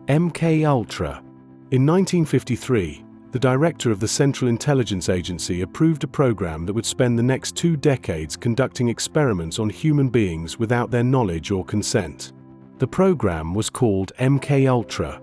MKUltra. In 1953, the director of the Central Intelligence Agency approved a program that would spend the next 2 decades conducting experiments on human beings without their knowledge or consent. The program was called MKUltra.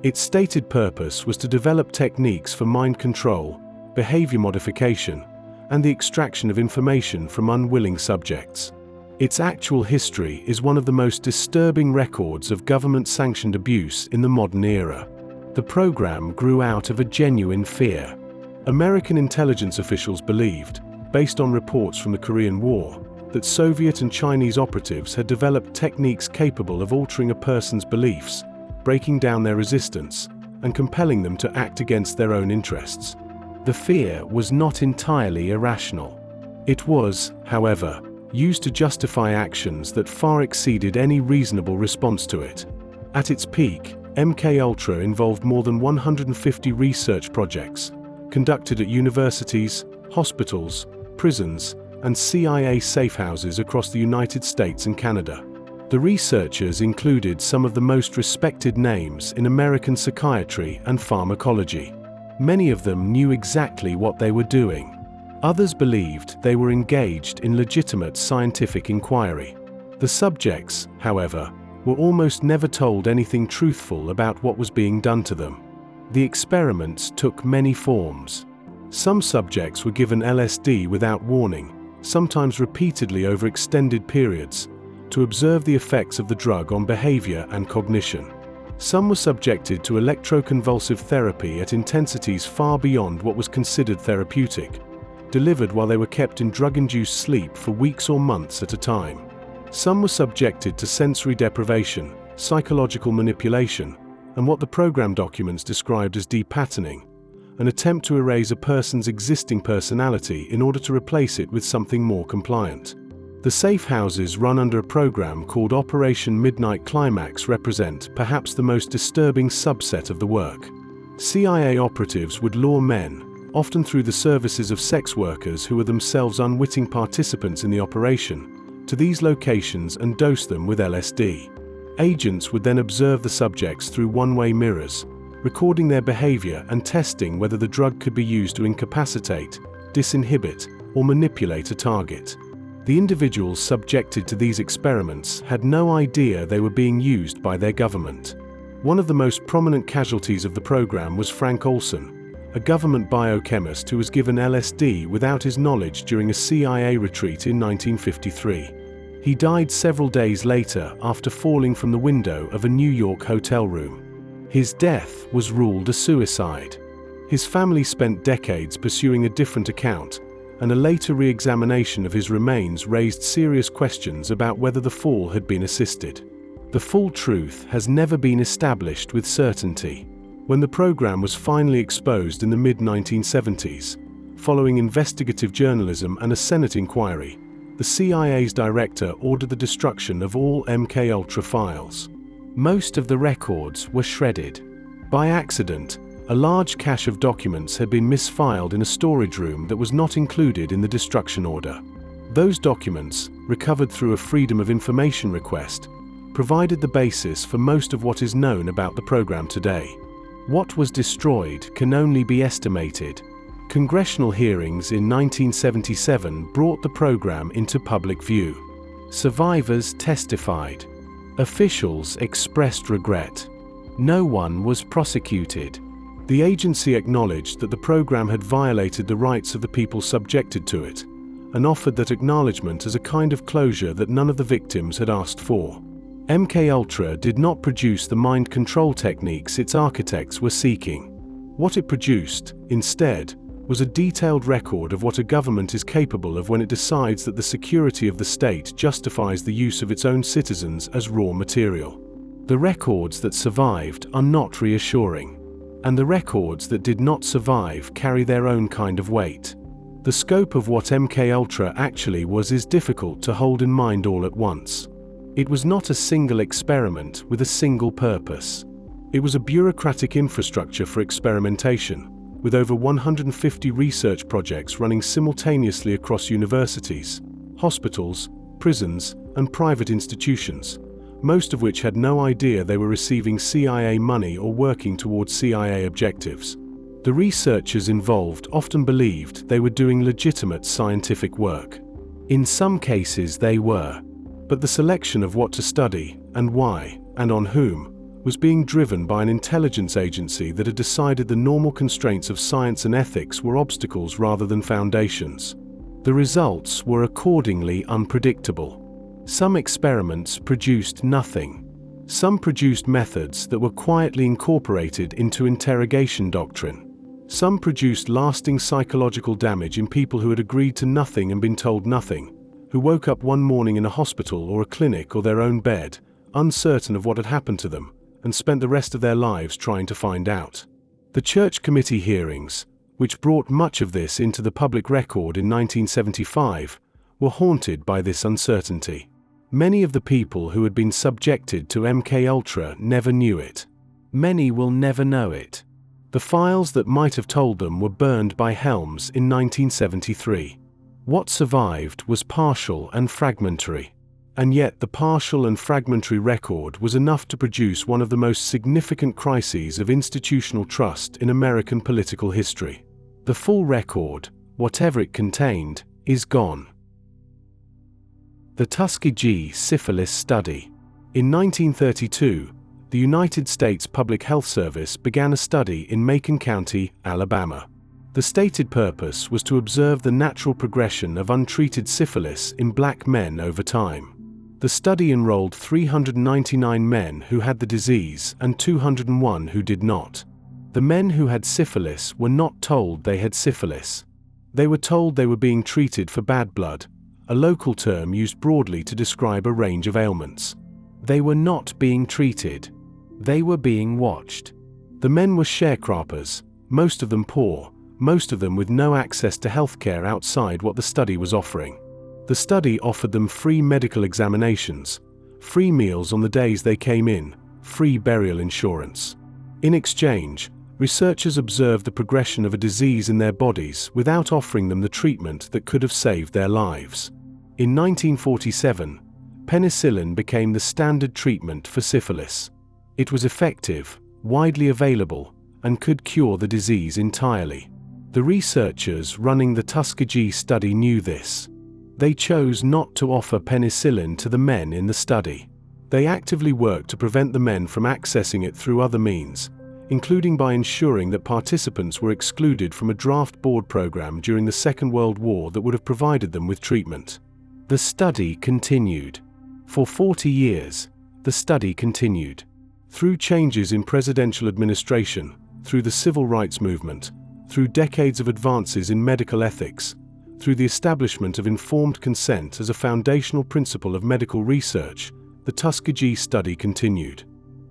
Its stated purpose was to develop techniques for mind control, behavior modification, and the extraction of information from unwilling subjects. Its actual history is one of the most disturbing records of government-sanctioned abuse in the modern era. The program grew out of a genuine fear. American intelligence officials believed, based on reports from the Korean War, that Soviet and Chinese operatives had developed techniques capable of altering a person's beliefs, breaking down their resistance, and compelling them to act against their own interests. The fear was not entirely irrational. It was, however, used to justify actions that far exceeded any reasonable response to it. At its peak, MKUltra involved more than 150 research projects, conducted at universities, hospitals, prisons, and CIA safehouses across the United States and Canada. The researchers included some of the most respected names in American psychiatry and pharmacology. Many of them knew exactly what they were doing. Others believed they were engaged in legitimate scientific inquiry. The subjects, however, were almost never told anything truthful about what was being done to them. The experiments took many forms. Some subjects were given LSD without warning, sometimes repeatedly over extended periods, to observe the effects of the drug on behavior and cognition. Some were subjected to electroconvulsive therapy at intensities far beyond what was considered therapeutic, delivered while they were kept in drug-induced sleep for weeks or months at a time. Some were subjected to sensory deprivation, psychological manipulation, and what the program documents described as depatterning, an attempt to erase a person's existing personality in order to replace it with something more compliant. The safe houses run under a program called Operation Midnight Climax represent perhaps the most disturbing subset of the work. CIA operatives would lure men, often through the services of sex workers who were themselves unwitting participants in the operation, to these locations and dose them with LSD. Agents would then observe the subjects through one-way mirrors, recording their behavior and testing whether the drug could be used to incapacitate, disinhibit, or manipulate a target. The individuals subjected to these experiments had no idea they were being used by their government. One of the most prominent casualties of the program was Frank Olson, a government biochemist who was given LSD without his knowledge during a CIA retreat in 1953. He died several days later after falling from the window of a New York hotel room. His death was ruled a suicide. His family spent decades pursuing a different account, and a later re-examination of his remains raised serious questions about whether the fall had been assisted. The full truth has never been established with certainty. When the program was finally exposed in the mid-1970s, following investigative journalism and a Senate inquiry, the CIA's director ordered the destruction of all MKUltra files. Most of the records were shredded. By accident, a large cache of documents had been misfiled in a storage room that was not included in the destruction order. Those documents, recovered through a Freedom of Information request, provided the basis for most of what is known about the program today. What was destroyed can only be estimated. Congressional hearings in 1977 brought the program into public view. Survivors testified. Officials expressed regret. No one was prosecuted. The agency acknowledged that the program had violated the rights of the people subjected to it, and offered that acknowledgement as a kind of closure that none of the victims had asked for. MKUltra did not produce the mind control techniques its architects were seeking. What it produced, instead, was a detailed record of what a government is capable of when it decides that the security of the state justifies the use of its own citizens as raw material. The records that survived are not reassuring, and the records that did not survive carry their own kind of weight. The scope of what MKUltra actually was is difficult to hold in mind all at once. It was not a single experiment with a single purpose. It was a bureaucratic infrastructure for experimentation, with over 150 research projects running simultaneously across universities, hospitals, prisons, and private institutions, most of which had no idea they were receiving CIA money or working towards CIA objectives. The researchers involved often believed they were doing legitimate scientific work. In some cases they were, but the selection of what to study, and why, and on whom, was being driven by an intelligence agency that had decided the normal constraints of science and ethics were obstacles rather than foundations. The results were accordingly unpredictable. Some experiments produced nothing. Some produced methods that were quietly incorporated into interrogation doctrine. Some produced lasting psychological damage in people who had agreed to nothing and been told nothing, who woke up one morning in a hospital or a clinic or their own bed, uncertain of what had happened to them, and spent the rest of their lives trying to find out. The Church Committee hearings, which brought much of this into the public record in 1975, were haunted by this uncertainty. Many of the people who had been subjected to MKUltra never knew it. Many will never know it. The files that might have told them were burned by Helms in 1973. What survived was partial and fragmentary. And yet the partial and fragmentary record was enough to produce one of the most significant crises of institutional trust in American political history. The full record, whatever it contained, is gone. The Tuskegee Syphilis Study. In 1932, the United States Public Health Service began a study in Macon County, Alabama. The stated purpose was to observe the natural progression of untreated syphilis in black men over time. The study enrolled 399 men who had the disease and 201 who did not. The men who had syphilis were not told they had syphilis. They were told they were being treated for bad blood, a local term used broadly to describe a range of ailments. They were not being treated. They were being watched. The men were sharecroppers, most of them poor, most of them with no access to healthcare outside what the study was offering. The study offered them free medical examinations, free meals on the days they came in, free burial insurance. In exchange, researchers observed the progression of a disease in their bodies without offering them the treatment that could have saved their lives. In 1947, penicillin became the standard treatment for syphilis. It was effective, widely available, and could cure the disease entirely. The researchers running the Tuskegee study knew this. They chose not to offer penicillin to the men in the study. They actively worked to prevent the men from accessing it through other means, including by ensuring that participants were excluded from a draft board program during the Second World War that would have provided them with treatment. The study continued. For 40 years, the study continued. Through changes in presidential administration, through the civil rights movement, through decades of advances in medical ethics, through the establishment of informed consent as a foundational principle of medical research, the Tuskegee study continued.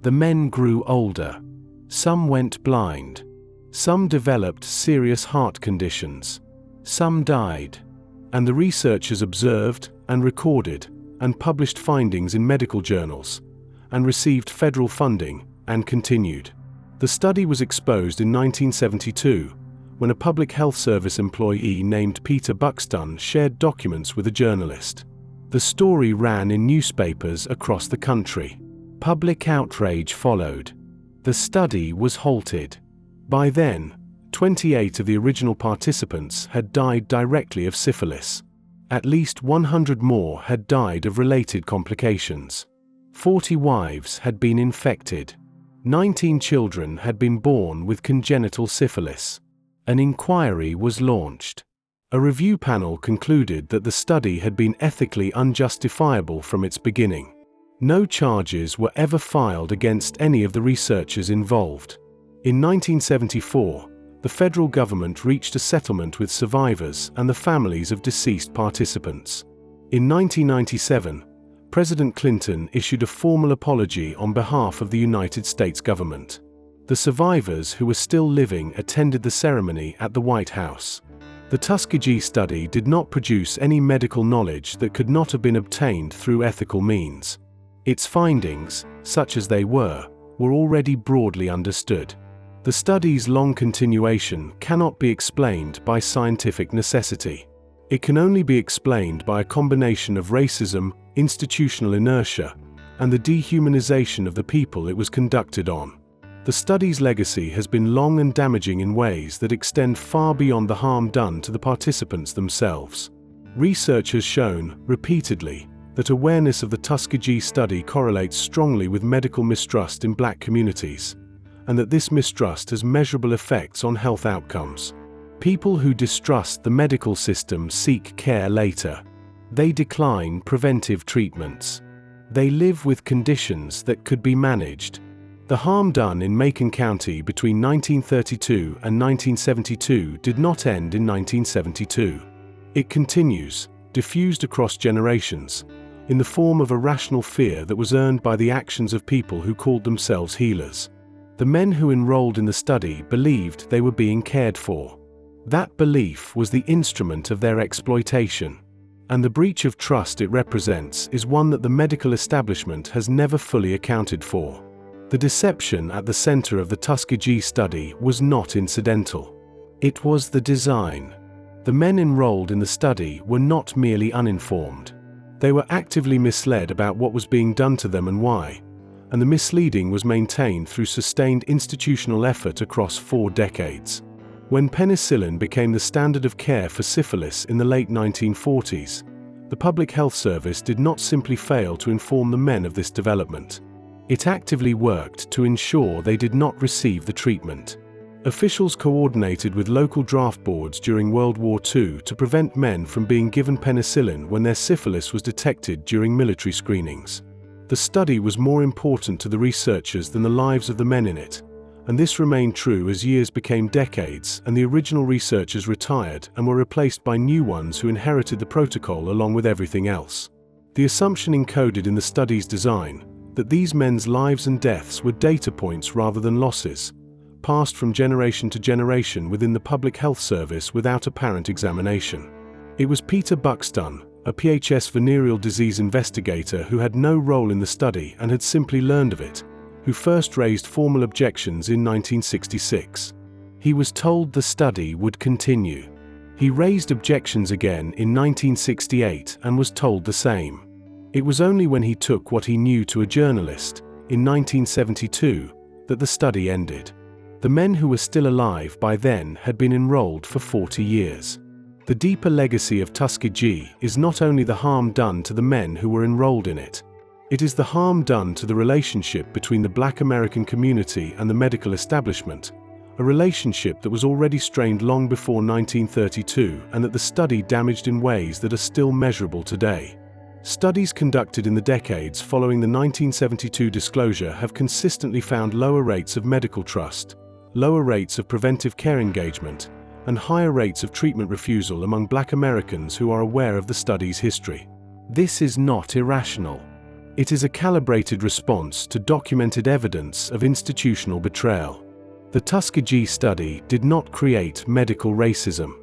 The men grew older. Some went blind. Some developed serious heart conditions. Some died. And the researchers observed and recorded and published findings in medical journals, and received federal funding, and continued. The study was exposed in 1972, when a public health service employee named Peter Buxton shared documents with a journalist. The story ran in newspapers across the country. Public outrage followed. The study was halted. By then, 28 of the original participants had died directly of syphilis. At least 100 more had died of related complications. 40 wives had been infected. 19 children had been born with congenital syphilis. An inquiry was launched. A review panel concluded that the study had been ethically unjustifiable from its beginning. No charges were ever filed against any of the researchers involved. In 1974, the federal government reached a settlement with survivors and the families of deceased participants. In 1997, President Clinton issued a formal apology on behalf of the United States government. The survivors who were still living attended the ceremony at the White House. The Tuskegee study did not produce any medical knowledge that could not have been obtained through ethical means. Its findings, such as they were already broadly understood. The study's long continuation cannot be explained by scientific necessity. It can only be explained by a combination of racism, institutional inertia, and the dehumanization of the people it was conducted on. The study's legacy has been long and damaging in ways that extend far beyond the harm done to the participants themselves. Research has shown, repeatedly, that awareness of the Tuskegee Study correlates strongly with medical mistrust in Black communities, and that this mistrust has measurable effects on health outcomes. People who distrust the medical system seek care later. They decline preventive treatments. They live with conditions that could be managed. The harm done in Macon County between 1932 and 1972 did not end in 1972. It continues, diffused across generations, in the form of a rational fear that was earned by the actions of people who called themselves healers. The men who enrolled in the study believed they were being cared for. That belief was the instrument of their exploitation, and the breach of trust it represents is one that the medical establishment has never fully accounted for. The deception at the center of the Tuskegee Study was not incidental. It was the design. The men enrolled in the study were not merely uninformed. They were actively misled about what was being done to them and why, and the misleading was maintained through sustained institutional effort across 4 decades. When penicillin became the standard of care for syphilis in the late 1940s, the Public Health Service did not simply fail to inform the men of this development. It actively worked to ensure they did not receive the treatment. Officials coordinated with local draft boards during World War II to prevent men from being given penicillin when their syphilis was detected during military screenings. The study was more important to the researchers than the lives of the men in it, and this remained true as years became decades and the original researchers retired and were replaced by new ones who inherited the protocol along with everything else. The assumption encoded in the study's design, that these men's lives and deaths were data points rather than losses, passed from generation to generation within the Public Health Service without apparent examination. It was Peter Buxton, a PHS venereal disease investigator who had no role in the study and had simply learned of it, who first raised formal objections in 1966. He was told the study would continue. He raised objections again in 1968 and was told the same. It was only when he took what he knew to a journalist, in 1972, that the study ended. The men who were still alive by then had been enrolled for 40 years. The deeper legacy of Tuskegee is not only the harm done to the men who were enrolled in it. It is the harm done to the relationship between the Black American community and the medical establishment, a relationship that was already strained long before 1932 and that the study damaged in ways that are still measurable today. Studies conducted in the decades following the 1972 disclosure have consistently found lower rates of medical trust, lower rates of preventive care engagement, and higher rates of treatment refusal among Black Americans who are aware of the study's history. This is not irrational. It is a calibrated response to documented evidence of institutional betrayal. The Tuskegee Study did not create medical racism.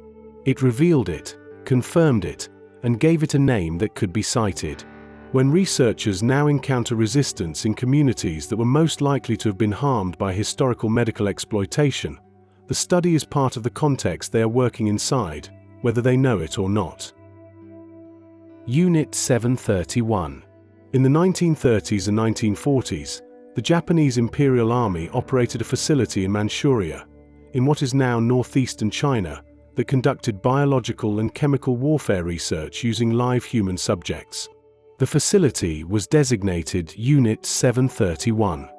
It revealed it, confirmed it, and gave it a name that could be cited. When researchers now encounter resistance in communities that were most likely to have been harmed by historical medical exploitation, the study is part of the context they are working inside, whether they know it or not. Unit 731. In the 1930s and 1940s, the Japanese Imperial Army operated a facility in Manchuria, in what is now northeastern China, that conducted biological and chemical warfare research using live human subjects. The facility was designated Unit 731.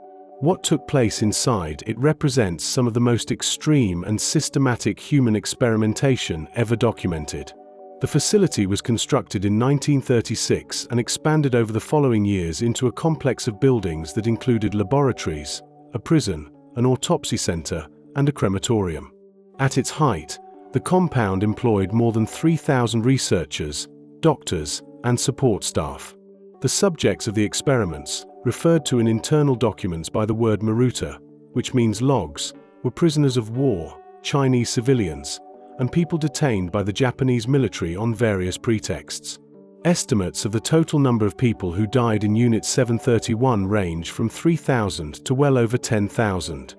What took place inside it represents some of the most extreme and systematic human experimentation ever documented. The facility was constructed in 1936 and expanded over the following years into a complex of buildings that included laboratories, a prison, an autopsy center, and a crematorium. At its height, the compound employed more than 3,000 researchers, doctors, and support staff. The subjects of the experiments, referred to in internal documents by the word Maruta, which means logs, were prisoners of war, Chinese civilians, and people detained by the Japanese military on various pretexts. Estimates of the total number of people who died in Unit 731 range from 3,000 to well over 10,000.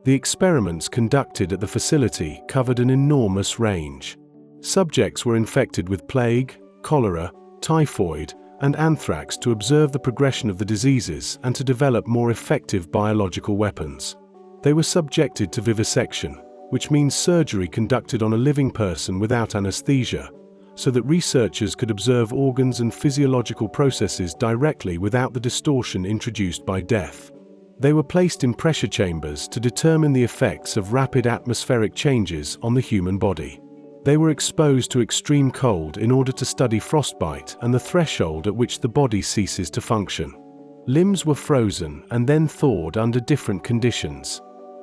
The experiments conducted at the facility covered an enormous range. Subjects were infected with plague, cholera, typhoid, and anthrax to observe the progression of the diseases and to develop more effective biological weapons. They were subjected to vivisection, which means surgery conducted on a living person without anesthesia, so that researchers could observe organs and physiological processes directly without the distortion introduced by death. They were placed in pressure chambers to determine the effects of rapid atmospheric changes on the human body. They were exposed to extreme cold in order to study frostbite and the threshold at which the body ceases to function. Limbs were frozen and then thawed under different conditions.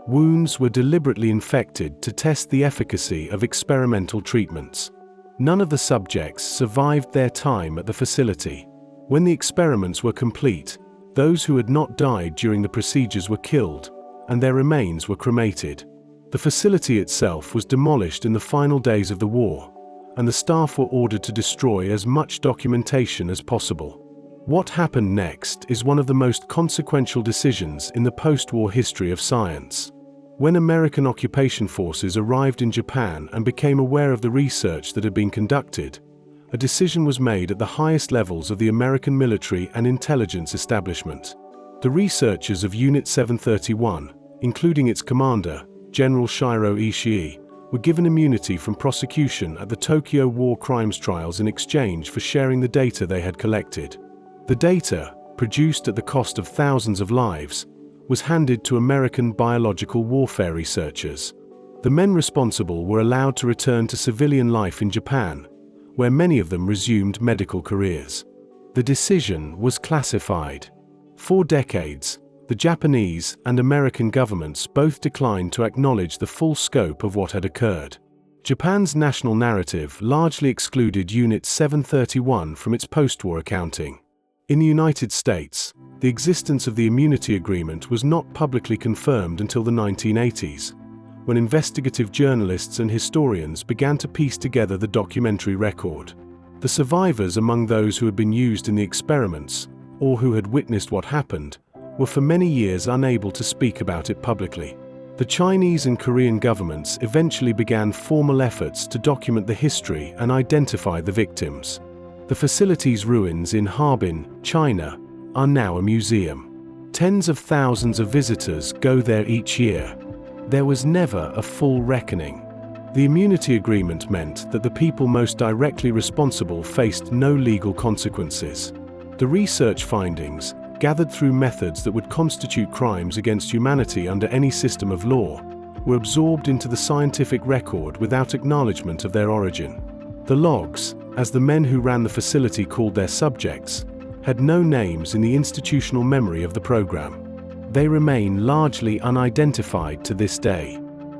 Wounds were deliberately infected to test the efficacy of experimental treatments. None of the subjects survived their time at the facility. When the experiments were complete, those who had not died during the procedures were killed, and their remains were cremated. The facility itself was demolished in the final days of the war, and the staff were ordered to destroy as much documentation as possible. What happened next is one of the most consequential decisions in the post-war history of science. When American occupation forces arrived in Japan and became aware of the research that had been conducted, a decision was made at the highest levels of the American military and intelligence establishment. The researchers of Unit 731, including its commander, General Shiro Ishii, were given immunity from prosecution at the Tokyo war crimes trials in exchange for sharing the data they had collected. The data, produced at the cost of thousands of lives, was handed to American biological warfare researchers. The men responsible were allowed to return to civilian life in Japan, where many of them resumed medical careers. The decision was classified. For decades, the Japanese and American governments both declined to acknowledge the full scope of what had occurred. Japan's national narrative largely excluded Unit 731 from its post-war accounting. In the United States, the existence of the immunity agreement was not publicly confirmed until the 1980s, when investigative journalists and historians began to piece together the documentary record. The survivors among those who had been used in the experiments, or who had witnessed what happened, were for many years unable to speak about it publicly. The Chinese and Korean governments eventually began formal efforts to document the history and identify the victims. The facility's ruins in Harbin, China, are now a museum. Tens of thousands of visitors go there each year. There was never a full reckoning. The immunity agreement meant that the people most directly responsible faced no legal consequences. The research findings, gathered through methods that would constitute crimes against humanity under any system of law, were absorbed into the scientific record without acknowledgement of their origin. The logs, as the men who ran the facility called their subjects, had no names in the institutional memory of the program. They remain largely unidentified to this day.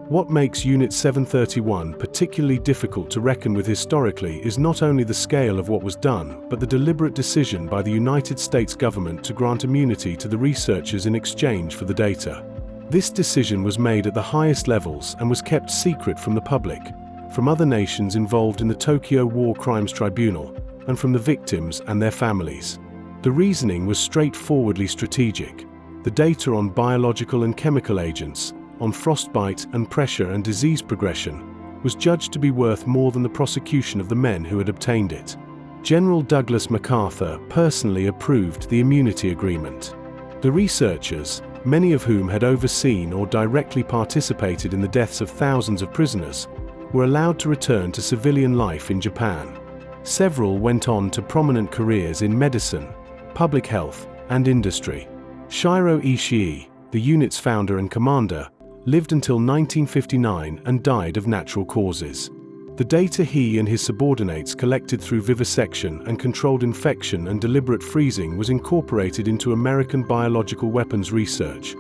What makes Unit 731 particularly difficult to reckon with historically is not only the scale of what was done, but the deliberate decision by the United States government to grant immunity to the researchers in exchange for the data. This decision was made at the highest levels and was kept secret from the public, from other nations involved in the Tokyo War Crimes Tribunal, and from the victims and their families. The reasoning was straightforwardly strategic. The data on biological and chemical agents, on frostbite and pressure and disease progression, was judged to be worth more than the prosecution of the men who had obtained it. General Douglas MacArthur personally approved the immunity agreement. The researchers, many of whom had overseen or directly participated in the deaths of thousands of prisoners, were allowed to return to civilian life in Japan. Several went on to prominent careers in medicine, public health, and industry. Shiro Ishii, the unit's founder and commander, lived until 1959 and died of natural causes. The data he and his subordinates collected through vivisection and controlled infection and deliberate freezing was incorporated into American biological weapons research,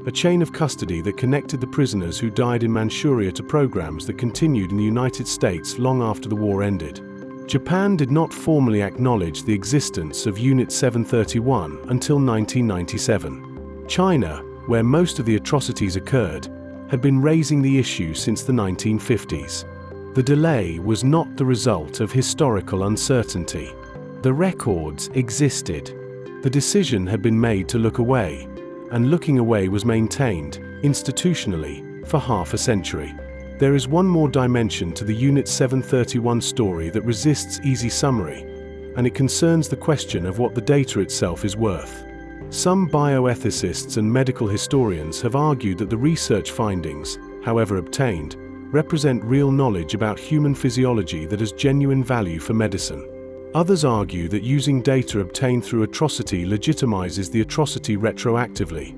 a chain of custody that connected the prisoners who died in Manchuria to programs that continued in the United States long after the war ended. Japan did not formally acknowledge the existence of Unit 731 until 1997. China, where most of the atrocities occurred, had been raising the issue since the 1950s. The delay was not the result of historical uncertainty. The records existed. The decision had been made to look away, and looking away was maintained, institutionally, for half a century. There is one more dimension to the Unit 731 story that resists easy summary, and it concerns the question of what the data itself is worth. Some bioethicists and medical historians have argued that the research findings, however obtained, represent real knowledge about human physiology that has genuine value for medicine. Others argue that using data obtained through atrocity legitimizes the atrocity retroactively,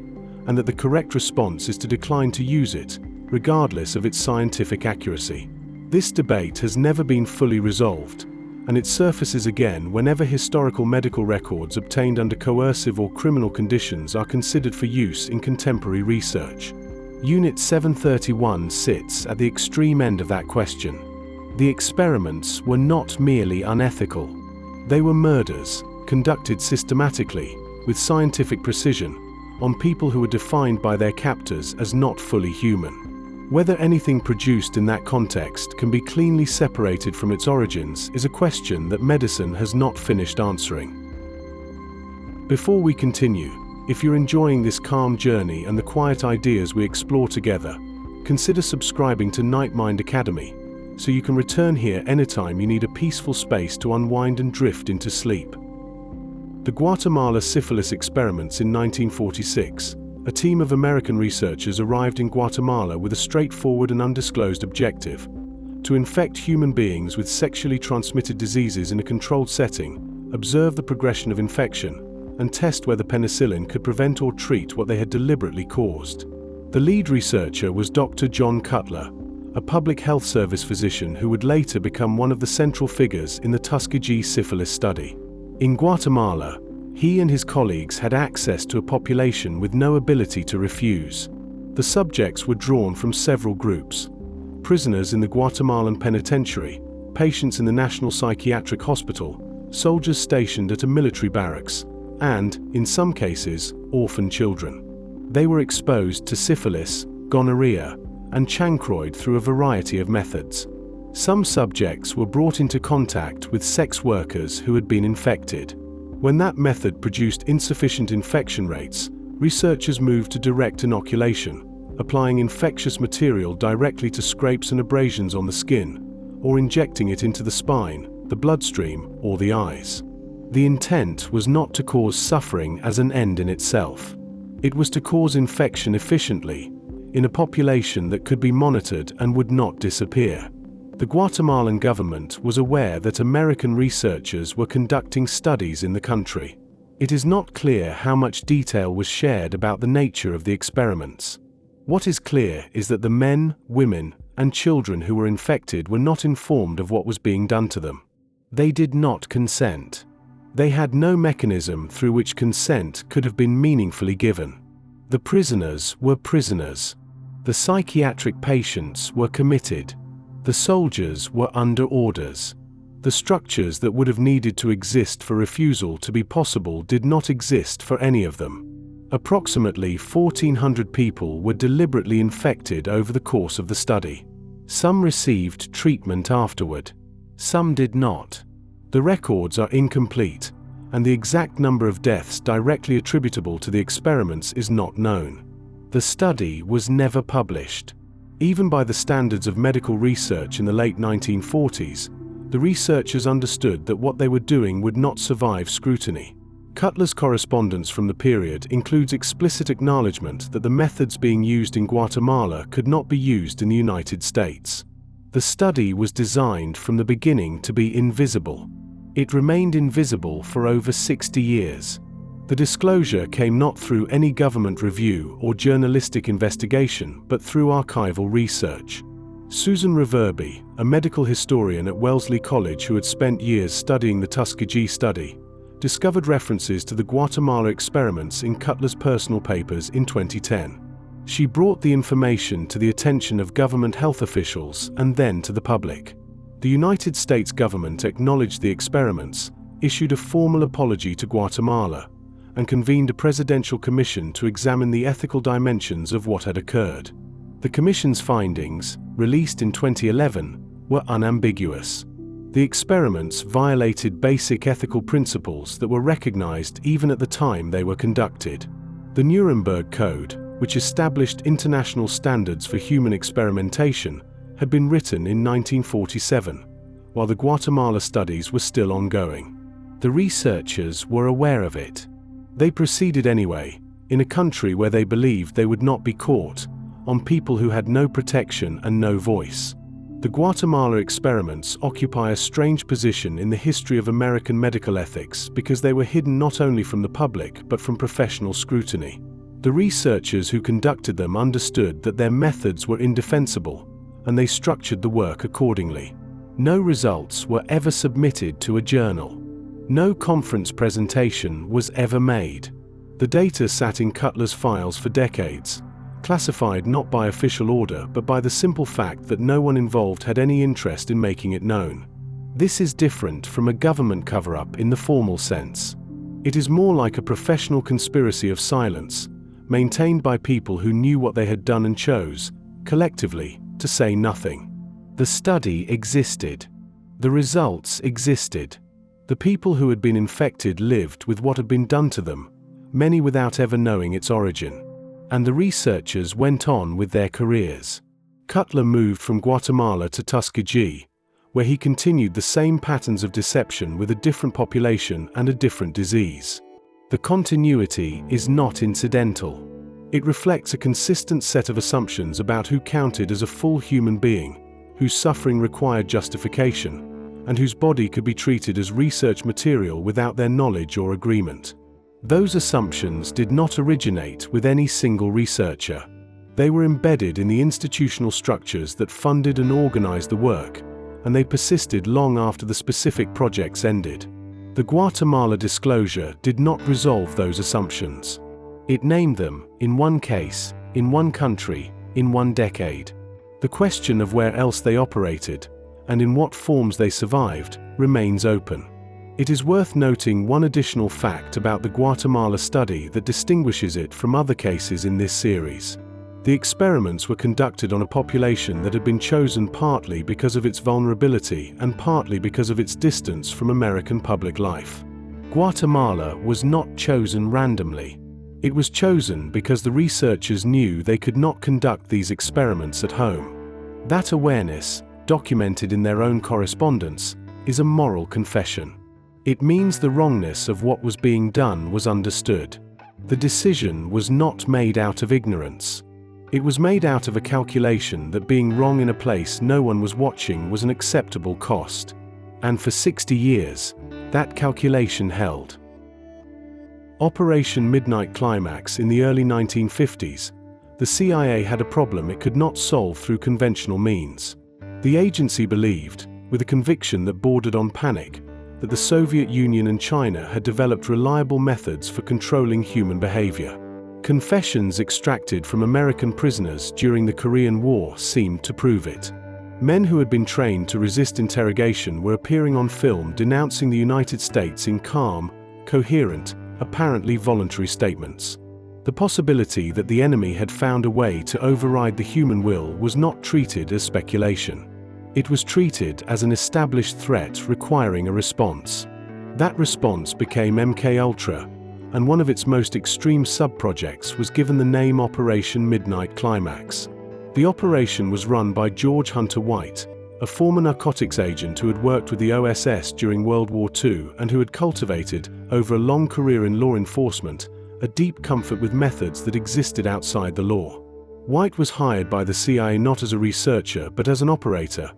and that the correct response is to decline to use it, regardless of its scientific accuracy. This debate has never been fully resolved, and it surfaces again whenever historical medical records obtained under coercive or criminal conditions are considered for use in contemporary research. Unit 731 sits at the extreme end of that question. The experiments were not merely unethical. They were murders, conducted systematically, with scientific precision, on people who were defined by their captors as not fully human. Whether anything produced in that context can be cleanly separated from its origins is a question that medicine has not finished answering. Before we continue, if you're enjoying this calm journey and the quiet ideas we explore together, consider subscribing to Nightmind Academy, so you can return here anytime you need a peaceful space to unwind and drift into sleep. The Guatemala syphilis experiments in 1946. A team of American researchers arrived in Guatemala with a straightforward and undisclosed objective: to infect human beings with sexually transmitted diseases in a controlled setting, observe the progression of infection, and test whether penicillin could prevent or treat what they had deliberately caused. The lead researcher was Dr. John Cutler, a public health service physician who would later become one of the central figures in the Tuskegee Syphilis study. In Guatemala, he and his colleagues had access to a population with no ability to refuse. The subjects were drawn from several groups: prisoners in the Guatemalan penitentiary, patients in the National Psychiatric Hospital, soldiers stationed at a military barracks, and, in some cases, orphan children. They were exposed to syphilis, gonorrhea, and chancroid through a variety of methods. Some subjects were brought into contact with sex workers who had been infected. When that method produced insufficient infection rates, researchers moved to direct inoculation, applying infectious material directly to scrapes and abrasions on the skin, or injecting it into the spine, the bloodstream, or the eyes. The intent was not to cause suffering as an end in itself. It was to cause infection efficiently, in a population that could be monitored and would not disappear. The Guatemalan government was aware that American researchers were conducting studies in the country. It is not clear how much detail was shared about the nature of the experiments. What is clear is that the men, women, and children who were infected were not informed of what was being done to them. They did not consent. They had no mechanism through which consent could have been meaningfully given. The prisoners were prisoners. The psychiatric patients were committed. The soldiers were under orders. The structures that would have needed to exist for refusal to be possible did not exist for any of them. Approximately 1,400 people were deliberately infected over the course of the study. Some received treatment afterward. Some did not. The records are incomplete, and the exact number of deaths directly attributable to the experiments is not known. The study was never published. Even by the standards of medical research in the late 1940s, the researchers understood that what they were doing would not survive scrutiny. Cutler's correspondence from the period includes explicit acknowledgement that the methods being used in Guatemala could not be used in the United States. The study was designed from the beginning to be invisible. It remained invisible for over 60 years. The disclosure came not through any government review or journalistic investigation, but through archival research. Susan Reverby, a medical historian at Wellesley College who had spent years studying the Tuskegee Study, discovered references to the Guatemala experiments in Cutler's personal papers in 2010. She brought the information to the attention of government health officials and then to the public. The United States government acknowledged the experiments, issued a formal apology to Guatemala, and convened a presidential commission to examine the ethical dimensions of what had occurred. The commission's findings, released in 2011, were unambiguous. The experiments violated basic ethical principles that were recognized even at the time they were conducted. The Nuremberg Code, which established international standards for human experimentation, had been written in 1947, while the Guatemala studies were still ongoing. The researchers were aware of it. They proceeded anyway, in a country where they believed they would not be caught, on people who had no protection and no voice. The Guatemala experiments occupy a strange position in the history of American medical ethics because they were hidden not only from the public but from professional scrutiny. The researchers who conducted them understood that their methods were indefensible, and they structured the work accordingly. No results were ever submitted to a journal. No conference presentation was ever made. The data sat in Cutler's files for decades, classified not by official order but by the simple fact that no one involved had any interest in making it known. This is different from a government cover-up in the formal sense. It is more like a professional conspiracy of silence, maintained by people who knew what they had done and chose, collectively, to say nothing. The study existed. The results existed. The people who had been infected lived with what had been done to them, many without ever knowing its origin. And the researchers went on with their careers. Cutler moved from Guatemala to Tuskegee, where he continued the same patterns of deception with a different population and a different disease. The continuity is not incidental. It reflects a consistent set of assumptions about who counted as a full human being, whose suffering required justification, and whose body could be treated as research material without their knowledge or agreement. Those assumptions did not originate with any single researcher. They were embedded in the institutional structures that funded and organized the work, and they persisted long after the specific projects ended. The Guatemala disclosure did not resolve those assumptions. It named them, in one case, in one country, in one decade. The question of where else they operated, and in what forms they survived, remains open. It is worth noting one additional fact about the Guatemala study that distinguishes it from other cases in this series. The experiments were conducted on a population that had been chosen partly because of its vulnerability and partly because of its distance from American public life. Guatemala was not chosen randomly. It was chosen because the researchers knew they could not conduct these experiments at home. That awareness, documented in their own correspondence, is a moral confession. It means the wrongness of what was being done was understood. The decision was not made out of ignorance. It was made out of a calculation that being wrong in a place no one was watching was an acceptable cost. And for 60 years, that calculation held. Operation Midnight Climax in the early 1950s, the CIA had a problem it could not solve through conventional means. The agency believed, with a conviction that bordered on panic, that the Soviet Union and China had developed reliable methods for controlling human behavior. Confessions extracted from American prisoners during the Korean War seemed to prove it. Men who had been trained to resist interrogation were appearing on film denouncing the United States in calm, coherent, apparently voluntary statements. The possibility that the enemy had found a way to override the human will was not treated as speculation. It was treated as an established threat requiring a response. That response became MKUltra, and one of its most extreme sub-projects was given the name Operation Midnight Climax. The operation was run by George Hunter White, a former narcotics agent who had worked with the OSS during World War II and who had cultivated, over a long career in law enforcement, a deep comfort with methods that existed outside the law. White was hired by the CIA not as a researcher but as an operator,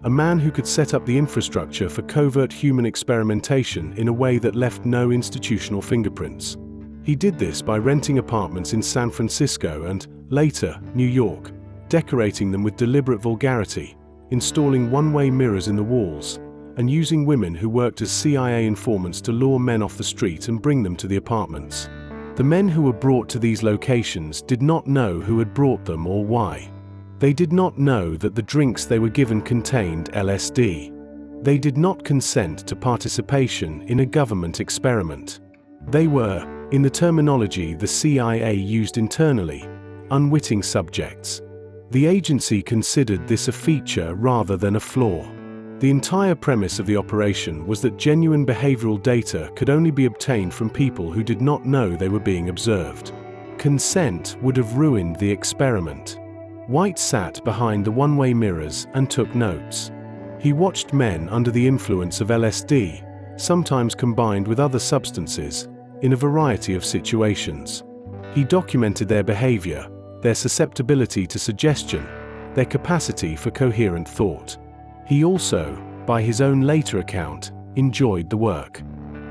a man who could set up the infrastructure for covert human experimentation in a way that left no institutional fingerprints. He did this by renting apartments in San Francisco and, later, New York, decorating them with deliberate vulgarity, installing one-way mirrors in the walls, and using women who worked as CIA informants to lure men off the street and bring them to the apartments. The men who were brought to these locations did not know who had brought them or why. They did not know that the drinks they were given contained LSD. They did not consent to participation in a government experiment. They were, in the terminology the CIA used internally, unwitting subjects. The agency considered this a feature rather than a flaw. The entire premise of the operation was that genuine behavioral data could only be obtained from people who did not know they were being observed. Consent would have ruined the experiment. White sat behind the one-way mirrors and took notes. He watched men under the influence of LSD, sometimes combined with other substances, in a variety of situations. He documented their behavior, their susceptibility to suggestion, their capacity for coherent thought. He also, by his own later account, enjoyed the work.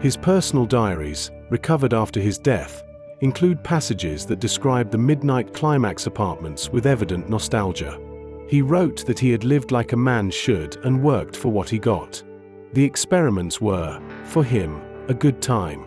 His personal diaries, recovered after his death, include passages that describe the midnight climax apartments with evident nostalgia. He wrote that he had lived like a man should and worked for what he got. The experiments were, for him, a good time.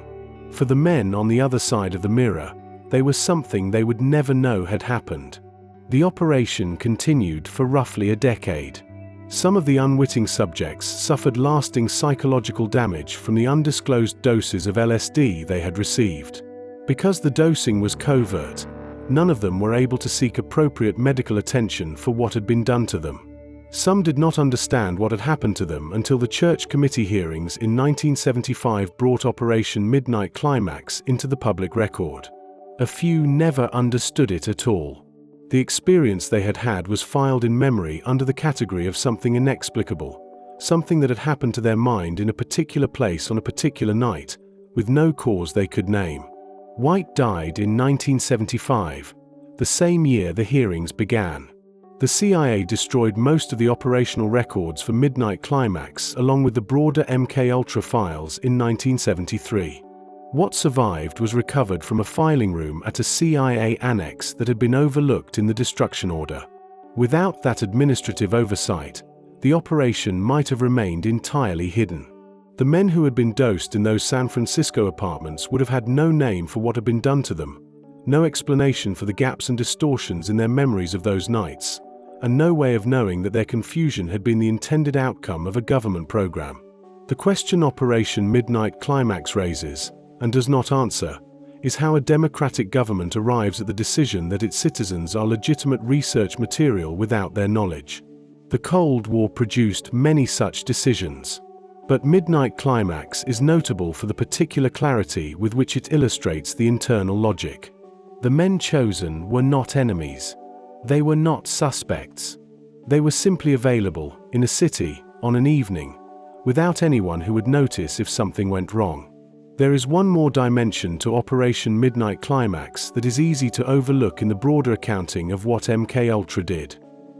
For the men on the other side of the mirror, they were something they would never know had happened. The operation continued for roughly a decade. Some of the unwitting subjects suffered lasting psychological damage from the undisclosed doses of LSD they had received. Because the dosing was covert, none of them were able to seek appropriate medical attention for what had been done to them. Some did not understand what had happened to them until the church committee hearings in 1975 brought Operation Midnight Climax into the public record. A few never understood it at all. The experience they had had was filed in memory under the category of something inexplicable, something that had happened to their mind in a particular place on a particular night, with no cause they could name. White died in 1975, the same year the hearings began. The CIA destroyed most of the operational records for Midnight Climax along with the broader MKUltra files in 1973. What survived was recovered from a filing room at a CIA annex that had been overlooked in the destruction order. Without that administrative oversight, the operation might have remained entirely hidden. The men who had been dosed in those San Francisco apartments would have had no name for what had been done to them, no explanation for the gaps and distortions in their memories of those nights, and no way of knowing that their confusion had been the intended outcome of a government program. The question Operation Midnight Climax raises, and does not answer, is how a democratic government arrives at the decision that its citizens are legitimate research material without their knowledge. The Cold War produced many such decisions. But Midnight Climax is notable for the particular clarity with which it illustrates the internal logic. The men chosen were not enemies. They were not suspects. They were simply available, in a city, on an evening, without anyone who would notice if something went wrong. There is one more dimension to Operation Midnight Climax that is easy to overlook in the broader accounting of what MKUltra did.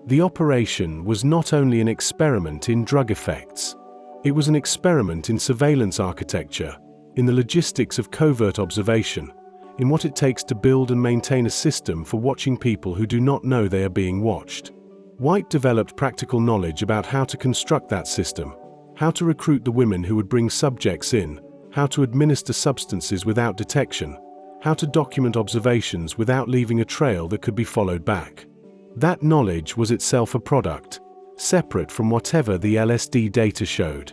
The operation was not only an experiment in drug effects. It was an experiment in surveillance architecture, in the logistics of covert observation, in what it takes to build and maintain a system for watching people who do not know they are being watched. White developed practical knowledge about how to construct that system, how to recruit the women who would bring subjects in, how to administer substances without detection, how to document observations without leaving a trail that could be followed back. That knowledge was itself a product, separate from whatever the LSD data showed.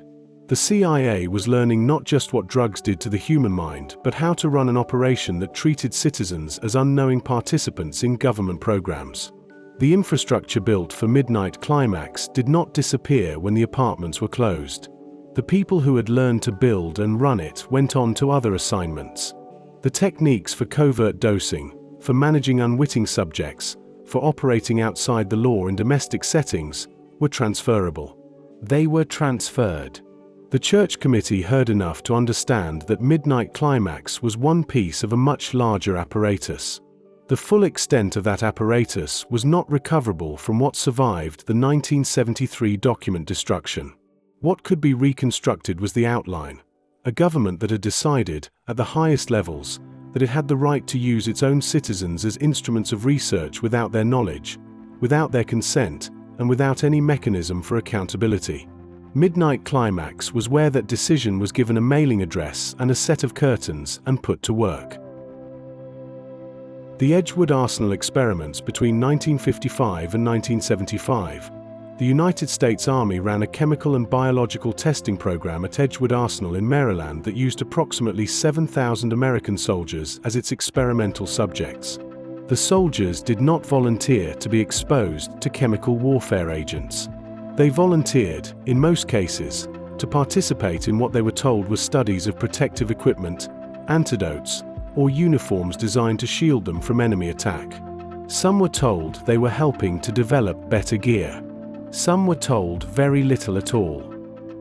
The CIA was learning not just what drugs did to the human mind, but how to run an operation that treated citizens as unknowing participants in government programs. The infrastructure built for Midnight Climax did not disappear when the apartments were closed. The people who had learned to build and run it went on to other assignments. The techniques for covert dosing, for managing unwitting subjects, for operating outside the law in domestic settings, were transferable. They were transferred. The church committee heard enough to understand that Midnight Climax was one piece of a much larger apparatus. The full extent of that apparatus was not recoverable from what survived the 1973 document destruction. What could be reconstructed was the outline, a government that had decided, at the highest levels, that it had the right to use its own citizens as instruments of research without their knowledge, without their consent, and without any mechanism for accountability. Midnight Climax was where that decision was given a mailing address and a set of curtains and put to work. The Edgewood Arsenal experiments between 1955 and 1975. The United States Army ran a chemical and biological testing program at Edgewood Arsenal in Maryland that used approximately 7,000 American soldiers as its experimental subjects. The soldiers did not volunteer to be exposed to chemical warfare agents. They volunteered, in most cases, to participate in what they were told were studies of protective equipment, antidotes, or uniforms designed to shield them from enemy attack. Some were told they were helping to develop better gear. Some were told very little at all.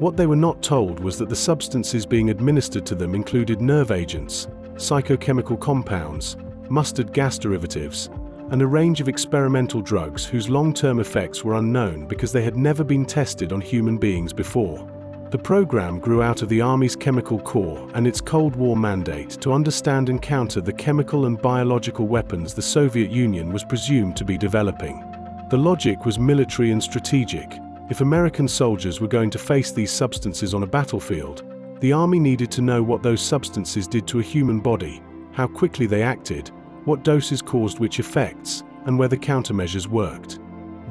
What they were not told was that the substances being administered to them included nerve agents, psychochemical compounds, mustard gas derivatives, and a range of experimental drugs whose long-term effects were unknown because they had never been tested on human beings before. The program grew out of the Army's Chemical Corps and its Cold War mandate to understand and counter the chemical and biological weapons the Soviet Union was presumed to be developing. The logic was military and strategic. If American soldiers were going to face these substances on a battlefield, the Army needed to know what those substances did to a human body, how quickly they acted, what doses caused which effects, and whether countermeasures worked.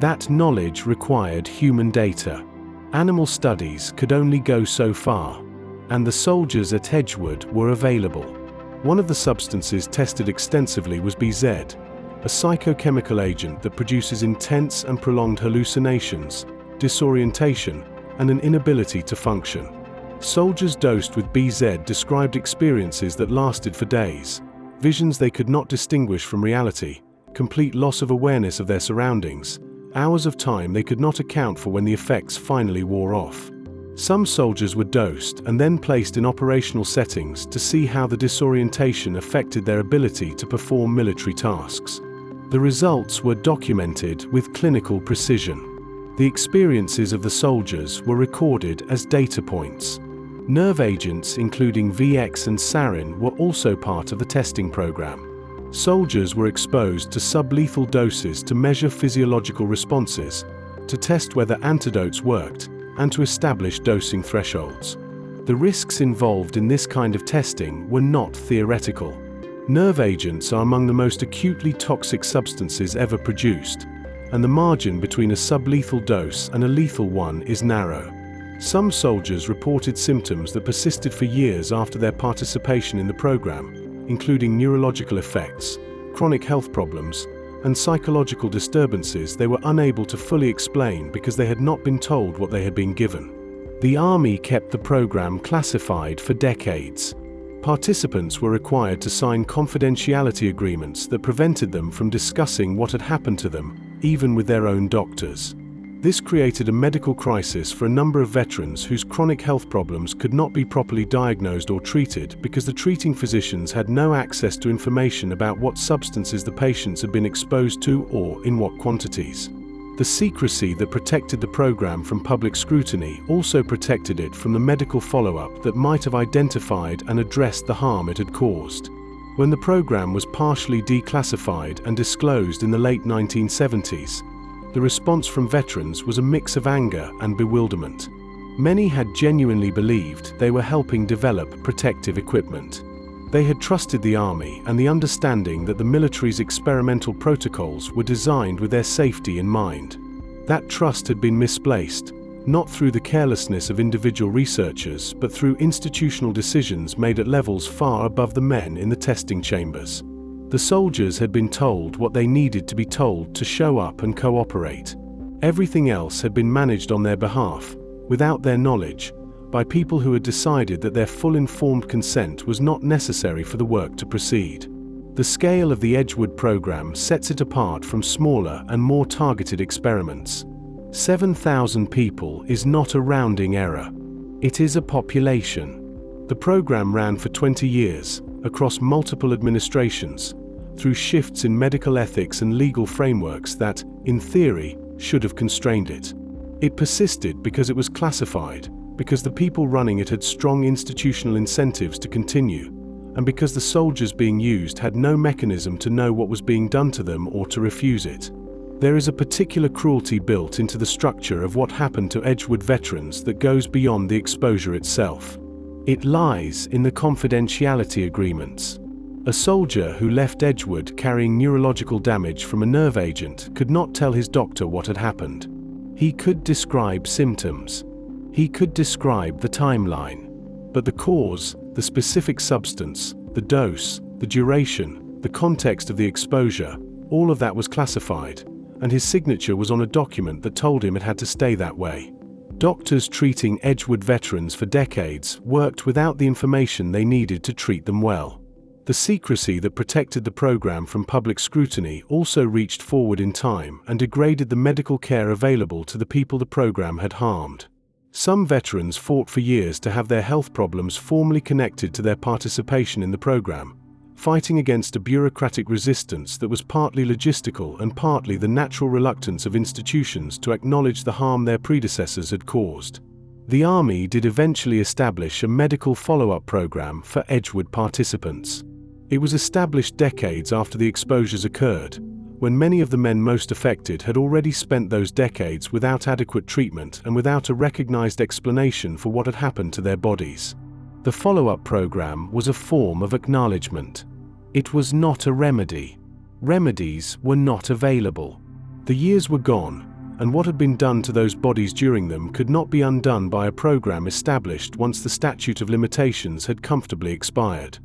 That knowledge required human data. Animal studies could only go so far, and the soldiers at Edgewood were available. One of the substances tested extensively was BZ, a psychochemical agent that produces intense and prolonged hallucinations, disorientation, and an inability to function. Soldiers dosed with BZ described experiences that lasted for days, visions they could not distinguish from reality, complete loss of awareness of their surroundings, hours of time they could not account for when the effects finally wore off. Some soldiers were dosed and then placed in operational settings to see how the disorientation affected their ability to perform military tasks. The results were documented with clinical precision. The experiences of the soldiers were recorded as data points. Nerve agents including VX and sarin were also part of the testing program. Soldiers were exposed to sublethal doses to measure physiological responses, to test whether antidotes worked, and to establish dosing thresholds. The risks involved in this kind of testing were not theoretical. Nerve agents are among the most acutely toxic substances ever produced, and the margin between a sublethal dose and a lethal one is narrow. Some soldiers reported symptoms that persisted for years after their participation in the program, including neurological effects, chronic health problems, and psychological disturbances they were unable to fully explain because they had not been told what they had been given. The Army kept the program classified for decades. Participants were required to sign confidentiality agreements that prevented them from discussing what had happened to them, even with their own doctors. This created a medical crisis for a number of veterans whose chronic health problems could not be properly diagnosed or treated because the treating physicians had no access to information about what substances the patients had been exposed to or in what quantities. The secrecy that protected the program from public scrutiny also protected it from the medical follow-up that might have identified and addressed the harm it had caused. When the program was partially declassified and disclosed in the late 1970s, the response from veterans was a mix of anger and bewilderment. Many had genuinely believed they were helping develop protective equipment. They had trusted the Army and the understanding that the military's experimental protocols were designed with their safety in mind. That trust had been misplaced, not through the carelessness of individual researchers, but through institutional decisions made at levels far above the men in the testing chambers. The soldiers had been told what they needed to be told to show up and cooperate. Everything else had been managed on their behalf, without their knowledge, by people who had decided that their full informed consent was not necessary for the work to proceed. The scale of the Edgewood program sets it apart from smaller and more targeted experiments. 7,000 people is not a rounding error. It is a population. The program ran for 20 years, across multiple administrations, through shifts in medical ethics and legal frameworks that, in theory, should have constrained it. It persisted because it was classified, because the people running it had strong institutional incentives to continue, and because the soldiers being used had no mechanism to know what was being done to them or to refuse it. There is a particular cruelty built into the structure of what happened to Edgewood veterans that goes beyond the exposure itself. It lies in the confidentiality agreements. A soldier who left Edgewood carrying neurological damage from a nerve agent could not tell his doctor what had happened. He could describe symptoms. He could describe the timeline. But the cause, the specific substance, the dose, the duration, the context of the exposure, all of that was classified, and his signature was on a document that told him it had to stay that way. Doctors treating Edgewood veterans for decades worked without the information they needed to treat them well. The secrecy that protected the program from public scrutiny also reached forward in time and degraded the medical care available to the people the program had harmed. Some veterans fought for years to have their health problems formally connected to their participation in the program, fighting against a bureaucratic resistance that was partly logistical and partly the natural reluctance of institutions to acknowledge the harm their predecessors had caused. The Army did eventually establish a medical follow-up program for Edgewood participants. It was established decades after the exposures occurred, when many of the men most affected had already spent those decades without adequate treatment and without a recognized explanation for what had happened to their bodies. The follow-up program was a form of acknowledgement. It was not a remedy. Remedies were not available. The years were gone, and what had been done to those bodies during them could not be undone by a program established once the statute of limitations had comfortably expired.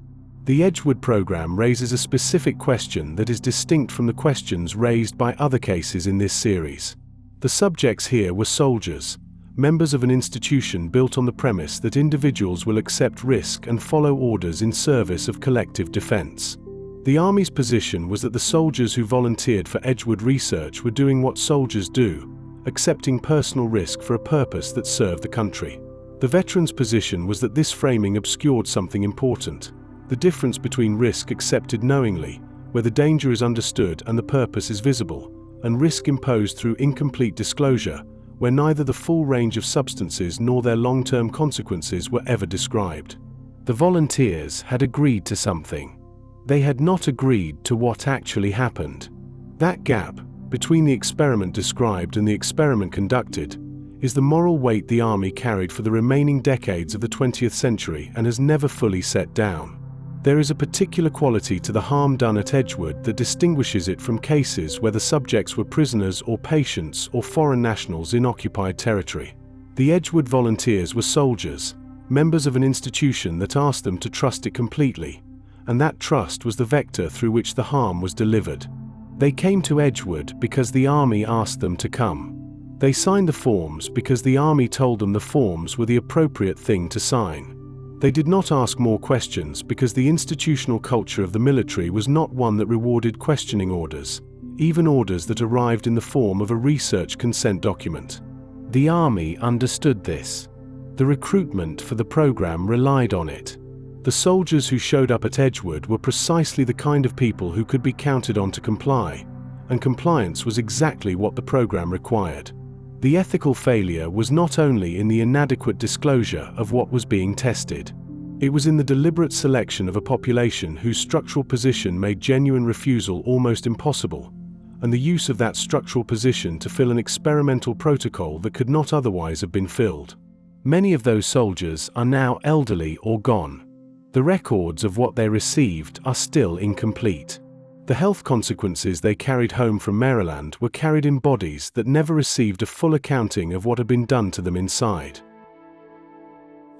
The Edgewood program raises a specific question that is distinct from the questions raised by other cases in this series. The subjects here were soldiers, members of an institution built on the premise that individuals will accept risk and follow orders in service of collective defense. The Army's position was that the soldiers who volunteered for Edgewood research were doing what soldiers do, accepting personal risk for a purpose that served the country. The veterans' position was that this framing obscured something important: the difference between risk accepted knowingly, where the danger is understood and the purpose is visible, and risk imposed through incomplete disclosure, where neither the full range of substances nor their long-term consequences were ever described. The volunteers had agreed to something. They had not agreed to what actually happened. That gap, between the experiment described and the experiment conducted, is the moral weight the Army carried for the remaining decades of the 20th century and has never fully set down. There is a particular quality to the harm done at Edgewood that distinguishes it from cases where the subjects were prisoners or patients or foreign nationals in occupied territory. The Edgewood volunteers were soldiers, members of an institution that asked them to trust it completely, and that trust was the vector through which the harm was delivered. They came to Edgewood because the Army asked them to come. They signed the forms because the Army told them the forms were the appropriate thing to sign. They did not ask more questions because the institutional culture of the military was not one that rewarded questioning orders, even orders that arrived in the form of a research consent document. The Army understood this. The recruitment for the program relied on it. The soldiers who showed up at Edgewood were precisely the kind of people who could be counted on to comply, and compliance was exactly what the program required. The ethical failure was not only in the inadequate disclosure of what was being tested. It was in the deliberate selection of a population whose structural position made genuine refusal almost impossible, and the use of that structural position to fill an experimental protocol that could not otherwise have been filled. Many of those soldiers are now elderly or gone. The records of what they received are still incomplete. The health consequences they carried home from Maryland were carried in bodies that never received a full accounting of what had been done to them inside.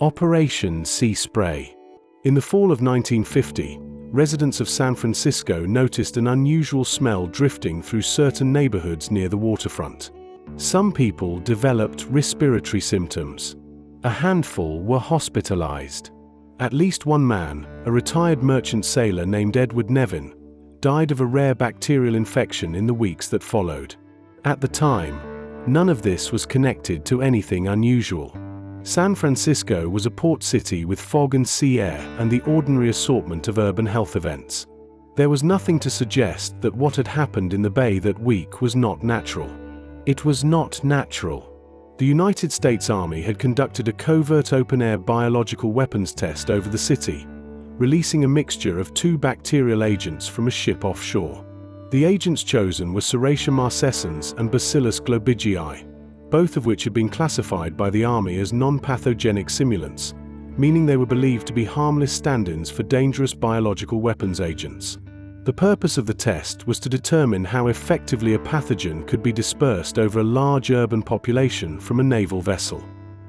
Operation Sea Spray. In the fall of 1950, residents of San Francisco noticed an unusual smell drifting through certain neighborhoods near the waterfront. Some people developed respiratory symptoms. A handful were hospitalized. At least one man, a retired merchant sailor named Edward Nevin, died of a rare bacterial infection in the weeks that followed. At the time, none of this was connected to anything unusual. San Francisco was a port city with fog and sea air and the ordinary assortment of urban health events. There was nothing to suggest that what had happened in the bay that week was not natural. It was not natural. The United States Army had conducted a covert open-air biological weapons test over the city, releasing a mixture of 2 bacterial agents from a ship offshore. The agents chosen were Serratia marcescens and Bacillus globigii, both of which had been classified by the Army as non-pathogenic simulants, meaning they were believed to be harmless stand-ins for dangerous biological weapons agents. The purpose of the test was to determine how effectively a pathogen could be dispersed over a large urban population from a naval vessel.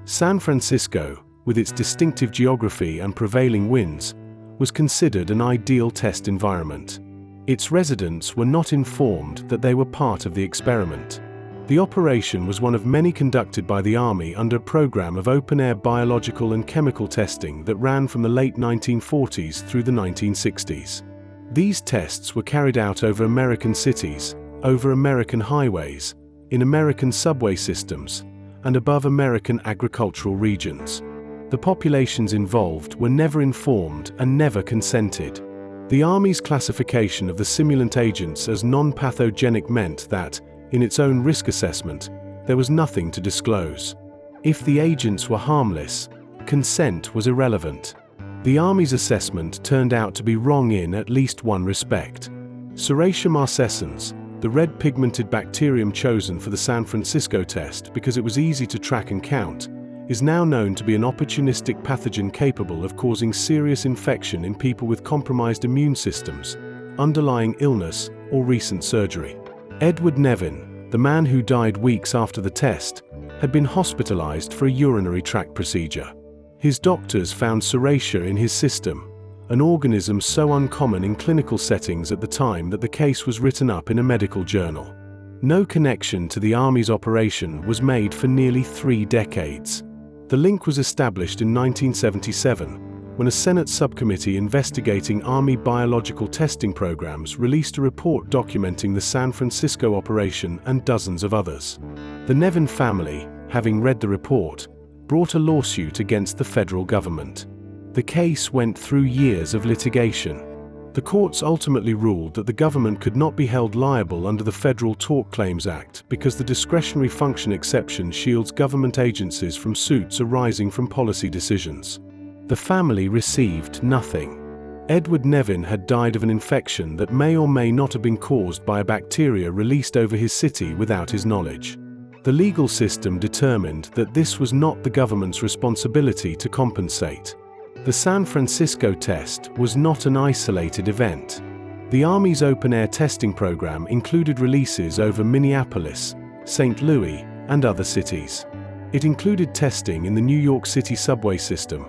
San Francisco, with its distinctive geography and prevailing winds, was considered an ideal test environment. Its residents were not informed that they were part of the experiment. The operation was one of many conducted by the Army under a program of open-air biological and chemical testing that ran from the late 1940s through the 1960s. These tests were carried out over American cities, over American highways, in American subway systems, and above American agricultural regions. The populations involved were never informed and never consented. The Army's classification of the simulant agents as non-pathogenic meant that, in its own risk assessment, there was nothing to disclose. If the agents were harmless, consent was irrelevant. The Army's assessment turned out to be wrong in at least one respect. Serratia marcescens, the red pigmented bacterium chosen for the San Francisco test because it was easy to track and count, is now known to be an opportunistic pathogen capable of causing serious infection in people with compromised immune systems, underlying illness, or recent surgery. Edward Nevin, the man who died weeks after the test, had been hospitalized for a urinary tract procedure. His doctors found Serratia in his system, an organism so uncommon in clinical settings at the time that the case was written up in a medical journal. No connection to the Army's operation was made for nearly 3 decades. The link was established in 1977, when a Senate subcommittee investigating Army biological testing programs released a report documenting the San Francisco operation and dozens of others. The Nevin family, having read the report, brought a lawsuit against the federal government. The case went through years of litigation. The courts ultimately ruled that the government could not be held liable under the Federal Tort Claims Act because the discretionary function exception shields government agencies from suits arising from policy decisions. The family received nothing. Edward Nevin had died of an infection that may or may not have been caused by a bacteria released over his city without his knowledge. The legal system determined that this was not the government's responsibility to compensate. The San Francisco test was not an isolated event. The Army's open-air testing program included releases over Minneapolis, St. Louis, and other cities. It included testing in the New York City subway system,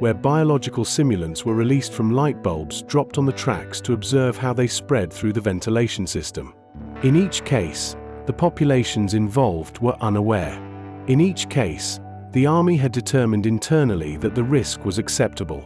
where biological simulants were released from light bulbs dropped on the tracks to observe how they spread through the ventilation system. In each case, the populations involved were unaware. In each case, the Army had determined internally that the risk was acceptable.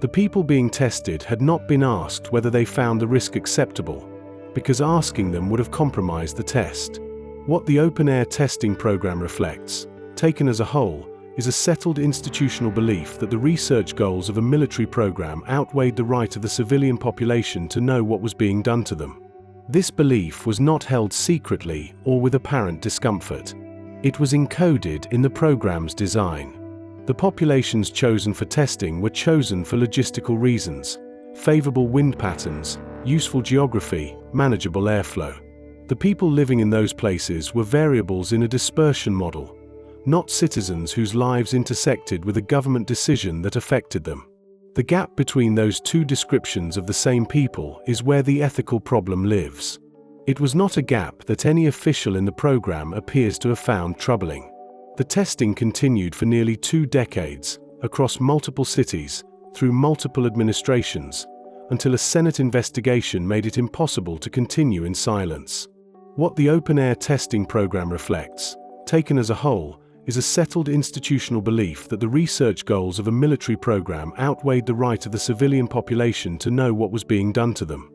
The people being tested had not been asked whether they found the risk acceptable, because asking them would have compromised the test. What the open-air testing program reflects, taken as a whole, is a settled institutional belief that the research goals of a military program outweighed the right of the civilian population to know what was being done to them. This belief was not held secretly or with apparent discomfort. It was encoded in the program's design. The populations chosen for testing were chosen for logistical reasons: favorable wind patterns, useful geography, manageable airflow. The people living in those places were variables in a dispersion model, not citizens whose lives intersected with a government decision that affected them. The gap between those two descriptions of the same people is where the ethical problem lives. It was not a gap that any official in the program appears to have found troubling. The testing continued for nearly 2 decades, across multiple cities, through multiple administrations, until a Senate investigation made it impossible to continue in silence. What the open-air testing program reflects, taken as a whole, is a settled institutional belief that the research goals of a military program outweighed the right of the civilian population to know what was being done to them.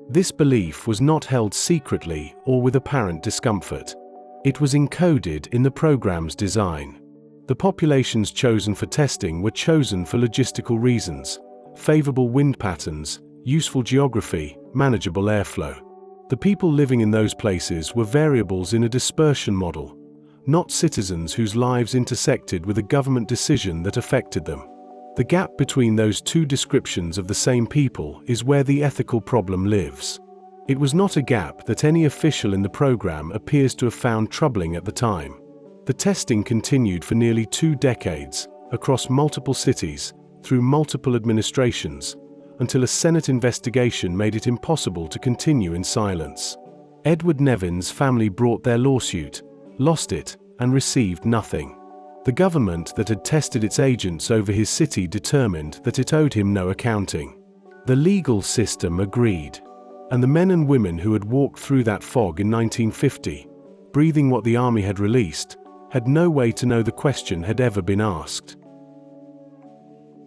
This belief was not held secretly or with apparent discomfort. It was encoded in the program's design. The populations chosen for testing were chosen for logistical reasons: favorable wind patterns, useful geography, manageable airflow. The people living in those places were variables in a dispersion model, not citizens whose lives intersected with a government decision that affected them. The gap between those two descriptions of the same people is where the ethical problem lives. It was not a gap that any official in the program appears to have found troubling at the time. The testing continued for nearly 2 decades, across multiple cities, through multiple administrations, until a Senate investigation made it impossible to continue in silence. Edward Nevin's family brought their lawsuit, lost it, and received nothing. The government that had tested its agents over his city determined that it owed him no accounting. The legal system agreed, and the men and women who had walked through that fog in 1950, breathing what the Army had released, had no way to know the question had ever been asked.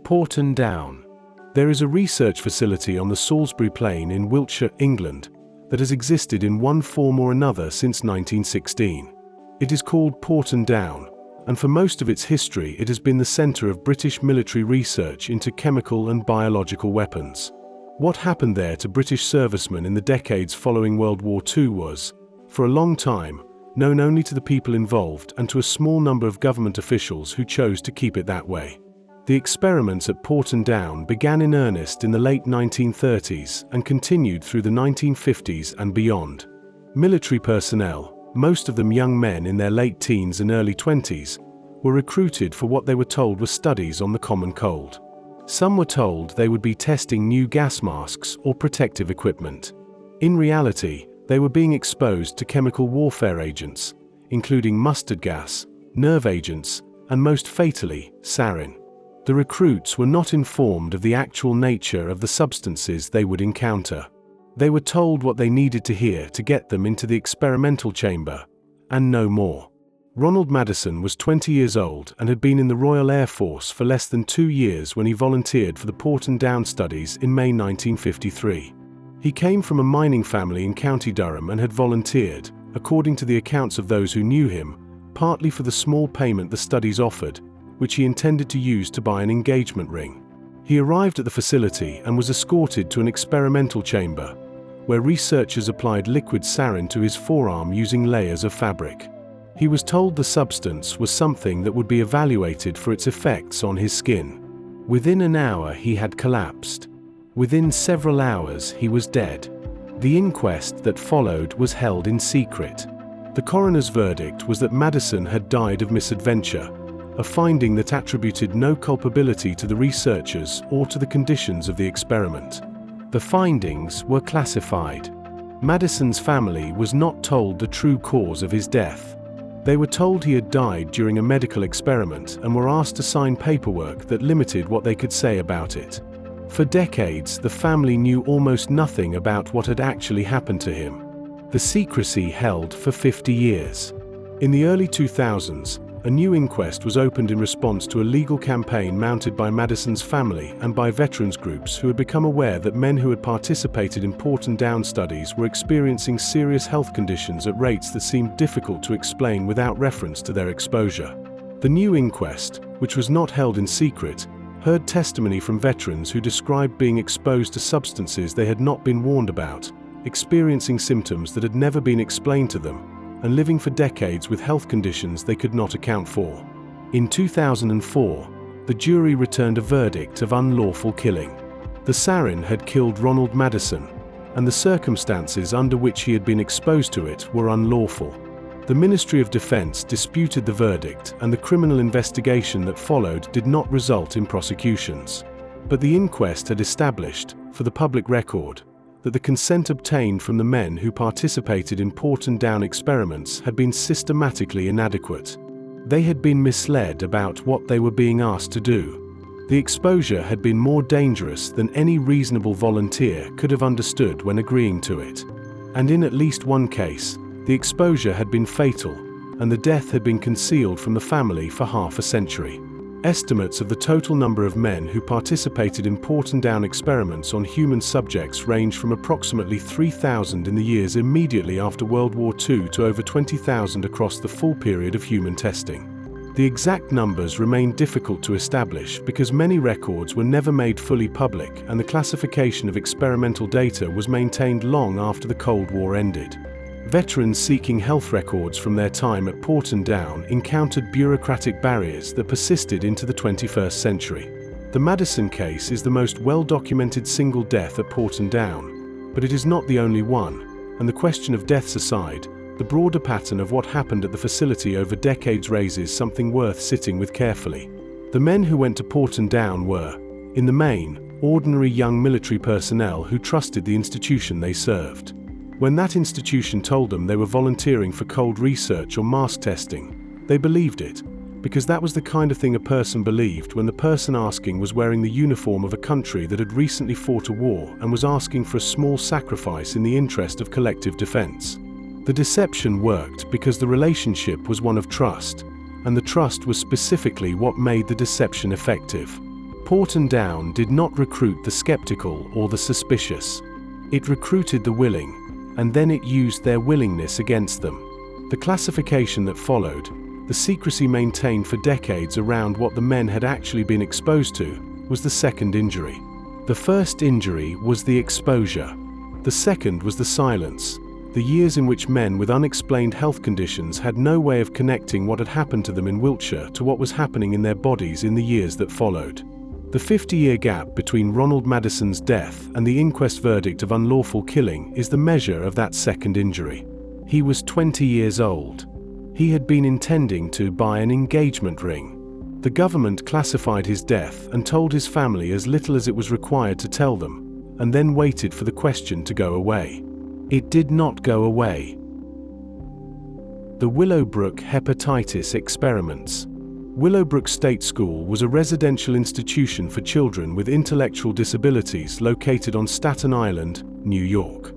Porton Down. There is a research facility on the Salisbury Plain in Wiltshire, England, that has existed in one form or another since 1916. It is called Porton Down, and for most of its history it has been the center of British military research into chemical and biological weapons. What happened there to British servicemen in the decades following World War II was, for a long time, known only to the people involved and to a small number of government officials who chose to keep it that way. The experiments at Porton Down began in earnest in the late 1930s and continued through the 1950s and beyond. Military personnel, most of them young men in their late teens and early 20s, were recruited for what they were told were studies on the common cold. Some were told they would be testing new gas masks or protective equipment. In reality, they were being exposed to chemical warfare agents, including mustard gas, nerve agents, and most fatally, sarin. The recruits were not informed of the actual nature of the substances they would encounter. They were told what they needed to hear to get them into the experimental chamber, and no more. Ronald Madison was 20 years old and had been in the Royal Air Force for less than 2 years when he volunteered for the Porton Down studies in May 1953. He came from a mining family in County Durham and had volunteered, according to the accounts of those who knew him, partly for the small payment the studies offered, which he intended to use to buy an engagement ring. He arrived at the facility and was escorted to an experimental chamber, where researchers applied liquid sarin to his forearm using layers of fabric. He was told the substance was something that would be evaluated for its effects on his skin. Within an hour he had collapsed. Within several hours he was dead. The inquest that followed was held in secret. The coroner's verdict was that Madison had died of misadventure, a finding that attributed no culpability to the researchers or to the conditions of the experiment. The findings were classified. Madison's family was not told the true cause of his death. They were told he had died during a medical experiment and were asked to sign paperwork that limited what they could say about it. For decades, the family knew almost nothing about what had actually happened to him. The secrecy held for 50 years. In the early 2000s, a new inquest was opened in response to a legal campaign mounted by Madison's family and by veterans groups who had become aware that men who had participated in Porton Down studies were experiencing serious health conditions at rates that seemed difficult to explain without reference to their exposure. The new inquest, which was not held in secret, heard testimony from veterans who described being exposed to substances they had not been warned about, experiencing symptoms that had never been explained to them, and living for decades with health conditions they could not account for. In 2004, the jury returned a verdict of unlawful killing. The sarin had killed Ronald Madison, and the circumstances under which he had been exposed to it were unlawful. The Ministry of Defense disputed the verdict, and the criminal investigation that followed did not result in prosecutions. But the inquest had established, for the public record, that the consent obtained from the men who participated in Porton Down experiments had been systematically inadequate. They had been misled about what they were being asked to do. The exposure had been more dangerous than any reasonable volunteer could have understood when agreeing to it. And in at least one case, the exposure had been fatal, and the death had been concealed from the family for half a century. Estimates of the total number of men who participated in Porton Down experiments on human subjects range from approximately 3,000 in the years immediately after World War II to over 20,000 across the full period of human testing. The exact numbers remain difficult to establish because many records were never made fully public, and the classification of experimental data was maintained long after the Cold War ended. Veterans seeking health records from their time at Porton Down encountered bureaucratic barriers that persisted into the 21st century. The Madison case is the most well-documented single death at Porton Down, but it is not the only one, and the question of deaths aside, the broader pattern of what happened at the facility over decades raises something worth sitting with carefully. The men who went to Porton Down were, in the main, ordinary young military personnel who trusted the institution they served. When that institution told them they were volunteering for cold research or mask testing, they believed it, because that was the kind of thing a person believed when the person asking was wearing the uniform of a country that had recently fought a war and was asking for a small sacrifice in the interest of collective defense. The deception worked because the relationship was one of trust, and the trust was specifically what made the deception effective. Porton Down did not recruit the skeptical or the suspicious. It recruited the willing, and then it used their willingness against them. The classification that followed, The secrecy maintained for decades around what the men had actually been exposed to was the second injury. The first injury was the exposure. The second was the silence, the years in which men with unexplained health conditions had no way of connecting what had happened to them in Wiltshire to what was happening in their bodies in the years that followed. The 50-year gap between Ronald Madison's death and the inquest verdict of unlawful killing is the measure of that second injury. He was 20 years old. He had been intending to buy an engagement ring. The government classified his death and told his family as little as it was required to tell them, and then waited for the question to go away. It did not go away. The Willowbrook hepatitis experiments. Willowbrook State School was a residential institution for children with intellectual disabilities located on Staten Island, New York.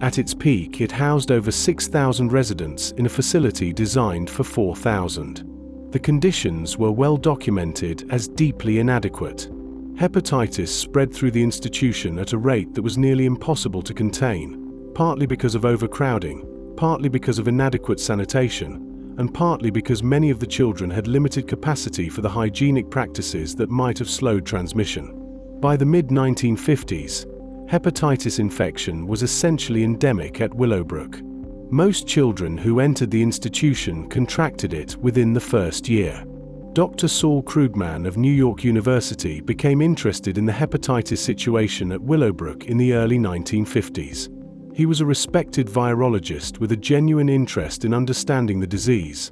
At its peak, it housed over 6,000 residents in a facility designed for 4,000. The conditions were well documented as deeply inadequate. Hepatitis spread through the institution at a rate that was nearly impossible to contain, partly because of overcrowding, partly because of inadequate sanitation, and partly because many of the children had limited capacity for the hygienic practices that might have slowed transmission. By the mid-1950s, hepatitis infection was essentially endemic at Willowbrook. Most children who entered the institution contracted it within the first year. Dr. Saul Krugman of New York University became interested in the hepatitis situation at Willowbrook in the early 1950s. He was a respected virologist with a genuine interest in understanding the disease,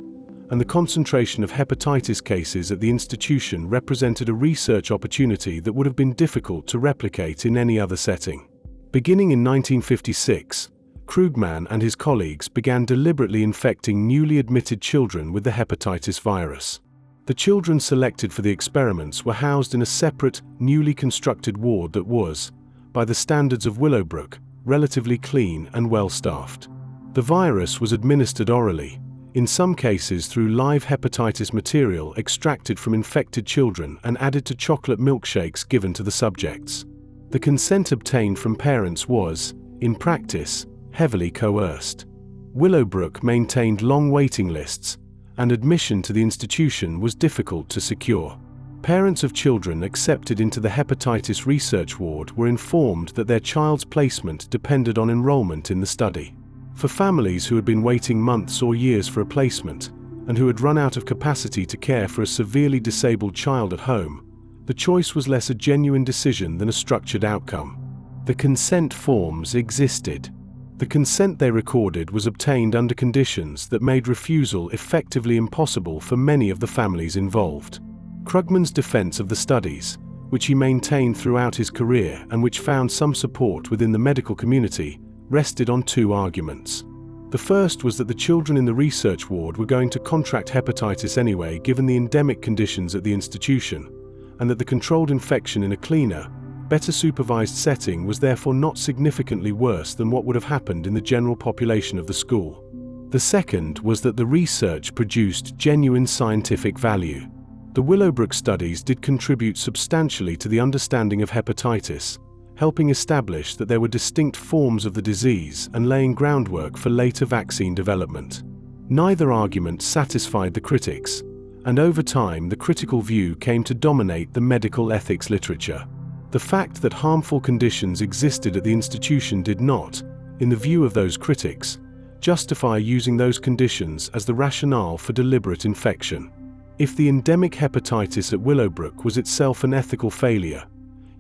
and the concentration of hepatitis cases at the institution represented a research opportunity that would have been difficult to replicate in any other setting. Beginning in 1956, Krugman and his colleagues began deliberately infecting newly admitted children with the hepatitis virus. The children selected for the experiments were housed in a separate, newly constructed ward that was, by the standards of Willowbrook, relatively clean and well-staffed. The virus was administered orally, in some cases through live hepatitis material extracted from infected children and added to chocolate milkshakes given to the subjects. The consent obtained from parents was, in practice, heavily coerced. Willowbrook maintained long waiting lists, and admission to the institution was difficult to secure. Parents of children accepted into the hepatitis research ward were informed that their child's placement depended on enrollment in the study. For families who had been waiting months or years for a placement, and who had run out of capacity to care for a severely disabled child at home, the choice was less a genuine decision than a structured outcome. The consent forms existed. The consent they recorded was obtained under conditions that made refusal effectively impossible for many of the families involved. Krugman's defense of the studies, which he maintained throughout his career and which found some support within the medical community, rested on two arguments. The first was that the children in the research ward were going to contract hepatitis anyway given the endemic conditions at the institution, and that the controlled infection in a cleaner, better supervised setting was therefore not significantly worse than what would have happened in the general population of the school. The second was that the research produced genuine scientific value. The Willowbrook studies did contribute substantially to the understanding of hepatitis, helping establish that there were distinct forms of the disease and laying groundwork for later vaccine development. Neither argument satisfied the critics, and over time the critical view came to dominate the medical ethics literature. The fact that harmful conditions existed at the institution did not, in the view of those critics, justify using those conditions as the rationale for deliberate infection. If the endemic hepatitis at Willowbrook was itself an ethical failure,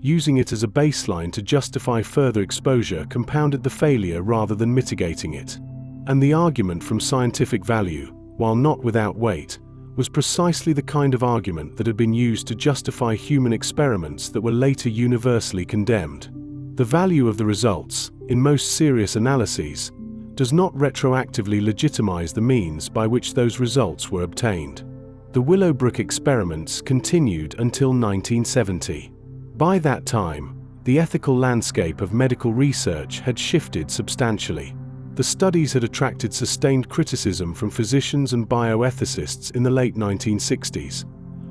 using it as a baseline to justify further exposure compounded the failure rather than mitigating it. And the argument from scientific value, while not without weight, was precisely the kind of argument that had been used to justify human experiments that were later universally condemned. The value of the results, in most serious analyses, does not retroactively legitimize the means by which those results were obtained. The Willowbrook experiments continued until 1970. By that time, the ethical landscape of medical research had shifted substantially. The studies had attracted sustained criticism from physicians and bioethicists in the late 1960s,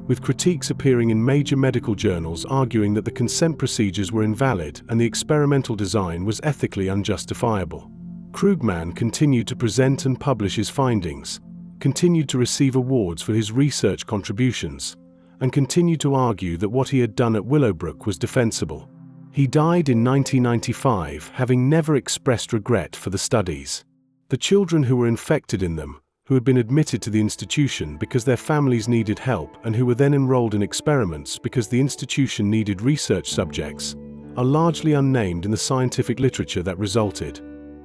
with critiques appearing in major medical journals arguing that the consent procedures were invalid and the experimental design was ethically unjustifiable. Krugman continued to present and publish his findings, continued to receive awards for his research contributions, and continued to argue that what he had done at Willowbrook was defensible. He died in 1995, having never expressed regret for the studies. The children who were infected in them, who had been admitted to the institution because their families needed help and who were then enrolled in experiments because the institution needed research subjects, are largely unnamed in the scientific literature that resulted.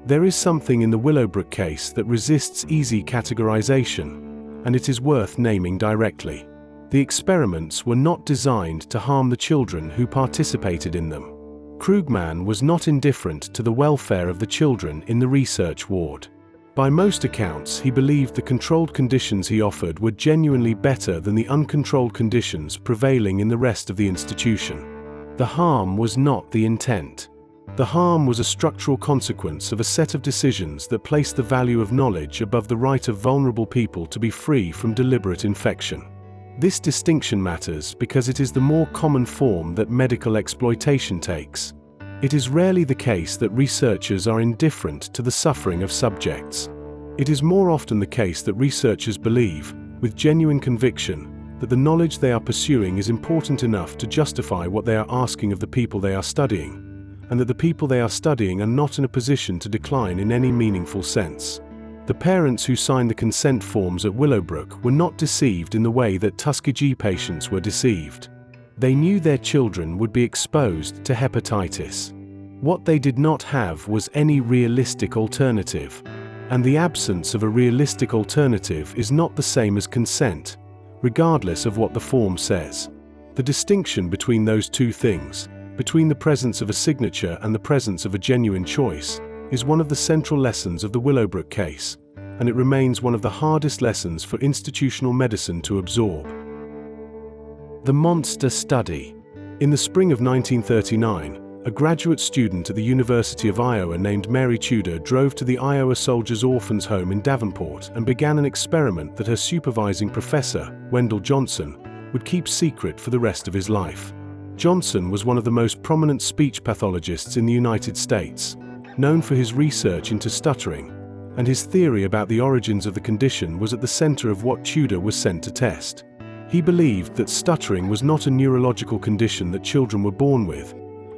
There is something in the Willowbrook case that resists easy categorization, and it is worth naming directly. The experiments were not designed to harm the children who participated in them. Krugman was not indifferent to the welfare of the children in the research ward. By most accounts, he believed the controlled conditions he offered were genuinely better than the uncontrolled conditions prevailing in the rest of the institution. The harm was not the intent. The harm was a structural consequence of a set of decisions that placed the value of knowledge above the right of vulnerable people to be free from deliberate infection. This distinction matters because it is the more common form that medical exploitation takes. It is rarely the case that researchers are indifferent to the suffering of subjects. It is more often the case that researchers believe, with genuine conviction, that the knowledge they are pursuing is important enough to justify what they are asking of the people they are studying, and that the people they are studying are not in a position to decline in any meaningful sense. The parents who signed the consent forms at Willowbrook were not deceived in the way that Tuskegee patients were deceived. They knew their children would be exposed to hepatitis. What they did not have was any realistic alternative. And the absence of a realistic alternative is not the same as consent, regardless of what the form says. The distinction between those two things, between the presence of a signature and the presence of a genuine choice, is one of the central lessons of the Willowbrook case, and it remains one of the hardest lessons for institutional medicine to absorb. The Monster Study. In the spring of 1939, a graduate student at the University of Iowa named Mary Tudor drove to the Iowa Soldiers' Orphans Home in Davenport and began an experiment that her supervising professor, Wendell Johnson, would keep secret for the rest of his life. Johnson was one of the most prominent speech pathologists in the United States, known for his research into stuttering, and his theory about the origins of the condition was at the center of what Tudor was sent to test. He believed that stuttering was not a neurological condition that children were born with,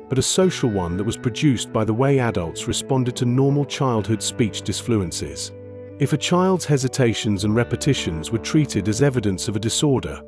but a social one that was produced by the way adults responded to normal childhood speech disfluencies. If a child's hesitations and repetitions were treated as evidence of a disorder,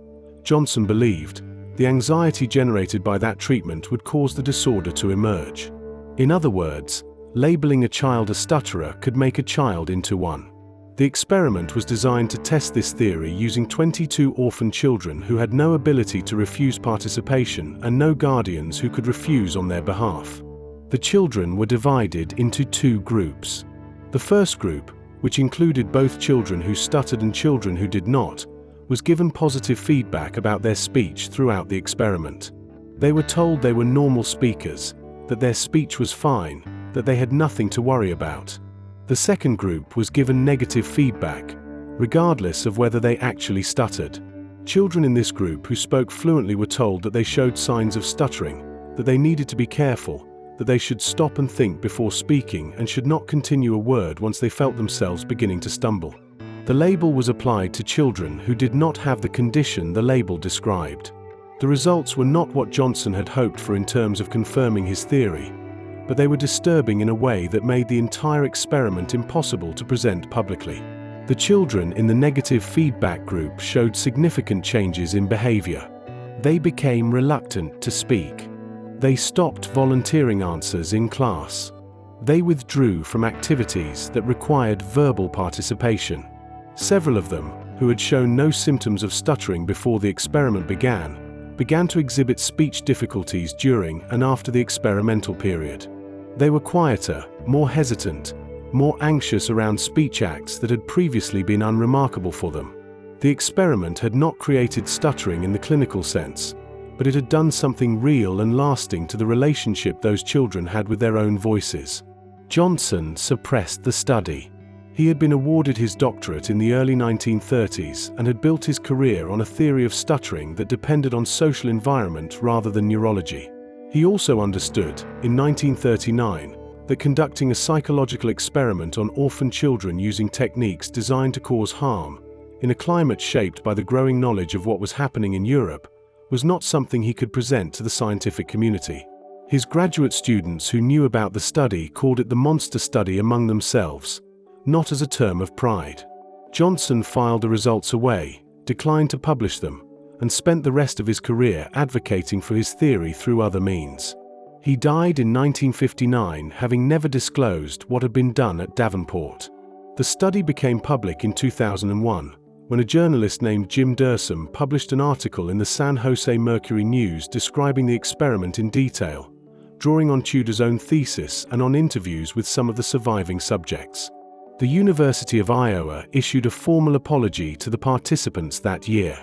Johnson believed, the anxiety generated by that treatment would cause the disorder to emerge. In other words, labeling a child a stutterer could make a child into one. The experiment was designed to test this theory using 22 orphan children who had no ability to refuse participation and no guardians who could refuse on their behalf. The children were divided into two groups. The first group, which included both children who stuttered and children who did not, was given positive feedback about their speech throughout the experiment. They were told they were normal speakers, that their speech was fine, that they had nothing to worry about. The second group was given negative feedback, regardless of whether they actually stuttered. Children in this group who spoke fluently were told that they showed signs of stuttering, that they needed to be careful, that they should stop and think before speaking and should not continue a word once they felt themselves beginning to stumble. The label was applied to children who did not have the condition the label described. The results were not what Johnson had hoped for in terms of confirming his theory, but they were disturbing in a way that made the entire experiment impossible to present publicly. The children in the negative feedback group showed significant changes in behavior. They became reluctant to speak. They stopped volunteering answers in class. They withdrew from activities that required verbal participation. Several of them, who had shown no symptoms of stuttering before the experiment began to exhibit speech difficulties during and after the experimental period. They were quieter, more hesitant, more anxious around speech acts that had previously been unremarkable for them. The experiment had not created stuttering in the clinical sense, but it had done something real and lasting to the relationship those children had with their own voices. Johnson suppressed the study. He had been awarded his doctorate in the early 1930s and had built his career on a theory of stuttering that depended on social environment rather than neurology. He also understood, in 1939, that conducting a psychological experiment on orphan children using techniques designed to cause harm in a climate shaped by the growing knowledge of what was happening in Europe, was not something he could present to the scientific community. His graduate students who knew about the study called it the monster study among themselves, not as a term of pride. Johnson filed the results away, declined to publish them, and spent the rest of his career advocating for his theory through other means. He died in 1959, having never disclosed what had been done at Davenport. The study became public in 2001, when a journalist named Jim Dersom published an article in the San Jose Mercury News describing the experiment in detail, drawing on Tudor's own thesis and on interviews with some of the surviving subjects. The University of Iowa issued a formal apology to the participants that year.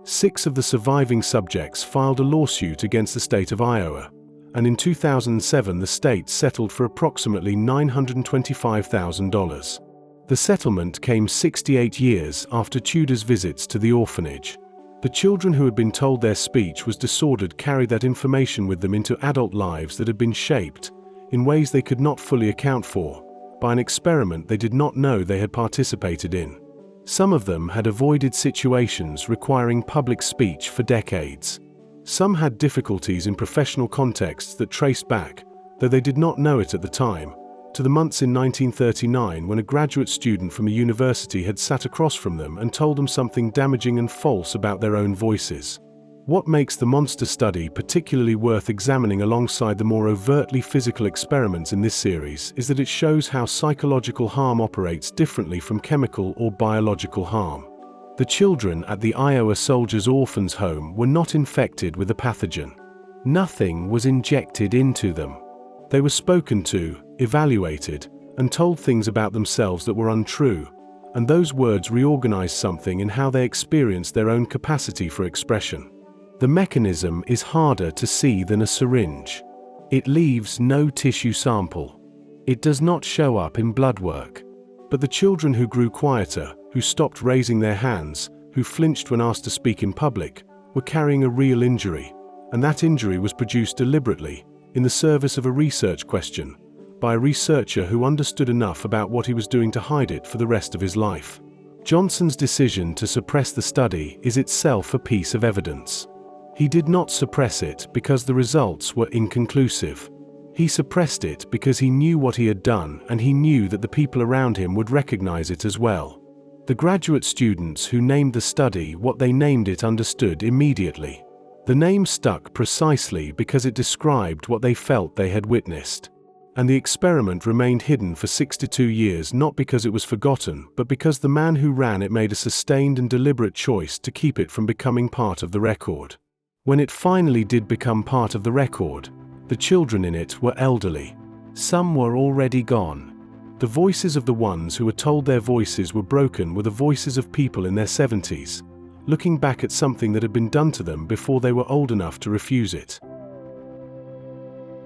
6 of the surviving subjects filed a lawsuit against the state of Iowa, and in 2007 the state settled for approximately $925,000. The settlement came 68 years after Tudor's visits to the orphanage. The children who had been told their speech was disordered carried that information with them into adult lives that had been shaped, in ways they could not fully account for, by an experiment they did not know they had participated in. Some of them had avoided situations requiring public speech for decades. Some had difficulties in professional contexts that traced back, though they did not know it at the time, to the months in 1939 when a graduate student from a university had sat across from them and told them something damaging and false about their own voices. What makes the monster study particularly worth examining alongside the more overtly physical experiments in this series is that it shows how psychological harm operates differently from chemical or biological harm. The children at the Iowa Soldiers' Orphans Home were not infected with the pathogen. Nothing was injected into them. They were spoken to, evaluated, and told things about themselves that were untrue, and those words reorganized something in how they experienced their own capacity for expression. The mechanism is harder to see than a syringe. It leaves no tissue sample. It does not show up in blood work. But the children who grew quieter, who stopped raising their hands, who flinched when asked to speak in public, were carrying a real injury, and that injury was produced deliberately, in the service of a research question, by a researcher who understood enough about what he was doing to hide it for the rest of his life. Johnson's decision to suppress the study is itself a piece of evidence. He did not suppress it because the results were inconclusive. He suppressed it because he knew what he had done, and he knew that the people around him would recognize it as well. The graduate students who named the study what they named it understood immediately. The name stuck precisely because it described what they felt they had witnessed. And the experiment remained hidden for 62 years not because it was forgotten, but because the man who ran it made a sustained and deliberate choice to keep it from becoming part of the record. When it finally did become part of the record, the children in it were elderly. Some were already gone. The voices of the ones who were told their voices were broken were the voices of people in their 70s, looking back at something that had been done to them before they were old enough to refuse it.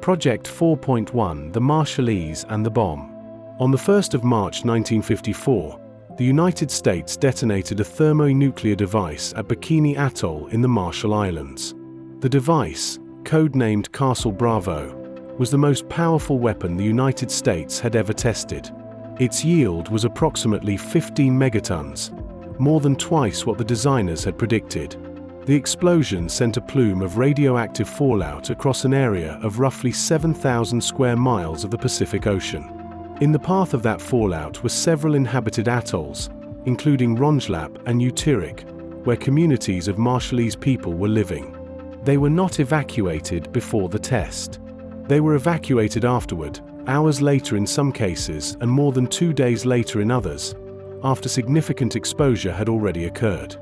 Project 4.1 The Marshallese and the Bomb. On the 1st of March 1954, the United States detonated a thermonuclear device at Bikini Atoll in the Marshall Islands. The device, codenamed Castle Bravo, was the most powerful weapon the United States had ever tested. Its yield was approximately 15 megatons, more than twice what the designers had predicted. The explosion sent a plume of radioactive fallout across an area of roughly 7,000 square miles of the Pacific Ocean. In the path of that fallout were several inhabited atolls, including Rongelap and Utirik, where communities of Marshallese people were living. They were not evacuated before the test. They were evacuated afterward, hours later in some cases and more than 2 days later in others, after significant exposure had already occurred.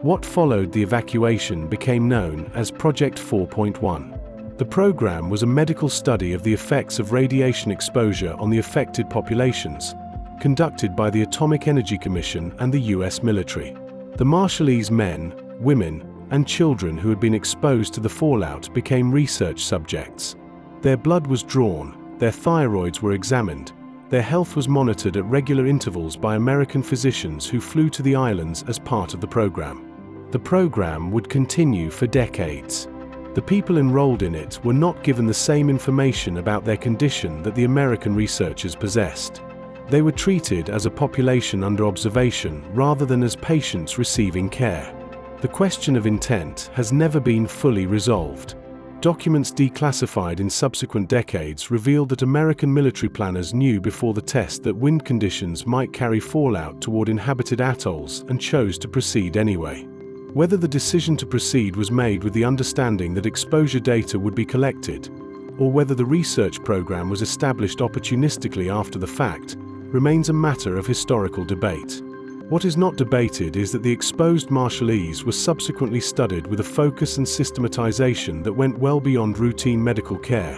What followed the evacuation became known as Project 4.1. The program was a medical study of the effects of radiation exposure on the affected populations, conducted by the Atomic Energy Commission and the US military. The Marshallese men, women, and children who had been exposed to the fallout became research subjects. Their blood was drawn, their thyroids were examined, their health was monitored at regular intervals by American physicians who flew to the islands as part of the program. The program would continue for decades. The people enrolled in it were not given the same information about their condition that the American researchers possessed. They were treated as a population under observation rather than as patients receiving care. The question of intent has never been fully resolved. Documents declassified in subsequent decades revealed that American military planners knew before the test that wind conditions might carry fallout toward inhabited atolls and chose to proceed anyway. Whether the decision to proceed was made with the understanding that exposure data would be collected, or whether the research program was established opportunistically after the fact, remains a matter of historical debate. What is not debated is that the exposed Marshallese were subsequently studied with a focus and systematization that went well beyond routine medical care,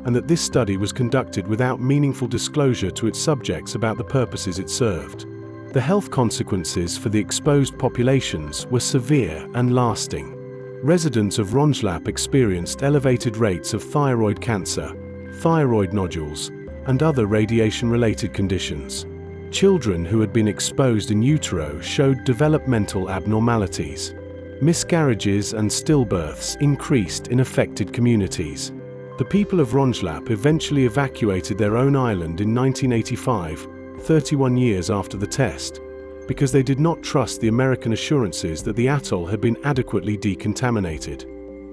and that this study was conducted without meaningful disclosure to its subjects about the purposes it served. The health consequences for the exposed populations were severe and lasting. Residents of Rongelap experienced elevated rates of thyroid cancer, thyroid nodules, and other radiation-related conditions. Children who had been exposed in utero showed developmental abnormalities. Miscarriages and stillbirths increased in affected communities. The people of Rongelap eventually evacuated their own island in 1985, 31 years after the test, because they did not trust the American assurances that the atoll had been adequately decontaminated.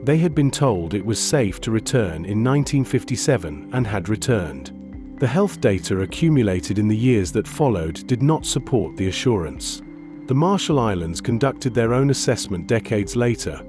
They had been told it was safe to return in 1957 and had returned. The health data accumulated in the years that followed did not support the assurance. The Marshall Islands conducted their own assessment decades later,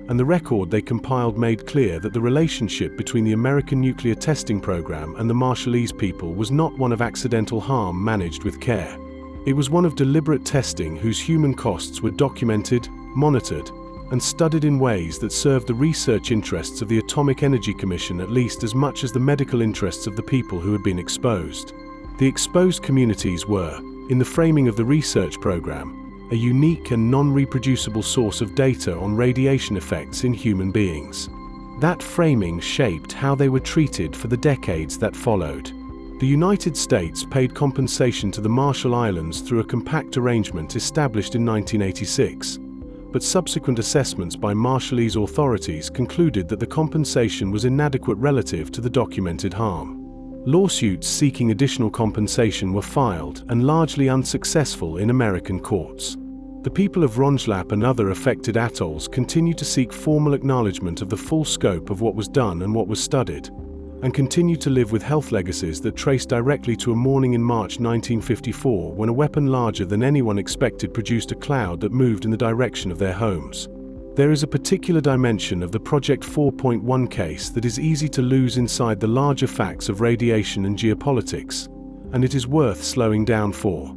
and the record they compiled made clear that the relationship between the American nuclear testing program and the Marshallese people was not one of accidental harm managed with care. It was one of deliberate testing whose human costs were documented, monitored, and studied in ways that served the research interests of the Atomic Energy Commission at least as much as the medical interests of the people who had been exposed. The exposed communities were, in the framing of the research program, a unique and non-reproducible source of data on radiation effects in human beings. That framing shaped how they were treated for the decades that followed. The United States paid compensation to the Marshall Islands through a compact arrangement established in 1986. But subsequent assessments by Marshallese authorities concluded that the compensation was inadequate relative to the documented harm. Lawsuits seeking additional compensation were filed and largely unsuccessful in American courts. The people of Rongelap and other affected atolls continue to seek formal acknowledgement of the full scope of what was done and what was studied, and continue to live with health legacies that trace directly to a morning in March 1954 when a weapon larger than anyone expected produced a cloud that moved in the direction of their homes. There is a particular dimension of the Project 4.1 case that is easy to lose inside the larger facts of radiation and geopolitics, and it is worth slowing down for.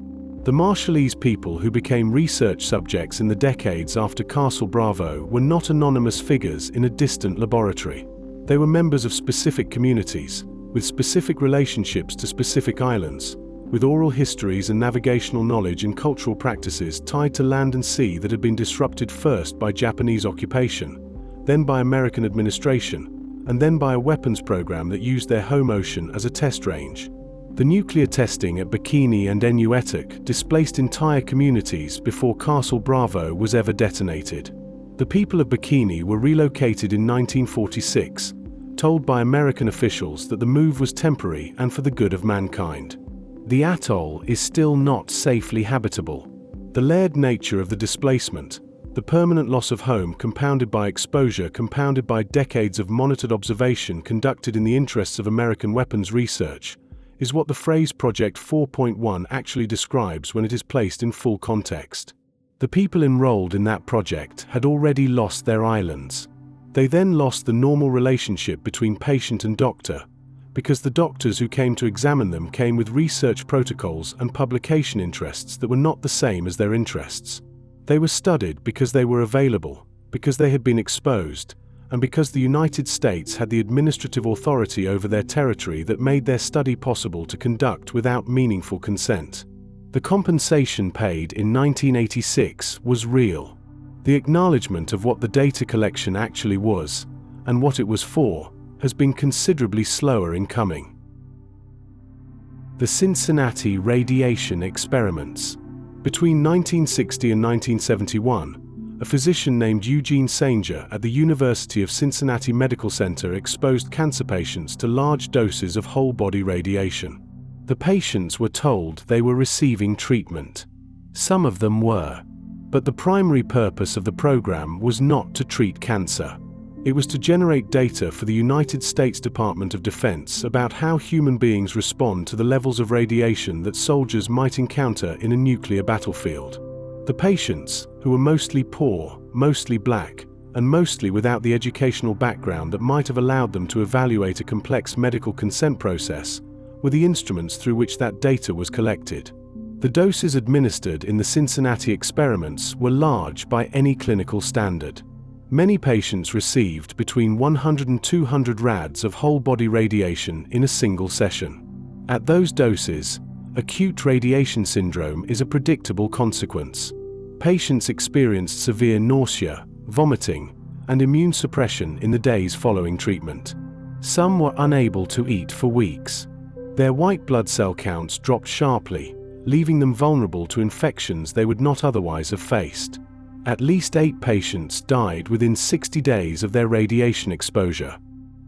The Marshallese people who became research subjects in the decades after Castle Bravo were not anonymous figures in a distant laboratory. They were members of specific communities, with specific relationships to specific islands, with oral histories and navigational knowledge and cultural practices tied to land and sea that had been disrupted first by Japanese occupation, then by American administration, and then by a weapons program that used their home ocean as a test range. The nuclear testing at Bikini and Enuetak displaced entire communities before Castle Bravo was ever detonated. The people of Bikini were relocated in 1946, told by American officials that the move was temporary and for the good of mankind. The atoll is still not safely habitable. The layered nature of the displacement, the permanent loss of home compounded by exposure compounded by decades of monitored observation conducted in the interests of American weapons research, is what the phrase Project 4.1 actually describes when it is placed in full context. The people enrolled in that project had already lost their islands. They then lost the normal relationship between patient and doctor, because the doctors who came to examine them came with research protocols and publication interests that were not the same as their interests. They were studied because they were available, because they had been exposed, and because the United States had the administrative authority over their territory that made their study possible to conduct without meaningful consent. The compensation paid in 1986 was real. The acknowledgement of what the data collection actually was, and what it was for, has been considerably slower in coming. The Cincinnati radiation experiments. Between 1960 and 1971, a physician named Eugene Sanger at the University of Cincinnati Medical Center exposed cancer patients to large doses of whole-body radiation. The patients were told they were receiving treatment. Some of them were. But the primary purpose of the program was not to treat cancer. It was to generate data for the United States Department of Defense about how human beings respond to the levels of radiation that soldiers might encounter in a nuclear battlefield. The patients, who were mostly poor, mostly black, and mostly without the educational background that might have allowed them to evaluate a complex medical consent process, were the instruments through which that data was collected. The doses administered in the Cincinnati experiments were large by any clinical standard. Many patients received between 100 and 200 rads of whole-body radiation in a single session. At those doses, acute radiation syndrome is a predictable consequence. Patients experienced severe nausea, vomiting, and immune suppression in the days following treatment. Some were unable to eat for weeks. Their white blood cell counts dropped sharply, leaving them vulnerable to infections they would not otherwise have faced. At least 8 patients died within 60 days of their radiation exposure.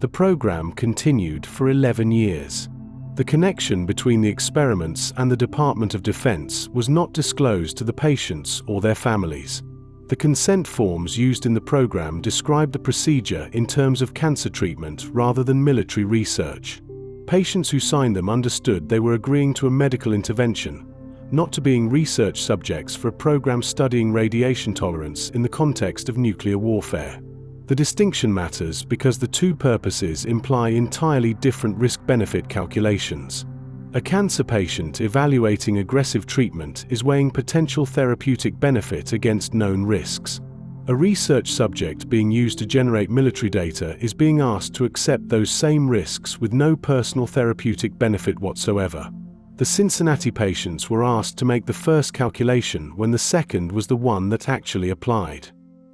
The program continued for 11 years. The connection between the experiments and the Department of Defense was not disclosed to the patients or their families. The consent forms used in the program described the procedure in terms of cancer treatment rather than military research. Patients who signed them understood they were agreeing to a medical intervention, not to being research subjects for a program studying radiation tolerance in the context of nuclear warfare. The distinction matters because the two purposes imply entirely different risk-benefit calculations. A cancer patient evaluating aggressive treatment is weighing potential therapeutic benefit against known risks. A research subject being used to generate military data is being asked to accept those same risks with no personal therapeutic benefit whatsoever. The Cincinnati patients were asked to make the first calculation when the second was the one that actually applied.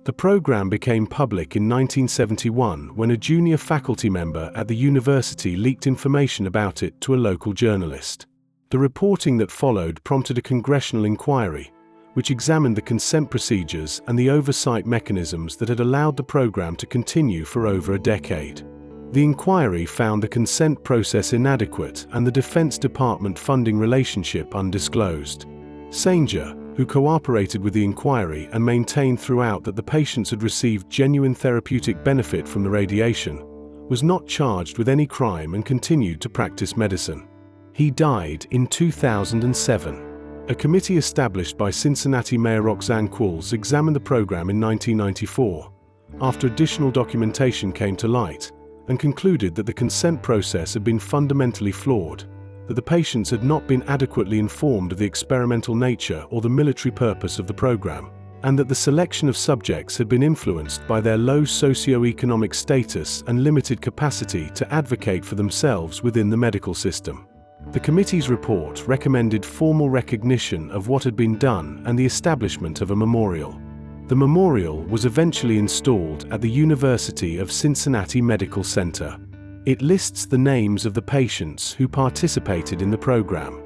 The program became public in 1971 when a junior faculty member at the university leaked information about it to a local journalist. The reporting that followed prompted a congressional inquiry, which examined the consent procedures and the oversight mechanisms that had allowed the program to continue for over a decade. The inquiry found the consent process inadequate and the Defense Department funding relationship undisclosed. Sanger, who cooperated with the inquiry and maintained throughout that the patients had received genuine therapeutic benefit from the radiation, was not charged with any crime and continued to practice medicine. He died in 2007. A committee established by Cincinnati Mayor Roxanne Qualls examined the program in 1994, after additional documentation came to light, and concluded that the consent process had been fundamentally flawed, that the patients had not been adequately informed of the experimental nature or the military purpose of the program, and that the selection of subjects had been influenced by their low socioeconomic status and limited capacity to advocate for themselves within the medical system. The committee's report recommended formal recognition of what had been done and the establishment of a memorial. The memorial was eventually installed at the University of Cincinnati Medical Center. It lists the names of the patients who participated in the program.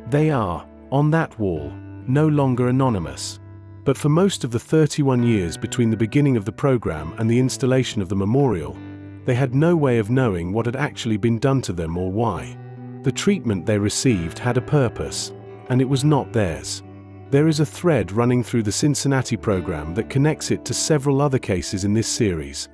They are, on that wall, no longer anonymous. But for most of the 31 years between the beginning of the program and the installation of the memorial, they had no way of knowing what had actually been done to them or why. The treatment they received had a purpose, and it was not theirs. There is a thread running through the Cincinnati program that connects it to several other cases in this series,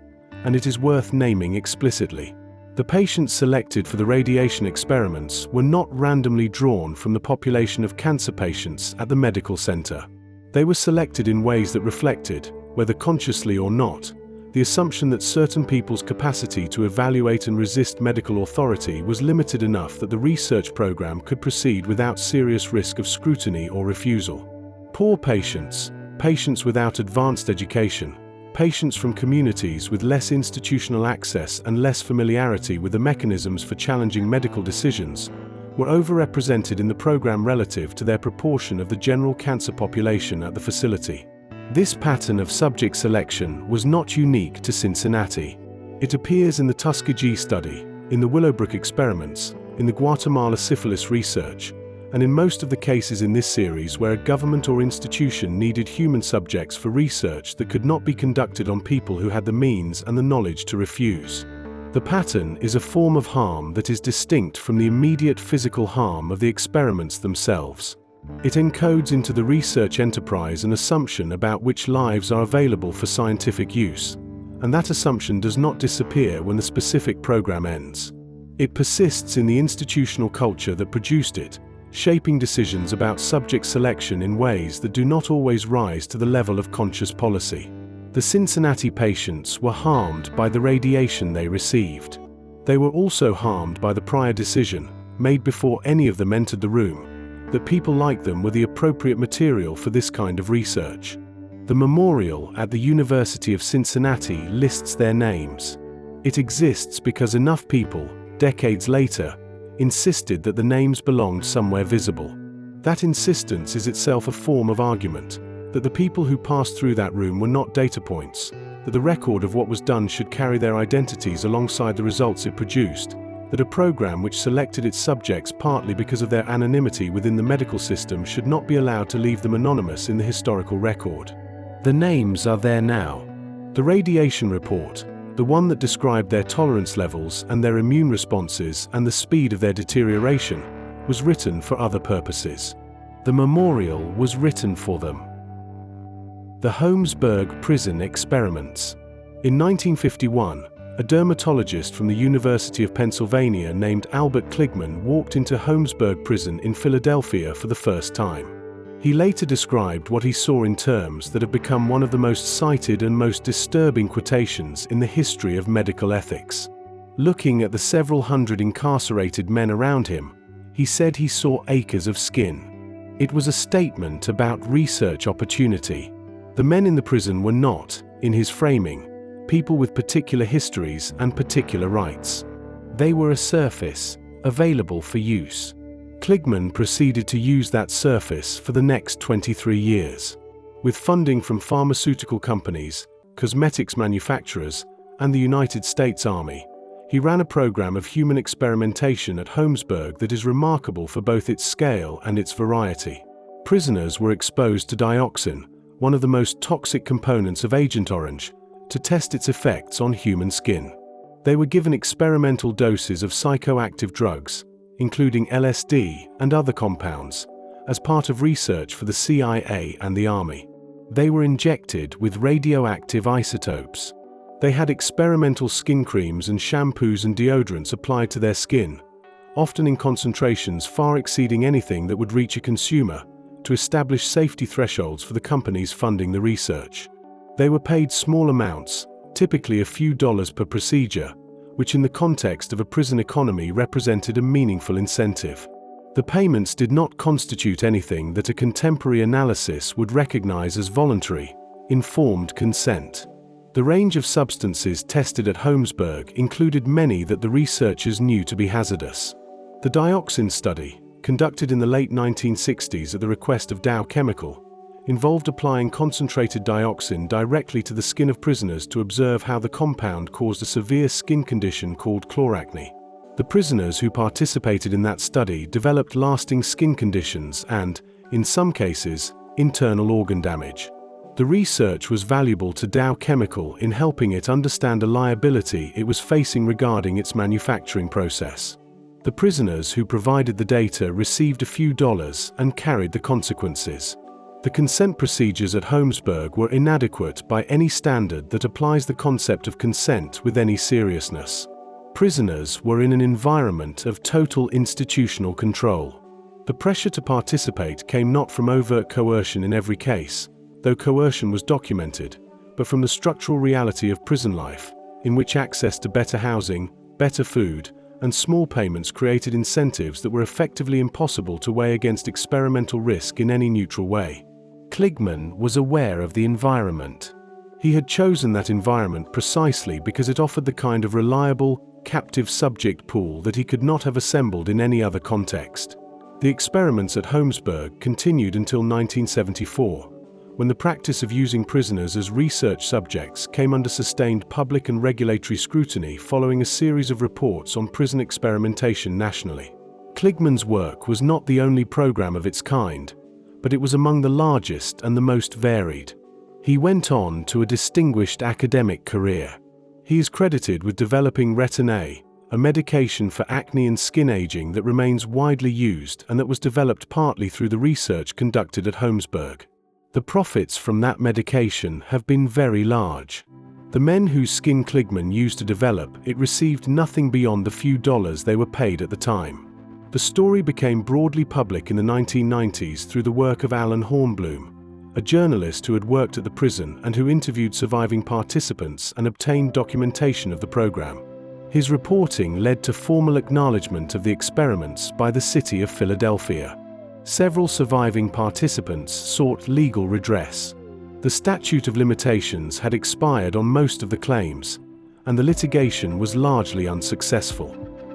and it is worth naming explicitly. The patients selected for the radiation experiments were not randomly drawn from the population of cancer patients at the medical center. They were selected in ways that reflected, whether consciously or not, the assumption that certain people's capacity to evaluate and resist medical authority was limited enough that the research program could proceed without serious risk of scrutiny or refusal. Poor patients, patients without advanced education, patients from communities with less institutional access and less familiarity with the mechanisms for challenging medical decisions, were overrepresented in the program relative to their proportion of the general cancer population at the facility. This pattern of subject selection was not unique to Cincinnati. It appears in the Tuskegee Study, in the Willowbrook experiments, in the Guatemala syphilis research, and in most of the cases in this series where a government or institution needed human subjects for research that could not be conducted on people who had the means and the knowledge to refuse. The pattern is a form of harm that is distinct from the immediate physical harm of the experiments themselves. It encodes into the research enterprise an assumption about which lives are available for scientific use, and that assumption does not disappear when the specific program ends. It persists in the institutional culture that produced it, shaping decisions about subject selection in ways that do not always rise to the level of conscious policy. The Cincinnati patients were harmed by the radiation they received. They were also harmed by the prior decision, made before any of them entered the room, that people like them were the appropriate material for this kind of research. The memorial at the University of Cincinnati lists their names. It exists because enough people, decades later, insisted that the names belonged somewhere visible. That insistence is itself a form of argument, that the people who passed through that room were not data points, that the record of what was done should carry their identities alongside the results it produced, that a program which selected its subjects partly because of their anonymity within the medical system should not be allowed to leave them anonymous in the historical record. The names are there now. The radiation report, the one that described their tolerance levels and their immune responses and the speed of their deterioration, was written for other purposes. The memorial was written for them. The Holmesburg Prison Experiments. In 1951, a dermatologist from the University of Pennsylvania named Albert Kligman walked into Holmesburg Prison in Philadelphia for the first time. He later described what he saw in terms that have become one of the most cited and most disturbing quotations in the history of medical ethics. Looking at the several hundred incarcerated men around him, he said he saw acres of skin. It was a statement about research opportunity. The men in the prison were not, in his framing, people with particular histories and particular rights. They were a surface, available for use. Kligman proceeded to use that surface for the next 23 years. With funding from pharmaceutical companies, cosmetics manufacturers, and the United States Army, he ran a program of human experimentation at Holmesburg that is remarkable for both its scale and its variety. Prisoners were exposed to dioxin, one of the most toxic components of Agent Orange, to test its effects on human skin. They were given experimental doses of psychoactive drugs, including LSD and other compounds, as part of research for the CIA and the Army. They were injected with radioactive isotopes. They had experimental skin creams and shampoos and deodorants applied to their skin, often in concentrations far exceeding anything that would reach a consumer, to establish safety thresholds for the companies funding the research. They were paid small amounts, typically a few dollars per procedure, which in the context of a prison economy represented a meaningful incentive. The payments did not constitute anything that a contemporary analysis would recognize as voluntary, informed consent. The range of substances tested at Holmesburg included many that the researchers knew to be hazardous. The dioxin study, conducted in the late 1960s at the request of Dow Chemical, involved applying concentrated dioxin directly to the skin of prisoners to observe how the compound caused a severe skin condition called chloracne. The prisoners who participated in that study developed lasting skin conditions and, in some cases, internal organ damage. The research was valuable to Dow Chemical in helping it understand a liability it was facing regarding its manufacturing process. The prisoners who provided the data received a few dollars and carried the consequences. The consent procedures at Holmesburg were inadequate by any standard that applies the concept of consent with any seriousness. Prisoners were in an environment of total institutional control. The pressure to participate came not from overt coercion in every case, though coercion was documented, but from the structural reality of prison life, in which access to better housing, better food, and small payments created incentives that were effectively impossible to weigh against experimental risk in any neutral way. Kligman was aware of the environment. He had chosen that environment precisely because it offered the kind of reliable, captive subject pool that he could not have assembled in any other context. The experiments at Holmesburg continued until 1974, when the practice of using prisoners as research subjects came under sustained public and regulatory scrutiny following a series of reports on prison experimentation nationally. Kligman's work was not the only program of its kind, but it was among the largest and the most varied. He went on to a distinguished academic career. He is credited with developing Retin-A, a medication for acne and skin aging that remains widely used and that was developed partly through the research conducted at Holmesburg. The profits from that medication have been very large. The men whose skin Kligman used to develop it received nothing beyond the few dollars they were paid at the time. The story became broadly public in the 1990s through the work of Alan Hornblum, a journalist who had worked at the prison and who interviewed surviving participants and obtained documentation of the program. His reporting led to formal acknowledgement of the experiments by the city of Philadelphia. Several surviving participants sought legal redress. The statute of limitations had expired on most of the claims, and the litigation was largely unsuccessful.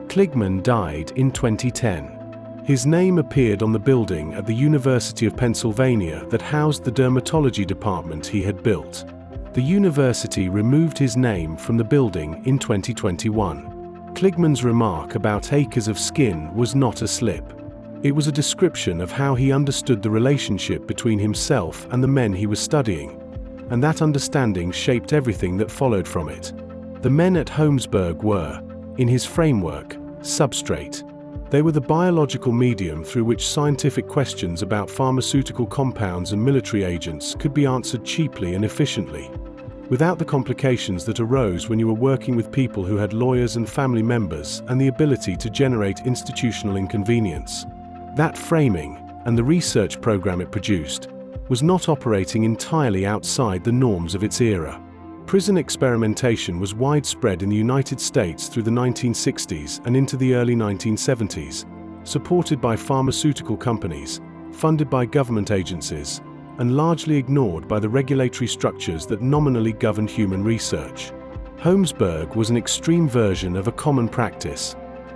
Kligman died in 2010. His name appeared on the building at the University of Pennsylvania that housed the dermatology department he had built. The university removed his name from the building in 2021. Kligman's remark about acres of skin was not a slip. It was a description of how he understood the relationship between himself and the men he was studying, and that understanding shaped everything that followed from it. The men at Holmesburg were, in his framework, substrate. They were the biological medium through which scientific questions about pharmaceutical compounds and military agents could be answered cheaply and efficiently, without the complications that arose when you were working with people who had lawyers and family members and the ability to generate institutional inconvenience. That framing, and the research program it produced, was not operating entirely outside the norms of its era. Prison experimentation was widespread in the United States through the 1960s and into the early 1970s, supported by pharmaceutical companies, funded by government agencies, and largely ignored by the regulatory structures that nominally governed human research. Holmesburg was an extreme version of a common practice,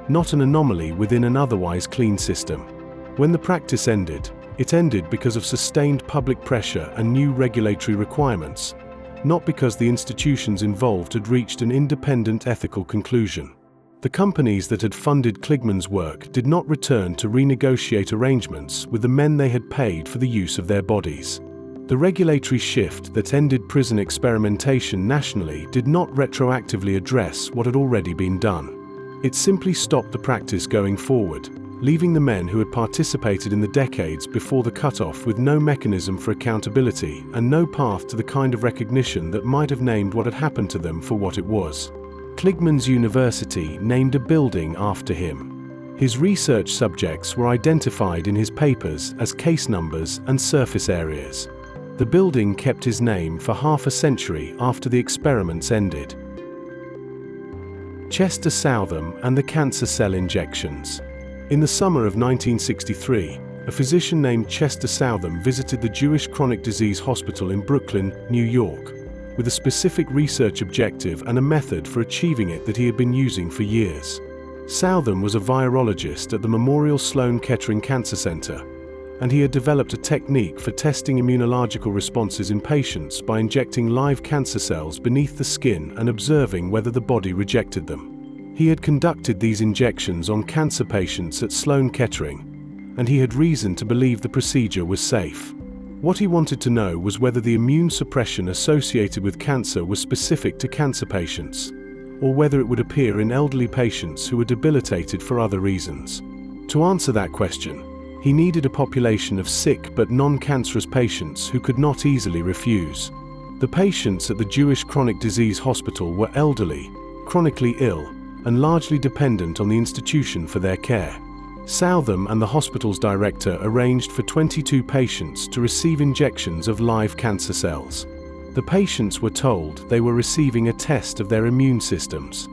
not an anomaly within an otherwise clean system. When the practice ended, it ended because of sustained public pressure and new regulatory requirements, not because the institutions involved had reached an independent ethical conclusion. The companies that had funded Kligman's work did not return to renegotiate arrangements with the men they had paid for the use of their bodies. The regulatory shift that ended prison experimentation nationally did not retroactively address what had already been done. It simply stopped the practice going forward, leaving the men who had participated in the decades before the cutoff with no mechanism for accountability and no path to the kind of recognition that might have named what had happened to them for what it was. Kligman's university named a building after him. His research subjects were identified in his papers as case numbers and surface areas. The building kept his name for half a century after the experiments ended. Chester Southam and the cancer cell injections. In the summer of 1963, a physician named Chester Southam visited the Jewish Chronic Disease Hospital in Brooklyn, New York, with a specific research objective and a method for achieving it that he had been using for years. Southam was a virologist at the Memorial Sloan Kettering Cancer Center, and he had developed a technique for testing immunological responses in patients by injecting live cancer cells beneath the skin and observing whether the body rejected them. He had conducted these injections on cancer patients at Sloan Kettering, and he had reason to believe the procedure was safe. What he wanted to know was whether the immune suppression associated with cancer was specific to cancer patients, or whether it would appear in elderly patients who were debilitated for other reasons. To answer that question, he needed a population of sick but non-cancerous patients who could not easily refuse. The patients at the Jewish Chronic Disease Hospital were elderly, chronically ill, and largely dependent on the institution for their care. Southam and the hospital's director arranged for 22 patients to receive injections of live cancer cells. The patients were told they were receiving a test of their immune systems.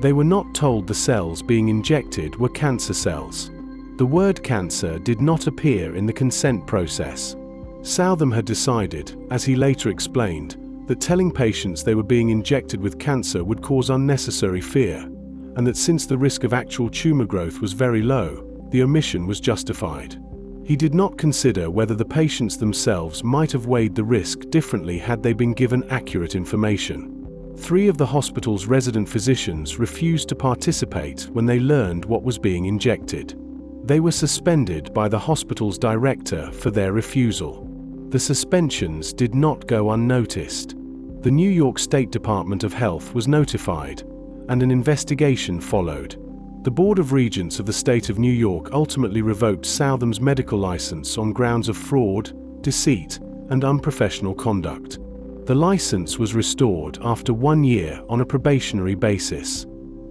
They were not told the cells being injected were cancer cells. The word cancer did not appear in the consent process. Southam had decided, as he later explained, that telling patients they were being injected with cancer would cause unnecessary fear, and that since the risk of actual tumor growth was very low, the omission was justified. He did not consider whether the patients themselves might have weighed the risk differently had they been given accurate information. 3 of the hospital's resident physicians refused to participate when they learned what was being injected. They were suspended by the hospital's director for their refusal. The suspensions did not go unnoticed. The The New York State Department of Health was notified, and an investigation followed. The Board of Regents of the state of New York ultimately revoked Southam's medical license on grounds of fraud, deceit, and unprofessional conduct. The license was restored after 1 year on a probationary basis.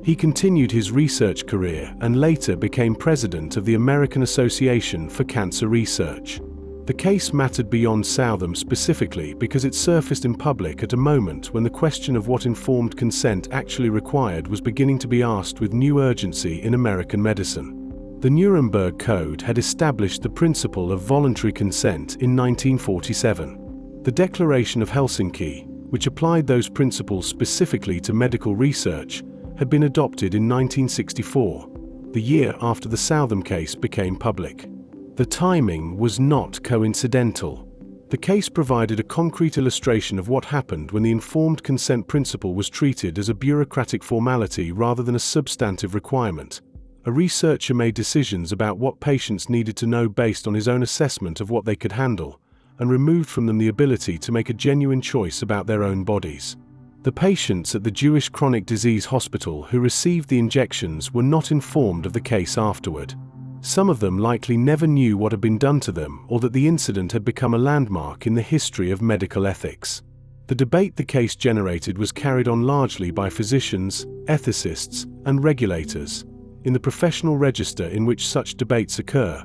He continued his research career and later became president of the American Association for Cancer Research. The case mattered beyond Southam specifically because it surfaced in public at a moment when the question of what informed consent actually required was beginning to be asked with new urgency in American medicine. The Nuremberg Code had established the principle of voluntary consent in 1947. The Declaration of Helsinki, which applied those principles specifically to medical research, had been adopted in 1964, the year after the Southam case became public. The timing was not coincidental. The case provided a concrete illustration of what happened when the informed consent principle was treated as a bureaucratic formality rather than a substantive requirement. A researcher made decisions about what patients needed to know based on his own assessment of what they could handle, and removed from them the ability to make a genuine choice about their own bodies. The patients at the Jewish Chronic Disease Hospital who received the injections were not informed of the case afterward. Some of them likely never knew what had been done to them or that the incident had become a landmark in the history of medical ethics. The debate the case generated was carried on largely by physicians, ethicists, and regulators, in the professional register in which such debates occur,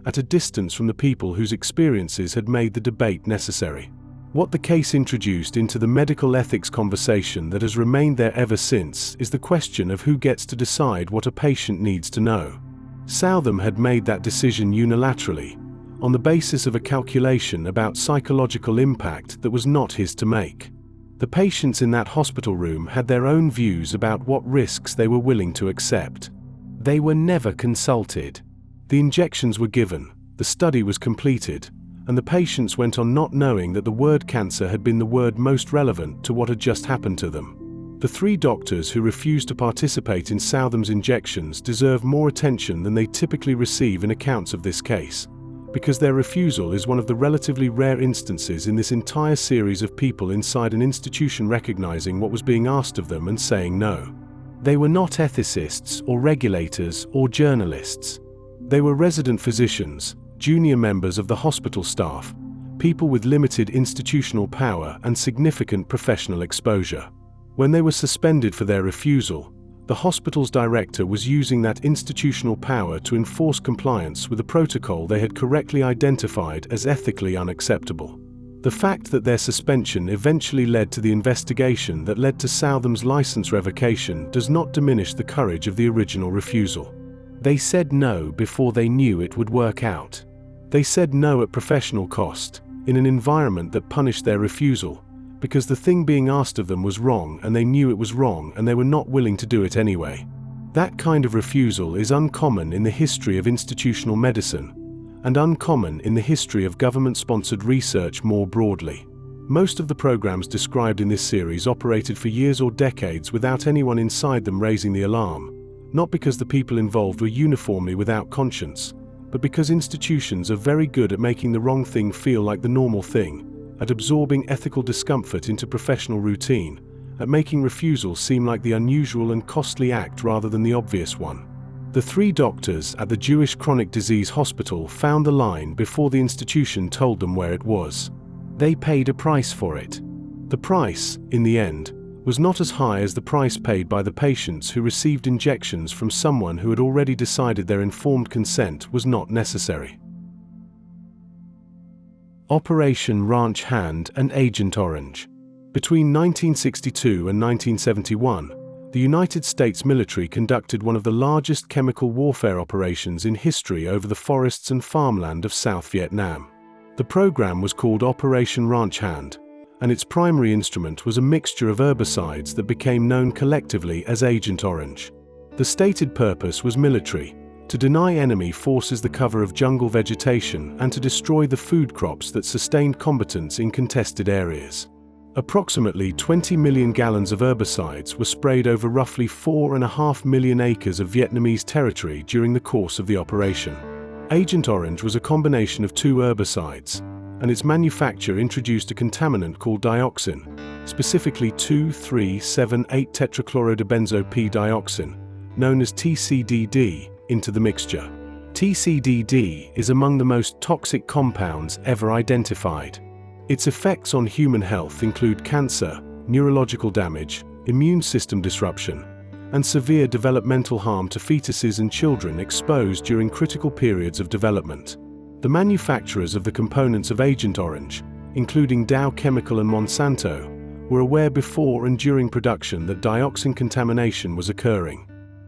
at a distance from the people whose experiences had made the debate necessary. What the case introduced into the medical ethics conversation that has remained there ever since is the question of who gets to decide what a patient needs to know. Southam had made that decision unilaterally, on the basis of a calculation about psychological impact that was not his to make. The patients in that hospital room had their own views about what risks they were willing to accept. They were never consulted. The injections were given, the study was completed, and the patients went on not knowing that the word cancer had been the word most relevant to what had just happened to them. The 3 doctors who refused to participate in Southam's injections deserve more attention than they typically receive in accounts of this case, because their refusal is one of the relatively rare instances in this entire series of people inside an institution recognizing what was being asked of them and saying no. They were not ethicists or regulators or journalists. They were resident physicians, junior members of the hospital staff, people with limited institutional power and significant professional exposure. When they were suspended for their refusal, the hospital's director was using that institutional power to enforce compliance with a protocol they had correctly identified as ethically unacceptable. The fact that their suspension eventually led to the investigation that led to Southam's license revocation does not diminish the courage of the original refusal. They said no before they knew it would work out. They said no at professional cost, in an environment that punished their refusal, because the thing being asked of them was wrong and they knew it was wrong and they were not willing to do it anyway. That kind of refusal is uncommon in the history of institutional medicine, and uncommon in the history of government-sponsored research more broadly. Most of the programs described in this series operated for years or decades without anyone inside them raising the alarm, not because the people involved were uniformly without conscience, but because institutions are very good at making the wrong thing feel like the normal thing, at absorbing ethical discomfort into professional routine, at making refusal seem like the unusual and costly act rather than the obvious one. The 3 doctors at the Jewish Chronic Disease Hospital found the line before the institution told them where it was. They paid a price for it. The price, in the end, was not as high as the price paid by the patients who received injections from someone who had already decided their informed consent was not necessary. Operation Ranch Hand and Agent Orange. Between 1962 and 1971, the United States military conducted one of the largest chemical warfare operations in history over the forests and farmland of South Vietnam. The program was called Operation Ranch Hand, and its primary instrument was a mixture of herbicides that became known collectively as Agent Orange. The stated purpose was military, to deny enemy forces the cover of jungle vegetation and to destroy the food crops that sustained combatants in contested areas. Approximately 20 million gallons of herbicides were sprayed over roughly 4.5 million acres of Vietnamese territory during the course of the operation. Agent Orange was a combination of 2 herbicides, and its manufacture introduced a contaminant called dioxin, specifically 2,3,7,8-tetrachlorobenzo-P-dioxin, known as TCDD, into the mixture. TCDD is among the most toxic compounds ever identified. Its effects on human health include cancer, neurological damage, immune system disruption, and severe developmental harm to fetuses and children exposed during critical periods of development. The manufacturers of the components of Agent Orange, including Dow Chemical and Monsanto, were aware before and during production that dioxin contamination was occurring.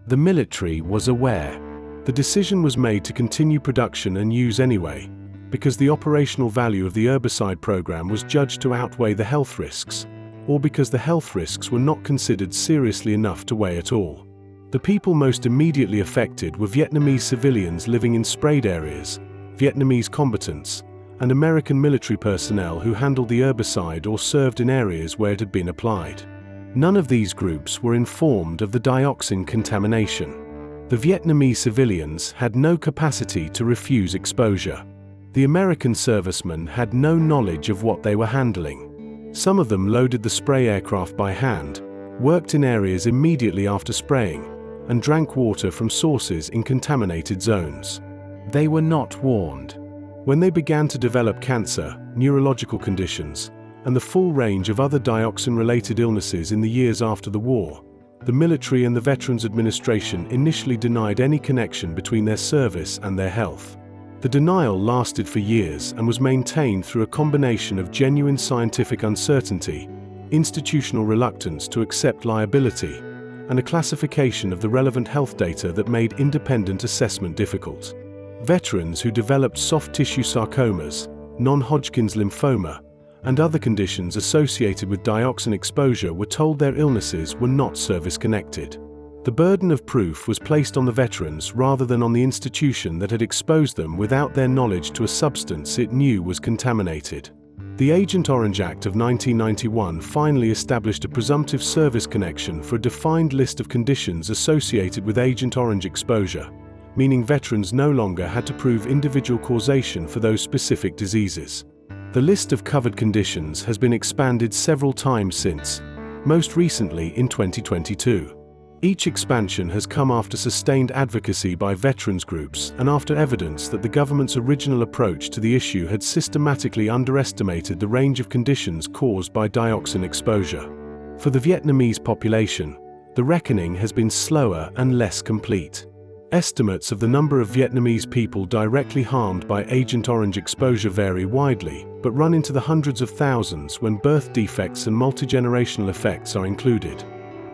The military was aware. The decision was made to continue production and use anyway, because the operational value of the herbicide program was judged to outweigh the health risks, or because the health risks were not considered seriously enough to weigh at all. The people most immediately affected were Vietnamese civilians living in sprayed areas, Vietnamese combatants, and American military personnel who handled the herbicide or served in areas where it had been applied. None of these groups were informed of the dioxin contamination. The Vietnamese civilians had no capacity to refuse exposure. The American servicemen had no knowledge of what they were handling. Some of them loaded the spray aircraft by hand, worked in areas immediately after spraying, and drank water from sources in contaminated zones. They were not warned. When they began to develop cancer, neurological conditions, and the full range of other dioxin-related illnesses in the years after the war, the military and the Veterans Administration initially denied any connection between their service and their health. The denial lasted for years and was maintained through a combination of genuine scientific uncertainty, institutional reluctance to accept liability, and a classification of the relevant health data that made independent assessment difficult. Veterans who developed soft tissue sarcomas, non-Hodgkin's lymphoma, and other conditions associated with dioxin exposure were told their illnesses were not service-connected. The burden of proof was placed on the veterans rather than on the institution that had exposed them without their knowledge to a substance it knew was contaminated. The Agent Orange Act of 1991 finally established a presumptive service connection for a defined list of conditions associated with Agent Orange exposure, meaning veterans no longer had to prove individual causation for those specific diseases. The list of covered conditions has been expanded several times since, most recently in 2022. Each expansion has come after sustained advocacy by veterans groups and after evidence that the government's original approach to the issue had systematically underestimated the range of conditions caused by dioxin exposure. For the Vietnamese population, the reckoning has been slower and less complete. Estimates of the number of Vietnamese people directly harmed by Agent Orange exposure vary widely, but run into the hundreds of thousands when birth defects and multi-generational effects are included.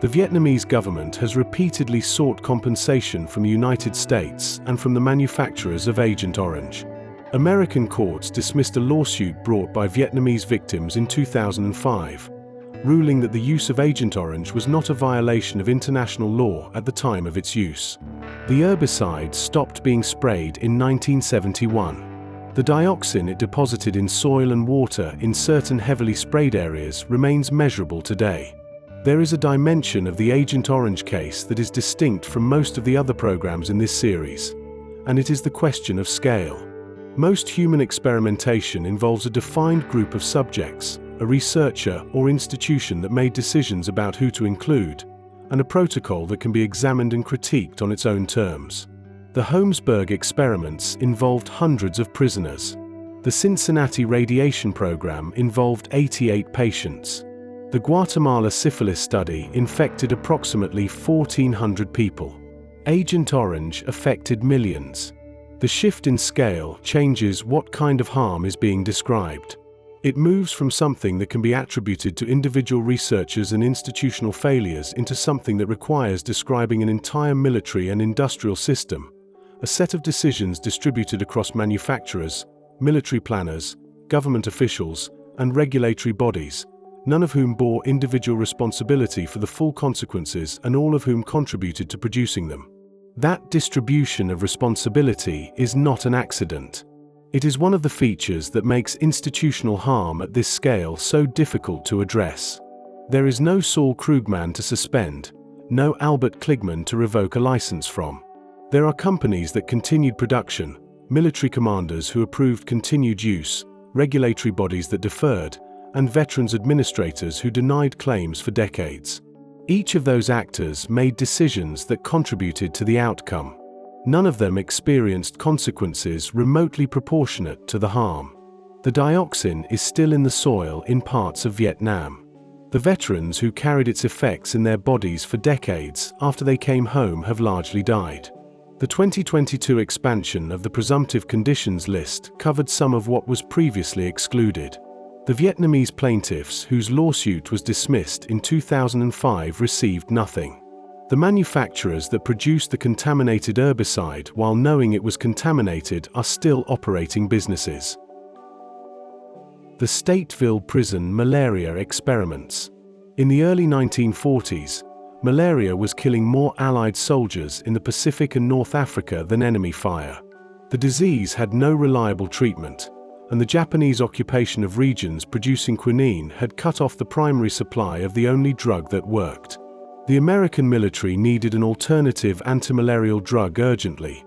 The Vietnamese government has repeatedly sought compensation from the United States and from the manufacturers of Agent Orange. American courts dismissed a lawsuit brought by Vietnamese victims in 2005, ruling that the use of Agent Orange was not a violation of international law at the time of its use. The herbicide stopped being sprayed in 1971. The dioxin it deposited in soil and water in certain heavily sprayed areas remains measurable today. There is a dimension of the Agent Orange case that is distinct from most of the other programs in this series, and it is the question of scale. Most human experimentation involves a defined group of subjects, a researcher or institution that made decisions about who to include, and a protocol that can be examined and critiqued on its own terms. The Holmesburg experiments involved hundreds of prisoners. The Cincinnati radiation program involved 88 patients. The Guatemala Syphilis study infected approximately 1,400 people. Agent Orange affected millions. The shift in scale changes what kind of harm is being described. It moves from something that can be attributed to individual researchers and institutional failures into something that requires describing an entire military and industrial system, a set of decisions distributed across manufacturers, military planners, government officials, and regulatory bodies, none of whom bore individual responsibility for the full consequences and all of whom contributed to producing them. That distribution of responsibility is not an accident. It is one of the features that makes institutional harm at this scale so difficult to address. There is no Saul Krugman to suspend, no Albert Kligman to revoke a license from. There are companies that continued production, military commanders who approved continued use, regulatory bodies that deferred, and veterans administrators who denied claims for decades. Each of those actors made decisions that contributed to the outcome. None of them experienced consequences remotely proportionate to the harm. The dioxin is still in the soil in parts of Vietnam. The veterans who carried its effects in their bodies for decades after they came home have largely died. The 2022 expansion of the presumptive conditions list covered some of what was previously excluded. The Vietnamese plaintiffs, whose lawsuit was dismissed in 2005, received nothing. The manufacturers that produced the contaminated herbicide while knowing it was contaminated are still operating businesses. The Stateville Prison Malaria Experiments. In the early 1940s, malaria was killing more Allied soldiers in the Pacific and North Africa than enemy fire. The disease had no reliable treatment, and the Japanese occupation of regions producing quinine had cut off the primary supply of the only drug that worked. The American military needed an alternative antimalarial drug urgently,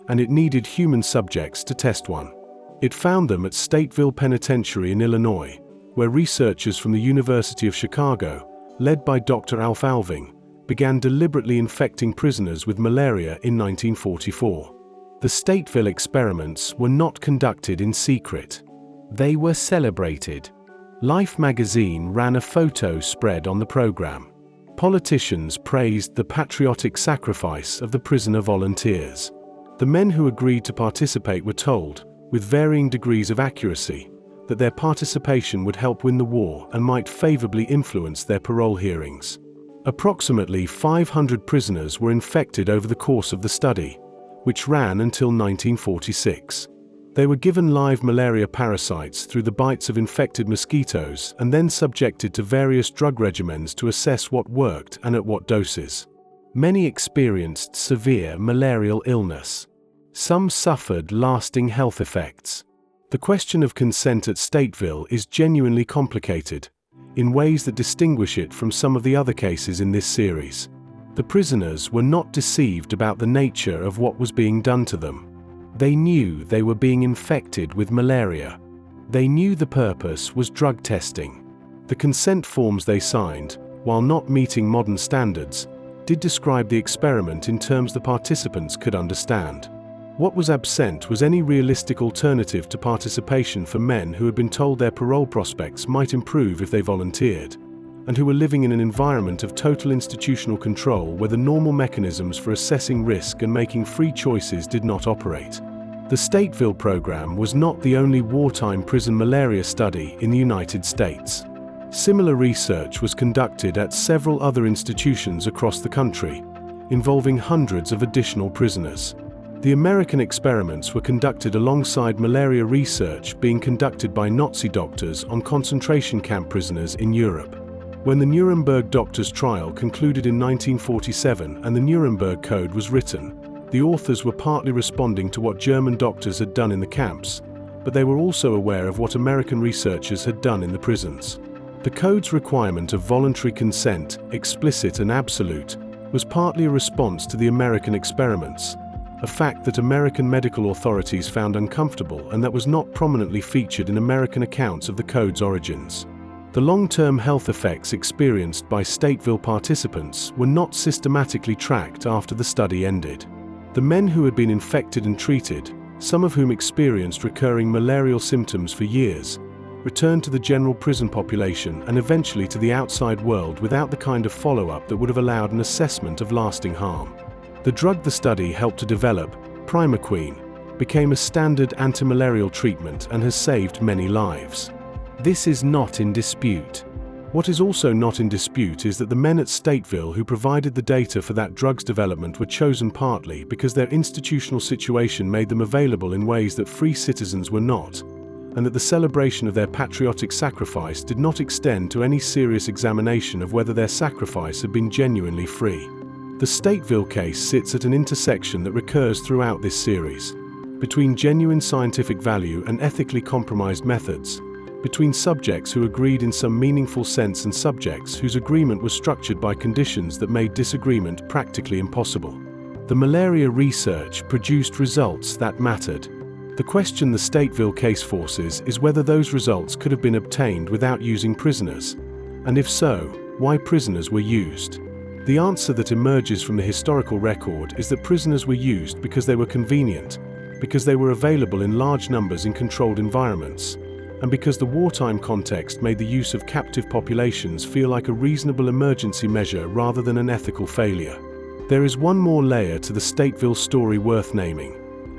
and it needed human subjects to test one. It found them at Stateville Penitentiary in Illinois, where researchers from the University of Chicago, led by Dr. Alf Alving, began deliberately infecting prisoners with malaria in 1944. The Stateville experiments were not conducted in secret. They were celebrated. Life magazine ran a photo spread on the program. Politicians praised the patriotic sacrifice of the prisoner volunteers. The men who agreed to participate were told, with varying degrees of accuracy, that their participation would help win the war and might favorably influence their parole hearings. Approximately 500 prisoners were infected over the course of the study, which ran until 1946. They were given live malaria parasites through the bites of infected mosquitoes and then subjected to various drug regimens to assess what worked and at what doses. Many experienced severe malarial illness. Some suffered lasting health effects. The question of consent at Stateville is genuinely complicated, in ways that distinguish it from some of the other cases in this series. The prisoners were not deceived about the nature of what was being done to them. They knew they were being infected with malaria. They knew the purpose was drug testing. The consent forms they signed, while not meeting modern standards, did describe the experiment in terms the participants could understand. What was absent was any realistic alternative to participation for men who had been told their parole prospects might improve if they volunteered, and who were living in an environment of total institutional control where the normal mechanisms for assessing risk and making free choices did not operate. The Stateville program was not the only wartime prison malaria study in the United States. Similar research was conducted at several other institutions across the country, involving hundreds of additional prisoners. The American experiments were conducted alongside malaria research being conducted by Nazi doctors on concentration camp prisoners in Europe. When the Nuremberg doctors' trial concluded in 1947 and the Nuremberg Code was written, the authors were partly responding to what German doctors had done in the camps, but they were also aware of what American researchers had done in the prisons. The Code's requirement of voluntary consent, explicit and absolute, was partly a response to the American experiments, a fact that American medical authorities found uncomfortable and that was not prominently featured in American accounts of the Code's origins. The long-term health effects experienced by Stateville participants were not systematically tracked after the study ended. The men who had been infected and treated, some of whom experienced recurring malarial symptoms for years, returned to the general prison population and eventually to the outside world without the kind of follow-up that would have allowed an assessment of lasting harm. The drug the study helped to develop, primaquine, became a standard antimalarial treatment and has saved many lives. This is not in dispute. What is also not in dispute is that the men at Stateville who provided the data for that drug's development were chosen partly because their institutional situation made them available in ways that free citizens were not, and that the celebration of their patriotic sacrifice did not extend to any serious examination of whether their sacrifice had been genuinely free. The Stateville case sits at an intersection that recurs throughout this series, between genuine scientific value and ethically compromised methods, between subjects who agreed in some meaningful sense and subjects whose agreement was structured by conditions that made disagreement practically impossible. The malaria research produced results that mattered. The question the Stateville case forces is whether those results could have been obtained without using prisoners, and if so, why prisoners were used. The answer that emerges from the historical record is that prisoners were used because they were convenient, because they were available in large numbers in controlled environments, and because the wartime context made the use of captive populations feel like a reasonable emergency measure rather than an ethical failure. There is one more layer to the Stateville story worth naming,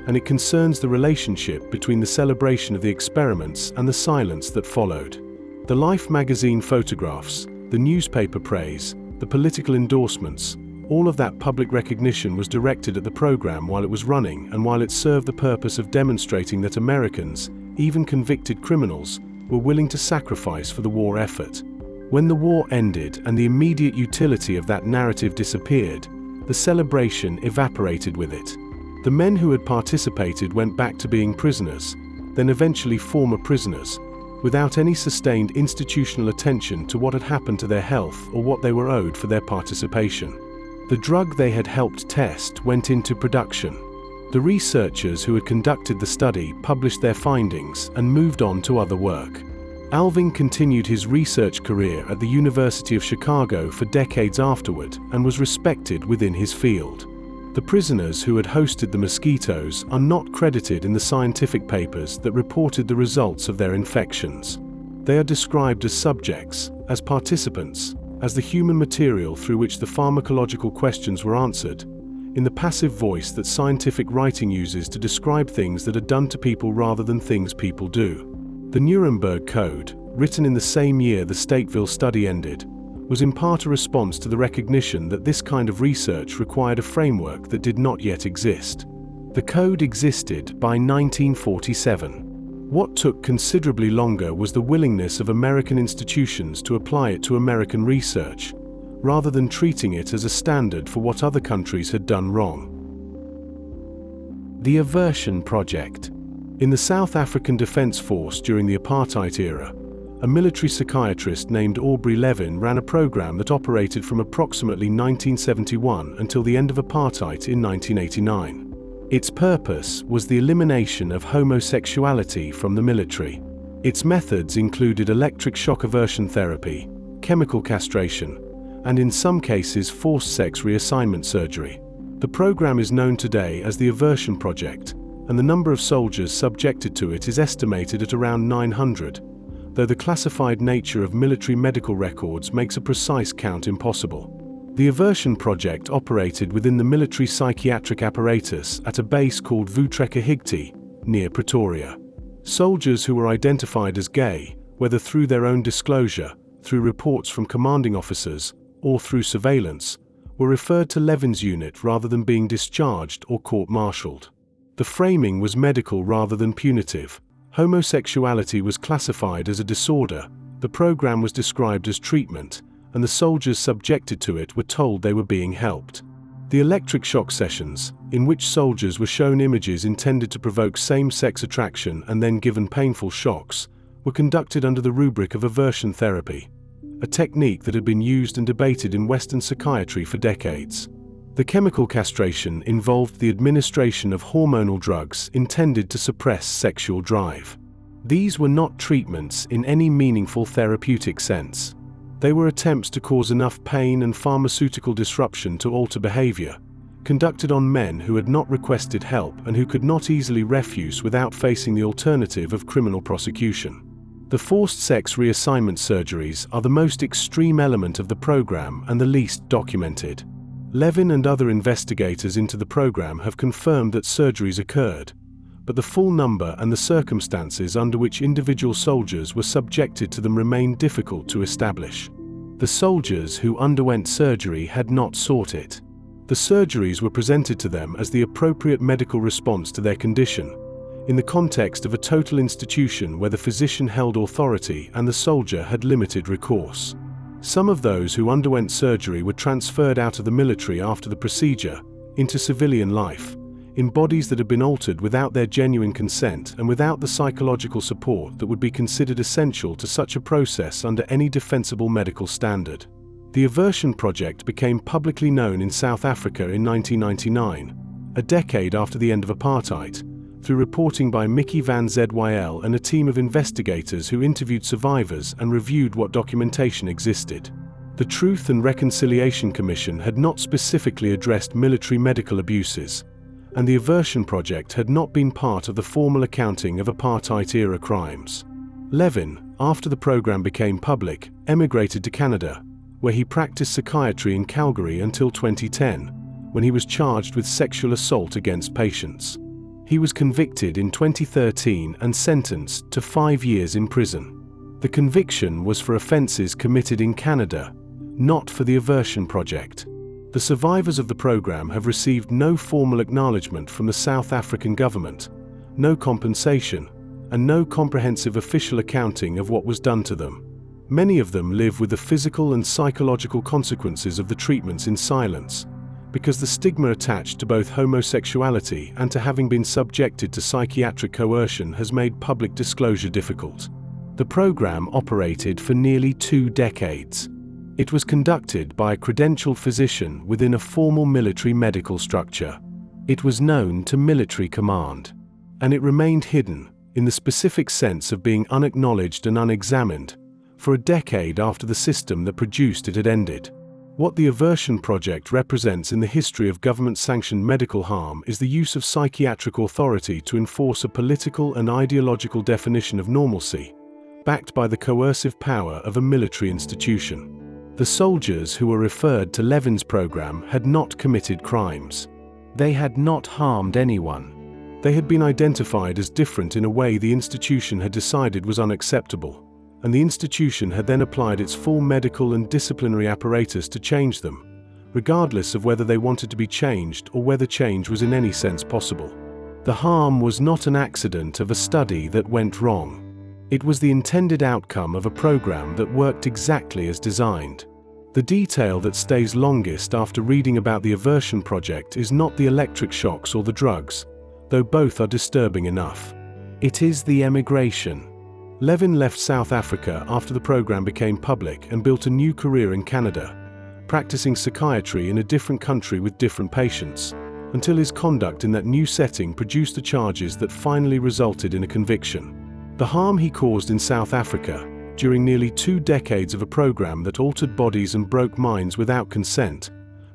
and it concerns the relationship between the celebration of the experiments and the silence that followed. The Life magazine photographs, the newspaper praise, the political endorsements, all of that public recognition was directed at the program while it was running and while it served the purpose of demonstrating that Americans, even convicted criminals, were willing to sacrifice for the war effort. When the war ended and the immediate utility of that narrative disappeared, the celebration evaporated with it. The men who had participated went back to being prisoners, then eventually former prisoners, without any sustained institutional attention to what had happened to their health or what they were owed for their participation. The drug they had helped test went into production. The researchers who had conducted the study published their findings and moved on to other work. Alving continued his research career at the University of Chicago for decades afterward and was respected within his field. The prisoners who had hosted the mosquitoes are not credited in the scientific papers that reported the results of their infections. They are described as subjects, as participants, as the human material through which the pharmacological questions were answered, in the passive voice that scientific writing uses to describe things that are done to people rather than things people do. The Nuremberg Code, written in the same year the Stateville study ended, was in part a response to the recognition that this kind of research required a framework that did not yet exist. The code existed by 1947. What took considerably longer was the willingness of American institutions to apply it to American research, rather than treating it as a standard for what other countries had done wrong. The Aversion Project. In the South African Defence Force during the apartheid era, a military psychiatrist named Aubrey Levin ran a program that operated from approximately 1971 until the end of apartheid in 1989. Its purpose was the elimination of homosexuality from the military. Its methods included electric shock aversion therapy, chemical castration, and in some cases forced sex reassignment surgery. The program is known today as the Aversion Project, and the number of soldiers subjected to it is estimated at around 900. Though the classified nature of military medical records makes a precise count impossible. The Aversion Project operated within the military psychiatric apparatus at a base called Vuutreka-Higte, near Pretoria. Soldiers who were identified as gay, whether through their own disclosure, through reports from commanding officers, or through surveillance, were referred to Levin's unit rather than being discharged or court-martialed. The framing was medical rather than punitive. Homosexuality was classified as a disorder, the program was described as treatment, and the soldiers subjected to it were told they were being helped. The electric shock sessions, in which soldiers were shown images intended to provoke same-sex attraction and then given painful shocks, were conducted under the rubric of aversion therapy, a technique that had been used and debated in Western psychiatry for decades. The chemical castration involved the administration of hormonal drugs intended to suppress sexual drive. These were not treatments in any meaningful therapeutic sense. They were attempts to cause enough pain and pharmaceutical disruption to alter behavior, conducted on men who had not requested help and who could not easily refuse without facing the alternative of criminal prosecution. The forced sex reassignment surgeries are the most extreme element of the program and the least documented. Levin and other investigators into the program have confirmed that surgeries occurred, but the full number and the circumstances under which individual soldiers were subjected to them remain difficult to establish. The soldiers who underwent surgery had not sought it. The surgeries were presented to them as the appropriate medical response to their condition, in the context of a total institution where the physician held authority and the soldier had limited recourse. Some of those who underwent surgery were transferred out of the military after the procedure, into civilian life, in bodies that had been altered without their genuine consent and without the psychological support that would be considered essential to such a process under any defensible medical standard. The Aversion Project became publicly known in South Africa in 1999, a decade after the end of apartheid, through reporting by Mickey Van Zyl and a team of investigators who interviewed survivors and reviewed what documentation existed. The Truth and Reconciliation Commission had not specifically addressed military medical abuses, and the Aversion Project had not been part of the formal accounting of apartheid-era crimes. Levin, after the program became public, emigrated to Canada, where he practiced psychiatry in Calgary until 2010, when he was charged with sexual assault against patients. He was convicted in 2013 and sentenced to 5 years in prison. The conviction was for offenses committed in Canada, not for the Aversion Project. The survivors of the program have received no formal acknowledgement from the South African government, no compensation, and no comprehensive official accounting of what was done to them. Many of them live with the physical and psychological consequences of the treatments in silence, because the stigma attached to both homosexuality and to having been subjected to psychiatric coercion has made public disclosure difficult. The program operated for nearly 2 decades. It was conducted by a credentialed physician within a formal military medical structure. It was known to military command, and it remained hidden, in the specific sense of being unacknowledged and unexamined, for a decade after the system that produced it had ended. What the Aversion Project represents in the history of government-sanctioned medical harm is the use of psychiatric authority to enforce a political and ideological definition of normalcy, backed by the coercive power of a military institution. The soldiers who were referred to Levin's program had not committed crimes. They had not harmed anyone. They had been identified as different in a way the institution had decided was unacceptable, and the institution had then applied its full medical and disciplinary apparatus to change them, regardless of whether they wanted to be changed or whether change was in any sense possible. The harm was not an accident of a study that went wrong. It was the intended outcome of a program that worked exactly as designed. The detail that stays longest after reading about the Aversion Project is not the electric shocks or the drugs, though both are disturbing enough. It is the emigration. Levin left South Africa after the program became public and built a new career in Canada, practicing psychiatry in a different country with different patients, until his conduct in that new setting produced the charges that finally resulted in a conviction. The harm he caused in South Africa, during nearly 2 decades of a program that altered bodies and broke minds without consent,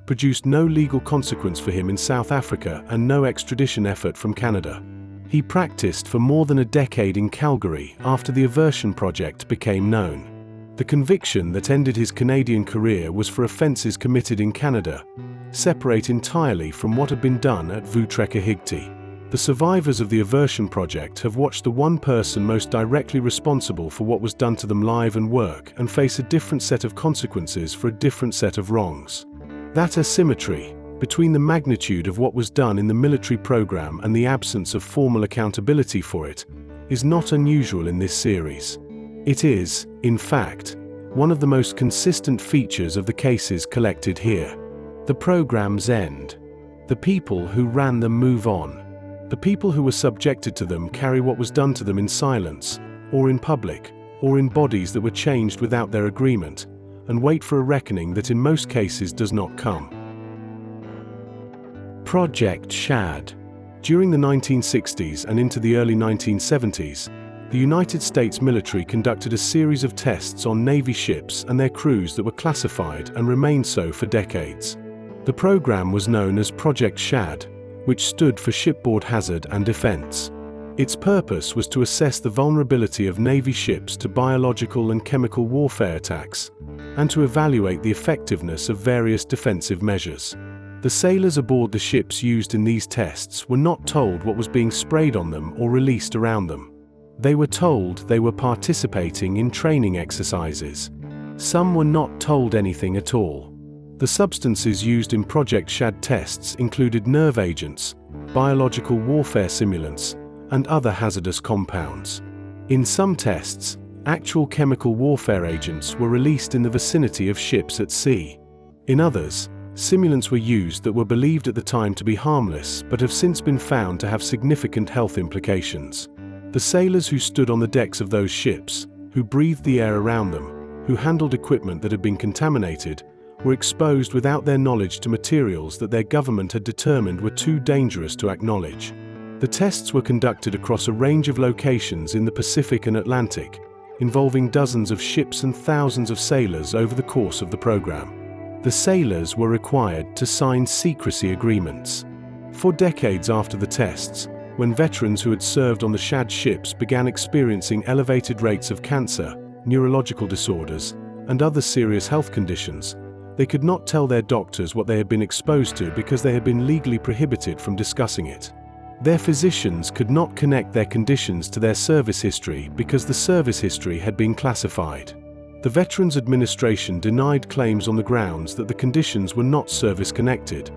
produced no legal consequence for him in South Africa and no extradition effort from Canada. He practiced for more than a decade in Calgary after the Aversion Project became known. The conviction that ended his Canadian career was for offences committed in Canada, separate entirely from what had been done at Vuutreka-Higte. The survivors of the Aversion Project have watched the one person most directly responsible for what was done to them live and work and face a different set of consequences for a different set of wrongs. That asymmetry between the magnitude of what was done in the military program and the absence of formal accountability for it is not unusual in this series. It is, in fact, one of the most consistent features of the cases collected here. The programs end. The people who ran them move on. The people who were subjected to them carry what was done to them in silence, or in public, or in bodies that were changed without their agreement, and wait for a reckoning that in most cases does not come. Project Shad. During the 1960s and into the early 1970s, the United States military conducted a series of tests on Navy ships and their crews that were classified and remained so for decades. The program was known as Project Shad, which stood for Shipboard Hazard and Defense. Its purpose was to assess the vulnerability of Navy ships to biological and chemical warfare attacks, and to evaluate the effectiveness of various defensive measures. The sailors aboard the ships used in these tests were not told what was being sprayed on them or released around them. They were told they were participating in training exercises. Some were not told anything at all. The substances used in Project Shad tests included nerve agents, biological warfare simulants, and other hazardous compounds. In some tests, actual chemical warfare agents were released in the vicinity of ships at sea. In others, simulants were used that were believed at the time to be harmless but have since been found to have significant health implications. The sailors who stood on the decks of those ships, who breathed the air around them, who handled equipment that had been contaminated, were exposed without their knowledge to materials that their government had determined were too dangerous to acknowledge. The tests were conducted across a range of locations in the Pacific and Atlantic, involving dozens of ships and thousands of sailors over the course of the program. The sailors were required to sign secrecy agreements. For decades after the tests, when veterans who had served on the SHAD ships began experiencing elevated rates of cancer, neurological disorders, and other serious health conditions, they could not tell their doctors what they had been exposed to because they had been legally prohibited from discussing it. Their physicians could not connect their conditions to their service history because the service history had been classified. The Veterans Administration denied claims on the grounds that the conditions were not service-connected,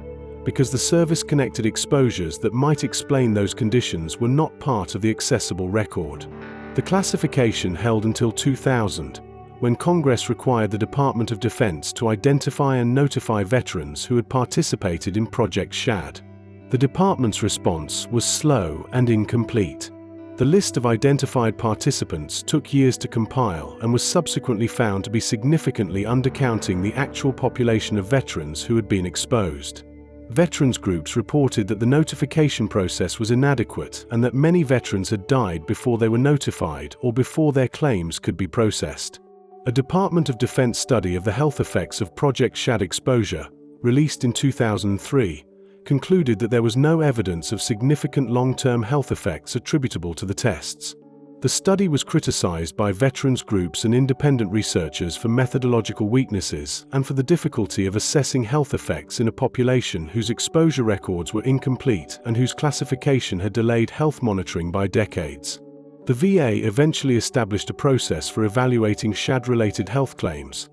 because the service-connected exposures that might explain those conditions were not part of the accessible record. The classification held until 2000, when Congress required the Department of Defense to identify and notify veterans who had participated in Project SHAD. The department's response was slow and incomplete. The list of identified participants took years to compile and was subsequently found to be significantly undercounting the actual population of veterans who had been exposed. Veterans groups reported that the notification process was inadequate and that many veterans had died before they were notified or before their claims could be processed. A Department of Defense study of the health effects of Project SHAD exposure, released in 2003, concluded that there was no evidence of significant long-term health effects attributable to the tests. The study was criticized by veterans groups and independent researchers for methodological weaknesses and for the difficulty of assessing health effects in a population whose exposure records were incomplete and whose classification had delayed health monitoring by decades. The VA eventually established a process for evaluating SHAD-related health claims,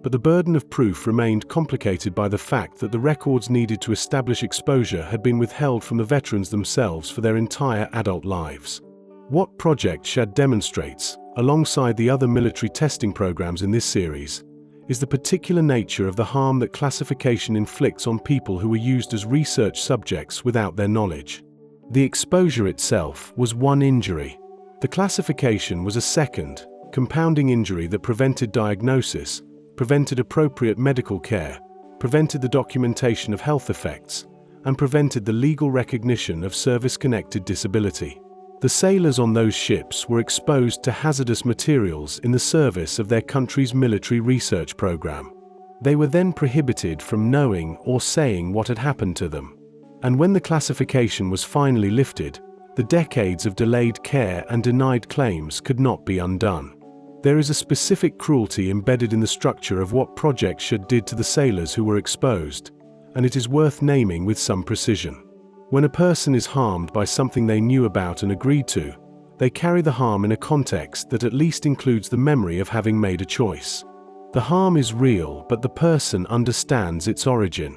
but the burden of proof remained complicated by the fact that the records needed to establish exposure had been withheld from the veterans themselves for their entire adult lives. What Project SHAD demonstrates, alongside the other military testing programs in this series, is the particular nature of the harm that classification inflicts on people who were used as research subjects without their knowledge. The exposure itself was one injury. The classification was a second, compounding injury that prevented diagnosis, prevented appropriate medical care, prevented the documentation of health effects, and prevented the legal recognition of service-connected disability. The sailors on those ships were exposed to hazardous materials in the service of their country's military research program. They were then prohibited from knowing or saying what had happened to them. And when the classification was finally lifted, the decades of delayed care and denied claims could not be undone. There is a specific cruelty embedded in the structure of what Project SHAD did to the sailors who were exposed, and it is worth naming with some precision. When a person is harmed by something they knew about and agreed to, they carry the harm in a context that at least includes the memory of having made a choice. The harm is real, but the person understands its origin.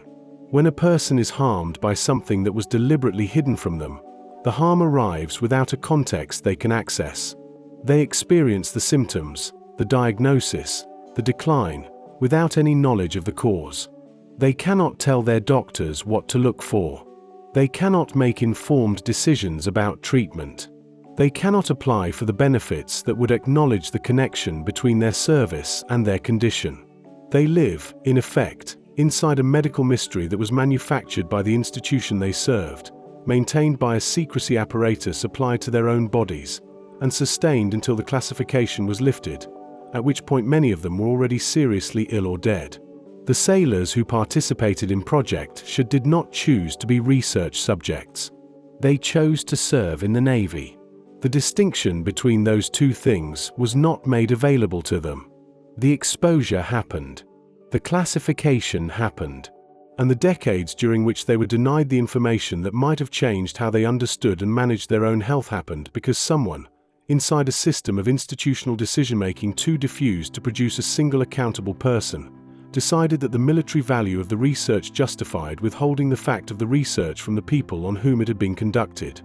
When a person is harmed by something that was deliberately hidden from them, the harm arrives without a context they can access. They experience the symptoms, the diagnosis, the decline, without any knowledge of the cause. They cannot tell their doctors what to look for. They cannot make informed decisions about treatment. They cannot apply for the benefits that would acknowledge the connection between their service and their condition. They live, in effect, inside a medical mystery that was manufactured by the institution they served, maintained by a secrecy apparatus applied to their own bodies, and sustained until the classification was lifted, at which point many of them were already seriously ill or dead. The sailors who participated in Project SHAD did not choose to be research subjects. They chose to serve in the Navy. The distinction between those two things was not made available to them. The exposure happened. The classification happened. And the decades during which they were denied the information that might have changed how they understood and managed their own health happened because someone, inside a system of institutional decision-making too diffused to produce a single accountable person, decided that the military value of the research justified withholding the fact of the research from the people on whom it had been conducted.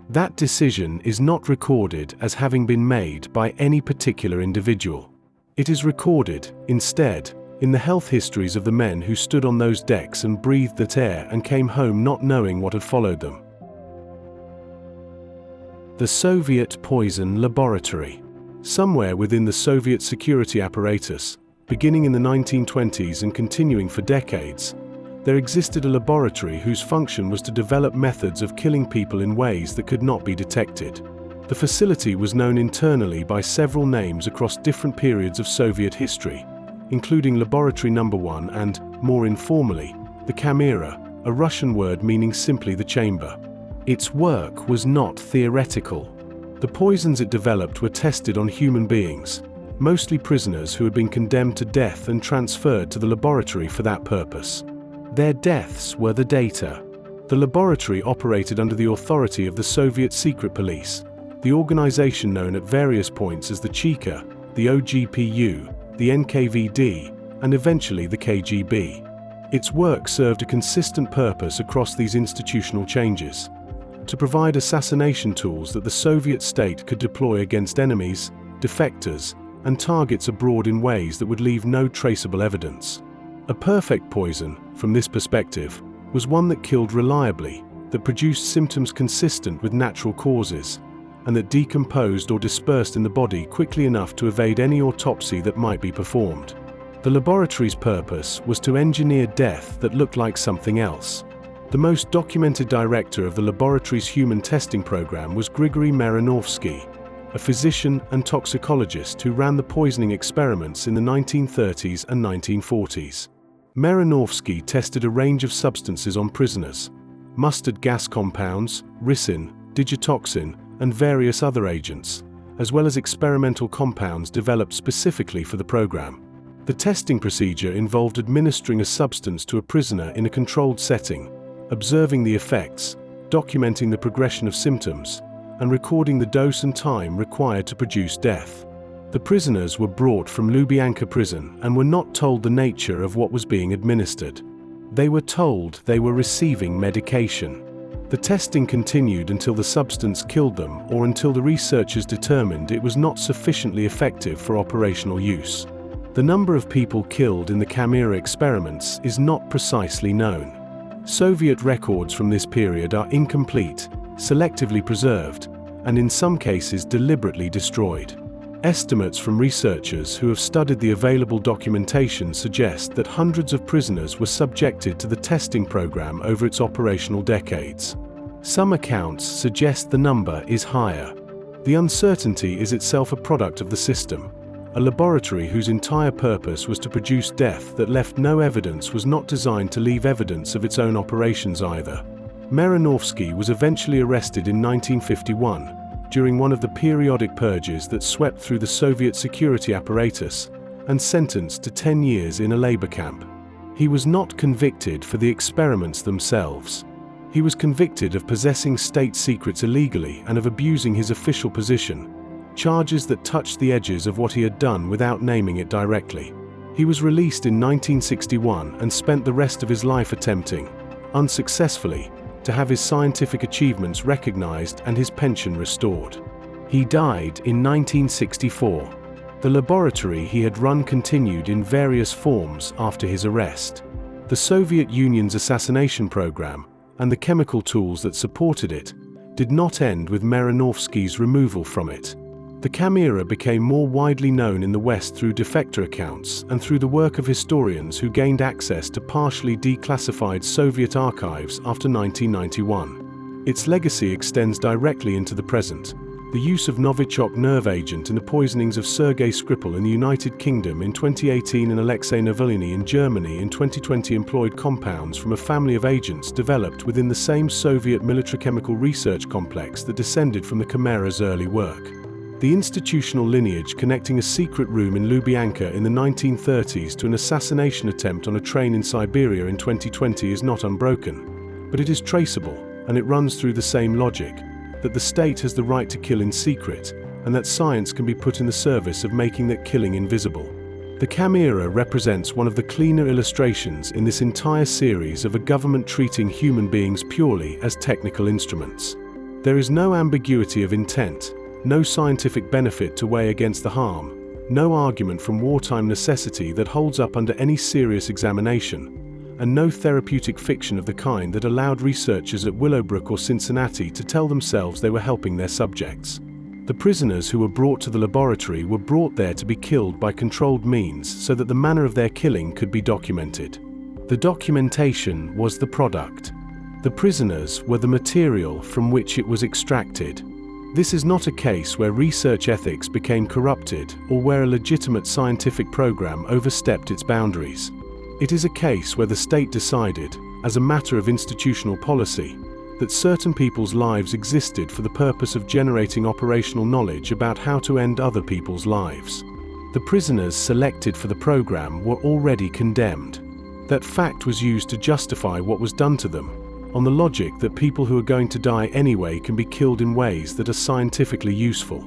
That decision is not recorded as having been made by any particular individual. It is recorded, instead, in the health histories of the men who stood on those decks and breathed that air and came home not knowing what had followed them. The Soviet Poison Laboratory. Somewhere within the Soviet security apparatus, beginning in the 1920s and continuing for decades, There existed a laboratory whose function was to develop methods of killing people in ways that could not be detected. The facility was known internally by several names across different periods of Soviet history, including Laboratory No. 1 and, more informally, the Kamera, a Russian word meaning simply the chamber. Its work was not theoretical. The poisons it developed were tested on human beings, mostly prisoners who had been condemned to death and transferred to the laboratory for that purpose. Their deaths were the data. The laboratory operated under the authority of the Soviet Secret Police, the organization known at various points as the Cheka, the OGPU, the NKVD, and eventually the KGB. Its work served a consistent purpose across these institutional changes: to provide assassination tools that the Soviet state could deploy against enemies, defectors, and targets abroad in ways that would leave no traceable evidence. A perfect poison, from this perspective, was one that killed reliably, that produced symptoms consistent with natural causes, and that decomposed or dispersed in the body quickly enough to evade any autopsy that might be performed. The laboratory's purpose was to engineer death that looked like something else. The most documented director of the laboratory's human testing program was Grigory Marinovsky, a physician and toxicologist who ran the poisoning experiments in the 1930s and 1940s. Marinovsky tested a range of substances on prisoners: mustard gas compounds, ricin, digitoxin, and various other agents, as well as experimental compounds developed specifically for the program. The testing procedure involved administering a substance to a prisoner in a controlled setting, observing the effects, documenting the progression of symptoms, and recording the dose and time required to produce death. The prisoners were brought from Lubyanka prison and were not told the nature of what was being administered. They were told they were receiving medication. The testing continued until the substance killed them or until the researchers determined it was not sufficiently effective for operational use. The number of people killed in the Kamera experiments is not precisely known. Soviet records from this period are incomplete, selectively preserved, and in some cases deliberately destroyed. Estimates from researchers who have studied the available documentation suggest that hundreds of prisoners were subjected to the testing program over its operational decades. Some accounts suggest the number is higher. The uncertainty is itself a product of the system. A laboratory whose entire purpose was to produce death that left no evidence was not designed to leave evidence of its own operations either. Marinovsky was eventually arrested in 1951, during one of the periodic purges that swept through the Soviet security apparatus, and sentenced to 10 years in a labor camp. He was not convicted for the experiments themselves. He was convicted of possessing state secrets illegally and of abusing his official position, charges that touched the edges of what he had done without naming it directly. He was released in 1961 and spent the rest of his life attempting, unsuccessfully, to have his scientific achievements recognized and his pension restored. He died in 1964. The laboratory he had run continued in various forms after his arrest. The Soviet Union's assassination program, and the chemical tools that supported it, did not end with Marinovsky's removal from it. The Kamera became more widely known in the West through defector accounts and through the work of historians who gained access to partially declassified Soviet archives after 1991. Its legacy extends directly into the present. The use of Novichok nerve agent in the poisonings of Sergei Skripal in the United Kingdom in 2018 and Alexei Navalny in Germany in 2020 employed compounds from a family of agents developed within the same Soviet military chemical research complex that descended from the Kamera's early work. The institutional lineage connecting a secret room in Lubyanka in the 1930s to an assassination attempt on a train in Siberia in 2020 is not unbroken, but it is traceable, and it runs through the same logic, that the state has the right to kill in secret, and that science can be put in the service of making that killing invisible. The Kamera represents one of the cleaner illustrations in this entire series of a government treating human beings purely as technical instruments. There is no ambiguity of intent, no scientific benefit to weigh against the harm, no argument from wartime necessity that holds up under any serious examination, and no therapeutic fiction of the kind that allowed researchers at Willowbrook or Cincinnati to tell themselves they were helping their subjects. The prisoners who were brought to the laboratory were brought there to be killed by controlled means so that the manner of their killing could be documented. The documentation was the product. The prisoners were the material from which it was extracted. This is not a case where research ethics became corrupted or where a legitimate scientific program overstepped its boundaries. It is a case where the state decided, as a matter of institutional policy, that certain people's lives existed for the purpose of generating operational knowledge about how to end other people's lives. The prisoners selected for the program were already condemned. That fact was used to justify what was done to them, on the logic that people who are going to die anyway can be killed in ways that are scientifically useful.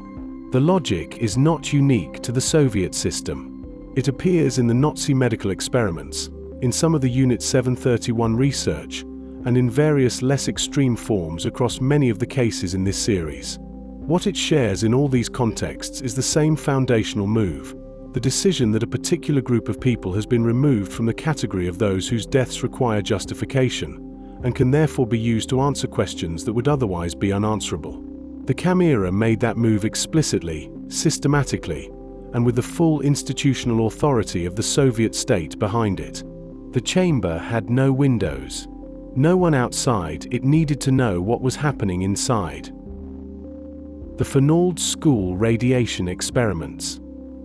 The logic is not unique to the Soviet system. It appears in the Nazi medical experiments, in some of the Unit 731 research, and in various less extreme forms across many of the cases in this series. What it shares in all these contexts is the same foundational move, the decision that a particular group of people has been removed from the category of those whose deaths require justification, and can therefore be used to answer questions that would otherwise be unanswerable. The KAM era made that move explicitly, systematically, and with the full institutional authority of the Soviet state behind it. The chamber had no windows. No one outside it needed to know what was happening inside. The Fernald School radiation experiments.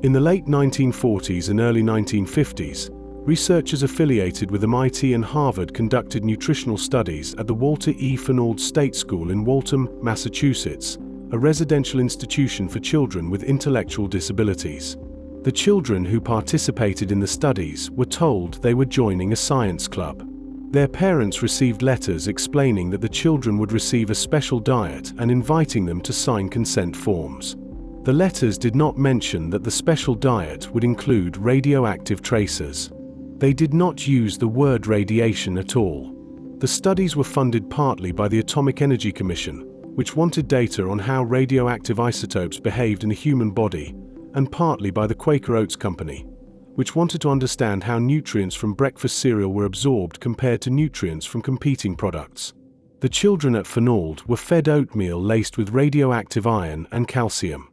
In the late 1940s and early 1950s, researchers affiliated with MIT and Harvard conducted nutritional studies at the Walter E. Fernald State School in Waltham, Massachusetts, a residential institution for children with intellectual disabilities. The children who participated in the studies were told they were joining a science club. Their parents received letters explaining that the children would receive a special diet and inviting them to sign consent forms. The letters did not mention that the special diet would include radioactive tracers. They did not use the word radiation at all. The studies were funded partly by the Atomic Energy Commission, which wanted data on how radioactive isotopes behaved in a human body, and partly by the Quaker Oats Company, which wanted to understand how nutrients from breakfast cereal were absorbed compared to nutrients from competing products. The children at Fernald were fed oatmeal laced with radioactive iron and calcium.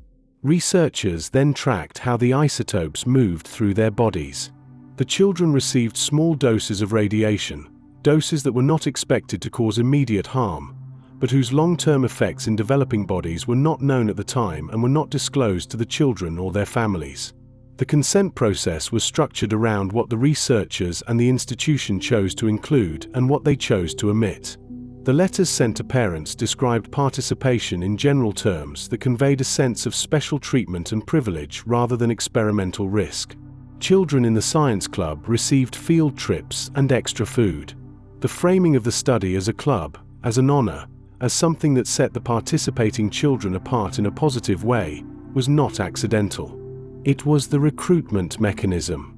Researchers then tracked how the isotopes moved through their bodies. The children received small doses of radiation, doses that were not expected to cause immediate harm, but whose long-term effects in developing bodies were not known at the time and were not disclosed to the children or their families. The consent process was structured around what the researchers and the institution chose to include and what they chose to omit. The letters sent to parents described participation in general terms that conveyed a sense of special treatment and privilege rather than experimental risk. Children in the science club received field trips and extra food. The framing of the study as a club, as an honor, as something that set the participating children apart in a positive way, was not accidental. It was the recruitment mechanism.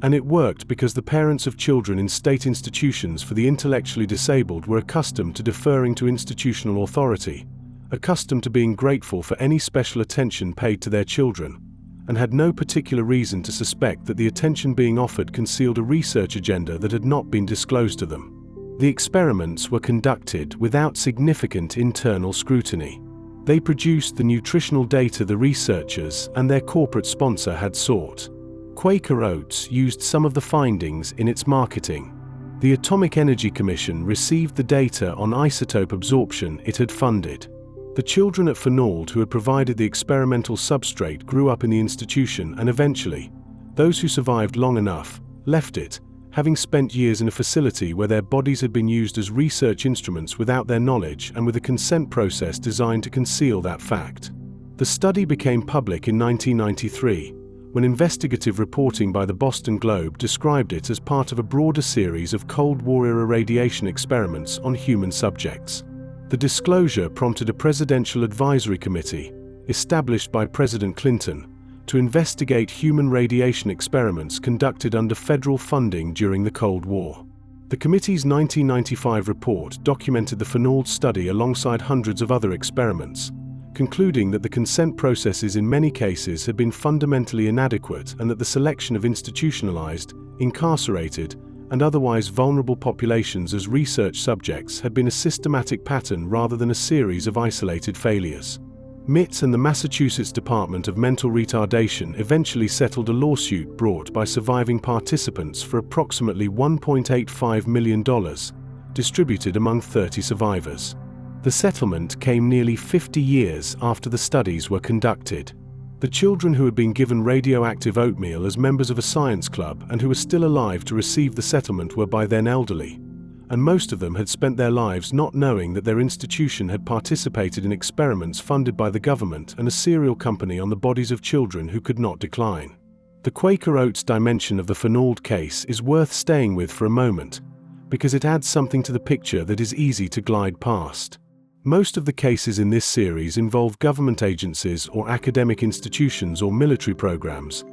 And it worked because the parents of children in state institutions for the intellectually disabled were accustomed to deferring to institutional authority, accustomed to being grateful for any special attention paid to their children, and had no particular reason to suspect that the attention being offered concealed a research agenda that had not been disclosed to them. The experiments were conducted without significant internal scrutiny. They produced the nutritional data the researchers and their corporate sponsor had sought. Quaker Oats used some of the findings in its marketing. The Atomic Energy Commission received the data on isotope absorption it had funded. The children at Fernald who had provided the experimental substrate grew up in the institution and eventually, those who survived long enough, left it, having spent years in a facility where their bodies had been used as research instruments without their knowledge and with a consent process designed to conceal that fact. The study became public in 1993, when investigative reporting by the Boston Globe described it as part of a broader series of Cold War-era radiation experiments on human subjects. The disclosure prompted a presidential advisory committee, established by President Clinton, to investigate human radiation experiments conducted under federal funding during the Cold War. The committee's 1995 report documented the Fernald study alongside hundreds of other experiments, concluding that the consent processes in many cases had been fundamentally inadequate and that the selection of institutionalized, incarcerated, and otherwise vulnerable populations as research subjects had been a systematic pattern rather than a series of isolated failures. MIT and the Massachusetts Department of Mental Retardation eventually settled a lawsuit brought by surviving participants for approximately $1.85 million, distributed among 30 survivors. The settlement came nearly 50 years after the studies were conducted. The children who had been given radioactive oatmeal as members of a science club and who were still alive to receive the settlement were by then elderly, and most of them had spent their lives not knowing that their institution had participated in experiments funded by the government and a cereal company on the bodies of children who could not decline. The Quaker Oats dimension of the Fernald case is worth staying with for a moment, because it adds something to the picture that is easy to glide past. Most of the cases in this series involve government agencies or academic institutions or military programs,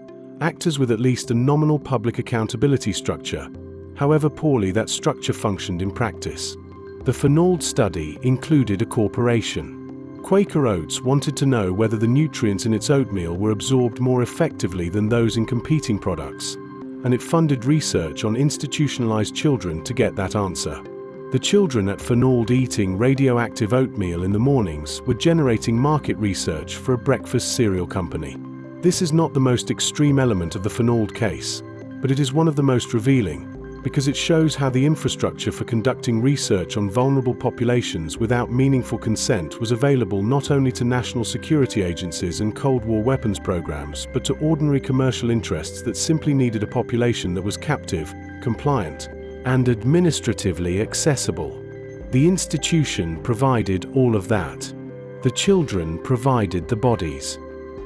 actors with at least a nominal public accountability structure, however poorly that structure functioned in practice. The Fernald study included a corporation. Quaker Oats wanted to know whether the nutrients in its oatmeal were absorbed more effectively than those in competing products, and it funded research on institutionalized children to get that answer. The children at Fernald eating radioactive oatmeal in the mornings were generating market research for a breakfast cereal company. This is not the most extreme element of the Fernald case, but it is one of the most revealing, because it shows how the infrastructure for conducting research on vulnerable populations without meaningful consent was available not only to national security agencies and Cold War weapons programs, but to ordinary commercial interests that simply needed a population that was captive, compliant, and administratively accessible. The institution provided all of that. The children provided the bodies.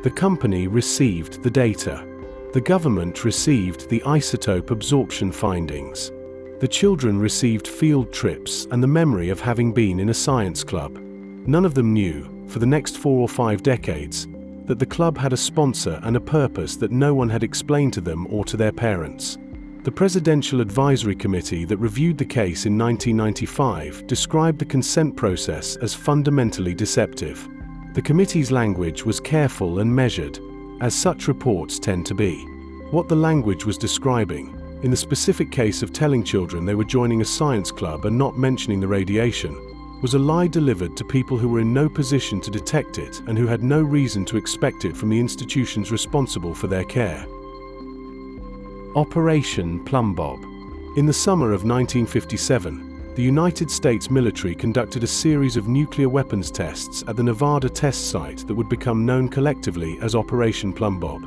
The company received the data. The government received the isotope absorption findings. The children received field trips and the memory of having been in a science club. None of them knew, for the next 4 or 5 decades, that the club had a sponsor and a purpose that no one had explained to them or to their parents. The Presidential Advisory Committee that reviewed the case in 1995 described the consent process as fundamentally deceptive. The committee's language was careful and measured, as such reports tend to be. What the language was describing, in the specific case of telling children they were joining a science club and not mentioning the radiation, was a lie delivered to people who were in no position to detect it and who had no reason to expect it from the institutions responsible for their care. Operation Plumbob. In the summer of 1957, the United States military conducted a series of nuclear weapons tests at the Nevada test site that would become known collectively as Operation Plumbob.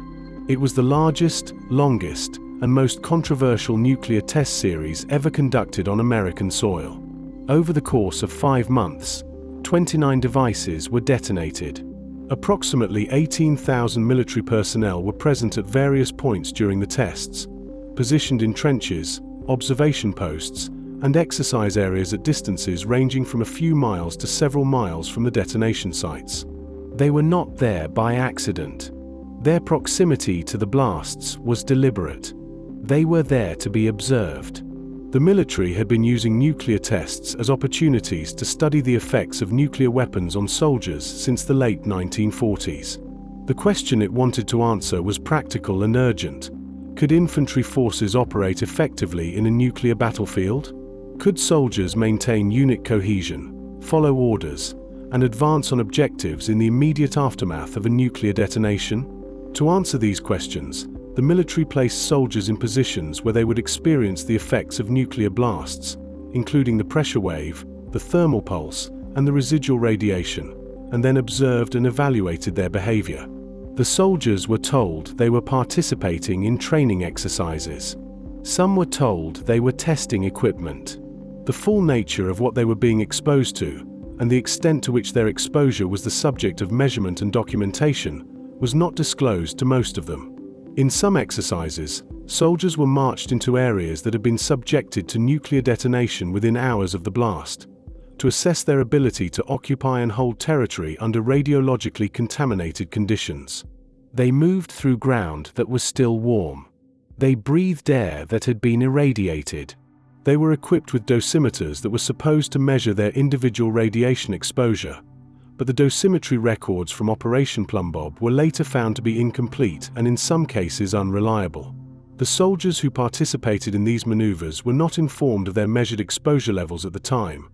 It was the largest, longest, and most controversial nuclear test series ever conducted on American soil. Over the course of 5 months, 29 devices were detonated. Approximately 18,000 military personnel were present at various points during the tests, positioned in trenches, observation posts, and exercise areas at distances ranging from a few miles to several miles from the detonation sites. They were not there by accident. Their proximity to the blasts was deliberate. They were there to be observed. The military had been using nuclear tests as opportunities to study the effects of nuclear weapons on soldiers since the late 1940s. The question it wanted to answer was practical and urgent. Could infantry forces operate effectively in a nuclear battlefield? Could soldiers maintain unit cohesion, follow orders, and advance on objectives in the immediate aftermath of a nuclear detonation? To answer these questions, the military placed soldiers in positions where they would experience the effects of nuclear blasts, including the pressure wave, the thermal pulse, and the residual radiation, and then observed and evaluated their behavior. The soldiers were told they were participating in training exercises. Some were told they were testing equipment. The full nature of what they were being exposed to, and the extent to which their exposure was the subject of measurement and documentation, was not disclosed to most of them. In some exercises, soldiers were marched into areas that had been subjected to nuclear detonation within hours of the blast, to assess their ability to occupy and hold territory under radiologically contaminated conditions. They moved through ground that was still warm. They breathed air that had been irradiated. They were equipped with dosimeters that were supposed to measure their individual radiation exposure, but the dosimetry records from Operation Plumbob were later found to be incomplete and in some cases unreliable. The soldiers who participated in these maneuvers were not informed of their measured exposure levels at the time,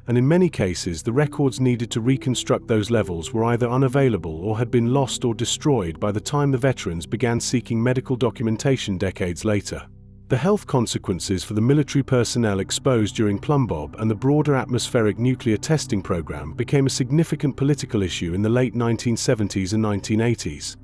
and in many cases the records needed to reconstruct those levels were either unavailable or had been lost or destroyed by the time the veterans began seeking medical documentation decades later. The health consequences for the military personnel exposed during Plumbob and the broader atmospheric nuclear testing program became a significant political issue in the late 1970s and 1980s,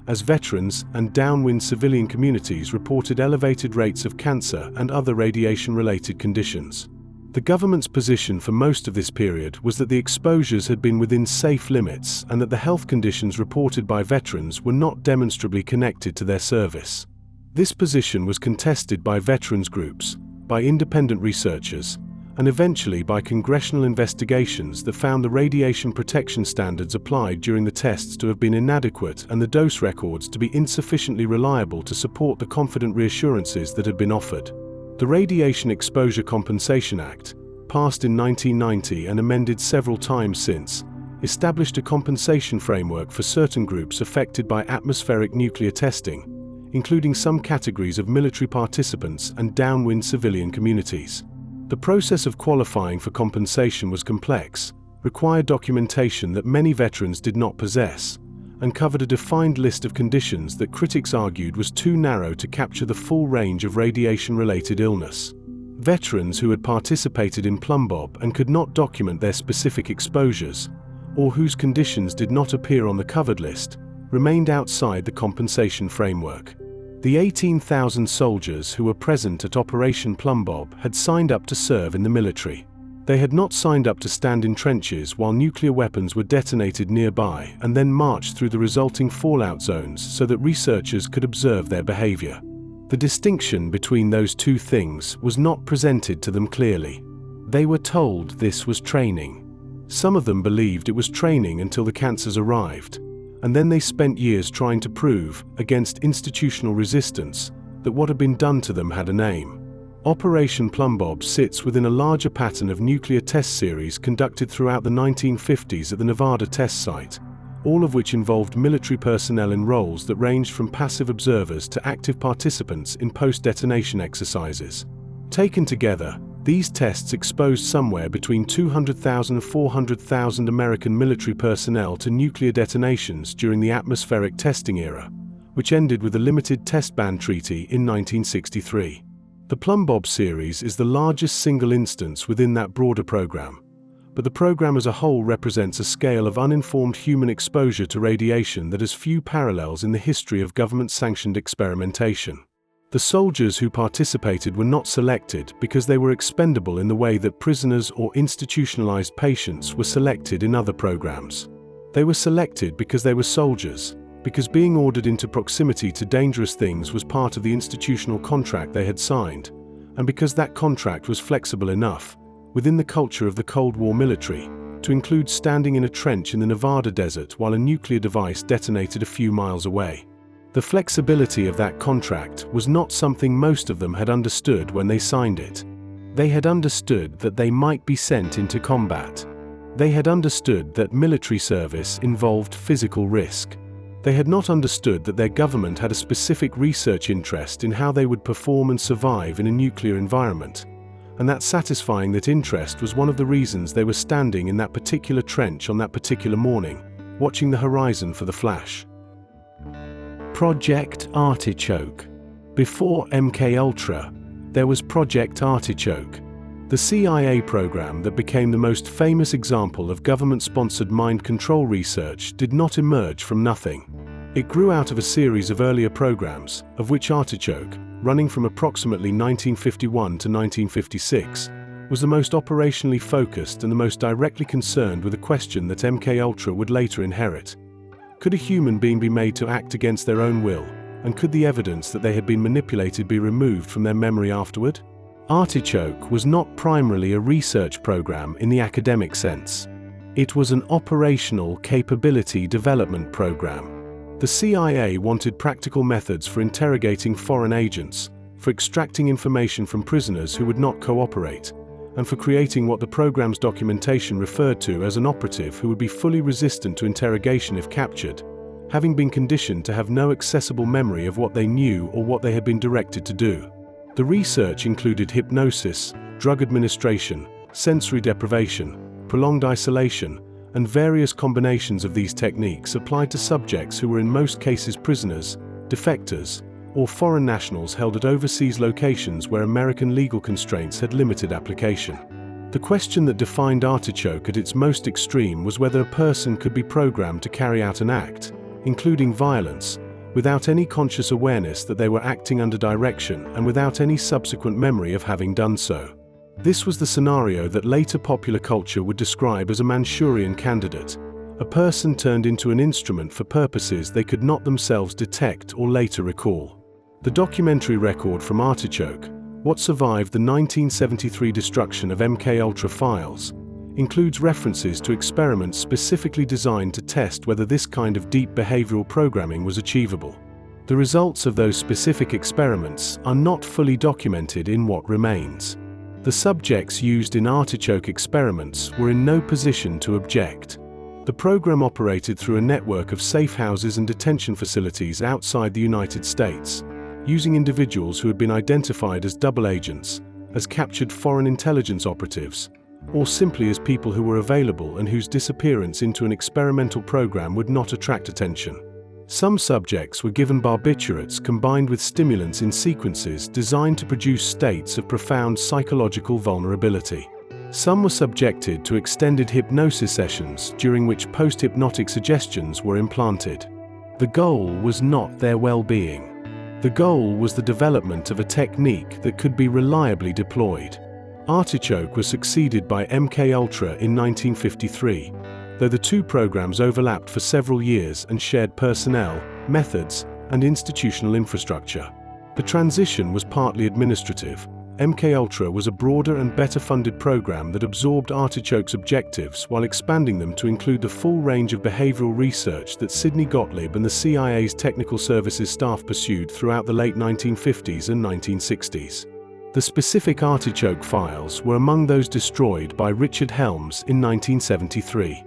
as veterans and downwind civilian communities reported elevated rates of cancer and other radiation-related conditions. The government's position for most of this period was that the exposures had been within safe limits and that the health conditions reported by veterans were not demonstrably connected to their service. This position was contested by veterans groups, by independent researchers, and eventually by congressional investigations that found the radiation protection standards applied during the tests to have been inadequate and the dose records to be insufficiently reliable to support the confident reassurances that had been offered. The Radiation Exposure Compensation Act, passed in 1990 and amended several times since, established a compensation framework for certain groups affected by atmospheric nuclear testing, including some categories of military participants and downwind civilian communities. The process of qualifying for compensation was complex, required documentation that many veterans did not possess, and covered a defined list of conditions that critics argued was too narrow to capture the full range of radiation-related illness. Veterans who had participated in Plumbob and could not document their specific exposures, or whose conditions did not appear on the covered list, remained outside the compensation framework. The 18,000 soldiers who were present at Operation Plumbob had signed up to serve in the military. They had not signed up to stand in trenches while nuclear weapons were detonated nearby and then marched through the resulting fallout zones so that researchers could observe their behavior. The distinction between those two things was not presented to them clearly. They were told this was training. Some of them believed it was training until the cancers arrived, and then they spent years trying to prove, against institutional resistance, that what had been done to them had a name. Operation Plumbob sits within a larger pattern of nuclear test series conducted throughout the 1950s at the Nevada test site, all of which involved military personnel in roles that ranged from passive observers to active participants in post-detonation exercises. Taken together, these tests exposed somewhere between 200,000 and 400,000 American military personnel to nuclear detonations during the atmospheric testing era, which ended with the Limited Test Ban Treaty in 1963. The Plumbob series is the largest single instance within that broader program, but the program as a whole represents a scale of uninformed human exposure to radiation that has few parallels in the history of government-sanctioned experimentation. The soldiers who participated were not selected because they were expendable in the way that prisoners or institutionalized patients were selected in other programs. They were selected because they were soldiers, because being ordered into proximity to dangerous things was part of the institutional contract they had signed, and because that contract was flexible enough, within the culture of the Cold War military, to include standing in a trench in the Nevada desert while a nuclear device detonated a few miles away. The flexibility of that contract was not something most of them had understood when they signed it. They had understood that they might be sent into combat. They had understood that military service involved physical risk. They had not understood that their government had a specific research interest in how they would perform and survive in a nuclear environment, and that satisfying that interest was one of the reasons they were standing in that particular trench on that particular morning, watching the horizon for the flash. Project Artichoke. Before MKUltra, there was Project Artichoke, the CIA program that became the most famous example of government-sponsored mind control research did not emerge from nothing. It grew out of a series of earlier programs, of which Artichoke, running from approximately 1951 to 1956, was the most operationally focused and the most directly concerned with a question that MKUltra would later inherit. Could a human being be made to act against their own will, and could the evidence that they had been manipulated be removed from their memory afterward? Artichoke was not primarily a research program in the academic sense. It was an operational capability development program. The CIA wanted practical methods for interrogating foreign agents, for extracting information from prisoners who would not cooperate, and for creating what the program's documentation referred to as an operative who would be fully resistant to interrogation if captured, having been conditioned to have no accessible memory of what they knew or what they had been directed to do. The research included hypnosis, drug administration, sensory deprivation, prolonged isolation, and various combinations of these techniques applied to subjects who were in most cases prisoners, defectors, or foreign nationals held at overseas locations where American legal constraints had limited application. The question that defined Artichoke at its most extreme was whether a person could be programmed to carry out an act, including violence, without any conscious awareness that they were acting under direction and without any subsequent memory of having done so. This was the scenario that later popular culture would describe as a Manchurian candidate, a person turned into an instrument for purposes they could not themselves detect or later recall. The documentary record from Artichoke, What Survived the 1973 Destruction of MKUltra Files, includes references to experiments specifically designed to test whether this kind of deep behavioral programming was achievable. The results of those specific experiments are not fully documented in what remains. The subjects used in Artichoke experiments were in no position to object. The program operated through a network of safe houses and detention facilities outside the United States, using individuals who had been identified as double agents, as captured foreign intelligence operatives, or simply as people who were available and whose disappearance into an experimental program would not attract attention. Some subjects were given barbiturates combined with stimulants in sequences designed to produce states of profound psychological vulnerability. Some were subjected to extended hypnosis sessions during which post-hypnotic suggestions were implanted. The goal was not their well-being. The goal was the development of a technique that could be reliably deployed. Artichoke was succeeded by MKUltra in 1953. Though the two programs overlapped for several years and shared personnel, methods, and institutional infrastructure. The transition was partly administrative. MKUltra was a broader and better funded program that absorbed Artichoke's objectives while expanding them to include the full range of behavioral research that Sidney Gottlieb and the CIA's technical services staff pursued throughout the late 1950s and 1960s. The specific Artichoke files were among those destroyed by Richard Helms in 1973.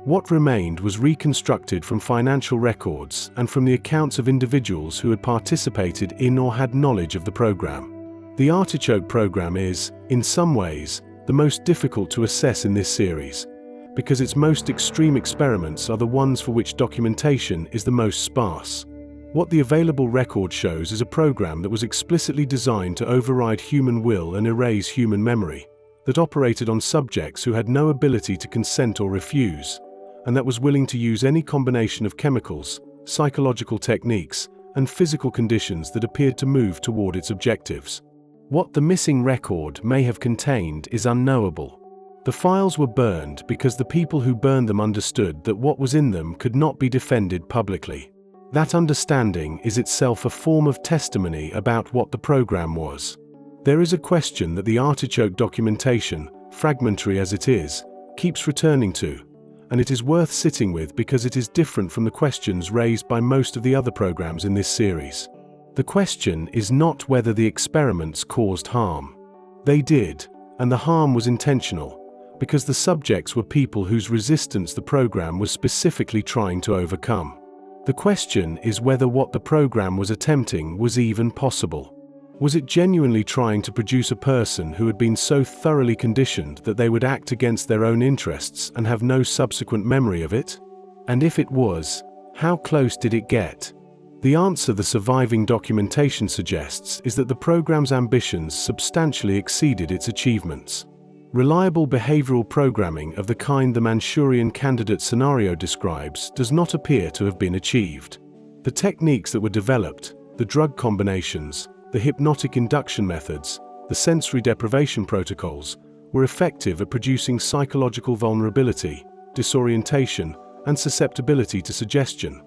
What remained was reconstructed from financial records and from the accounts of individuals who had participated in or had knowledge of the program. The Artichoke program is, in some ways, the most difficult to assess in this series, because its most extreme experiments are the ones for which documentation is the most sparse. What the available record shows is a program that was explicitly designed to override human will and erase human memory, that operated on subjects who had no ability to consent or refuse, and that was willing to use any combination of chemicals, psychological techniques, and physical conditions that appeared to move toward its objectives. What the missing record may have contained is unknowable. The files were burned because the people who burned them understood that what was in them could not be defended publicly. That understanding is itself a form of testimony about what the program was. There is a question that the Artichoke documentation, fragmentary as it is, keeps returning to, and it is worth sitting with because it is different from the questions raised by most of the other programs in this series. The question is not whether the experiments caused harm. They did, and the harm was intentional, because the subjects were people whose resistance the program was specifically trying to overcome. The question is whether what the program was attempting was even possible. Was it genuinely trying to produce a person who had been so thoroughly conditioned that they would act against their own interests and have no subsequent memory of it? And if it was, how close did it get? The answer the surviving documentation suggests is that the program's ambitions substantially exceeded its achievements. Reliable behavioral programming of the kind the Manchurian candidate scenario describes does not appear to have been achieved. The techniques that were developed, the drug combinations, the hypnotic induction methods, the sensory deprivation protocols, were effective at producing psychological vulnerability, disorientation, and susceptibility to suggestion,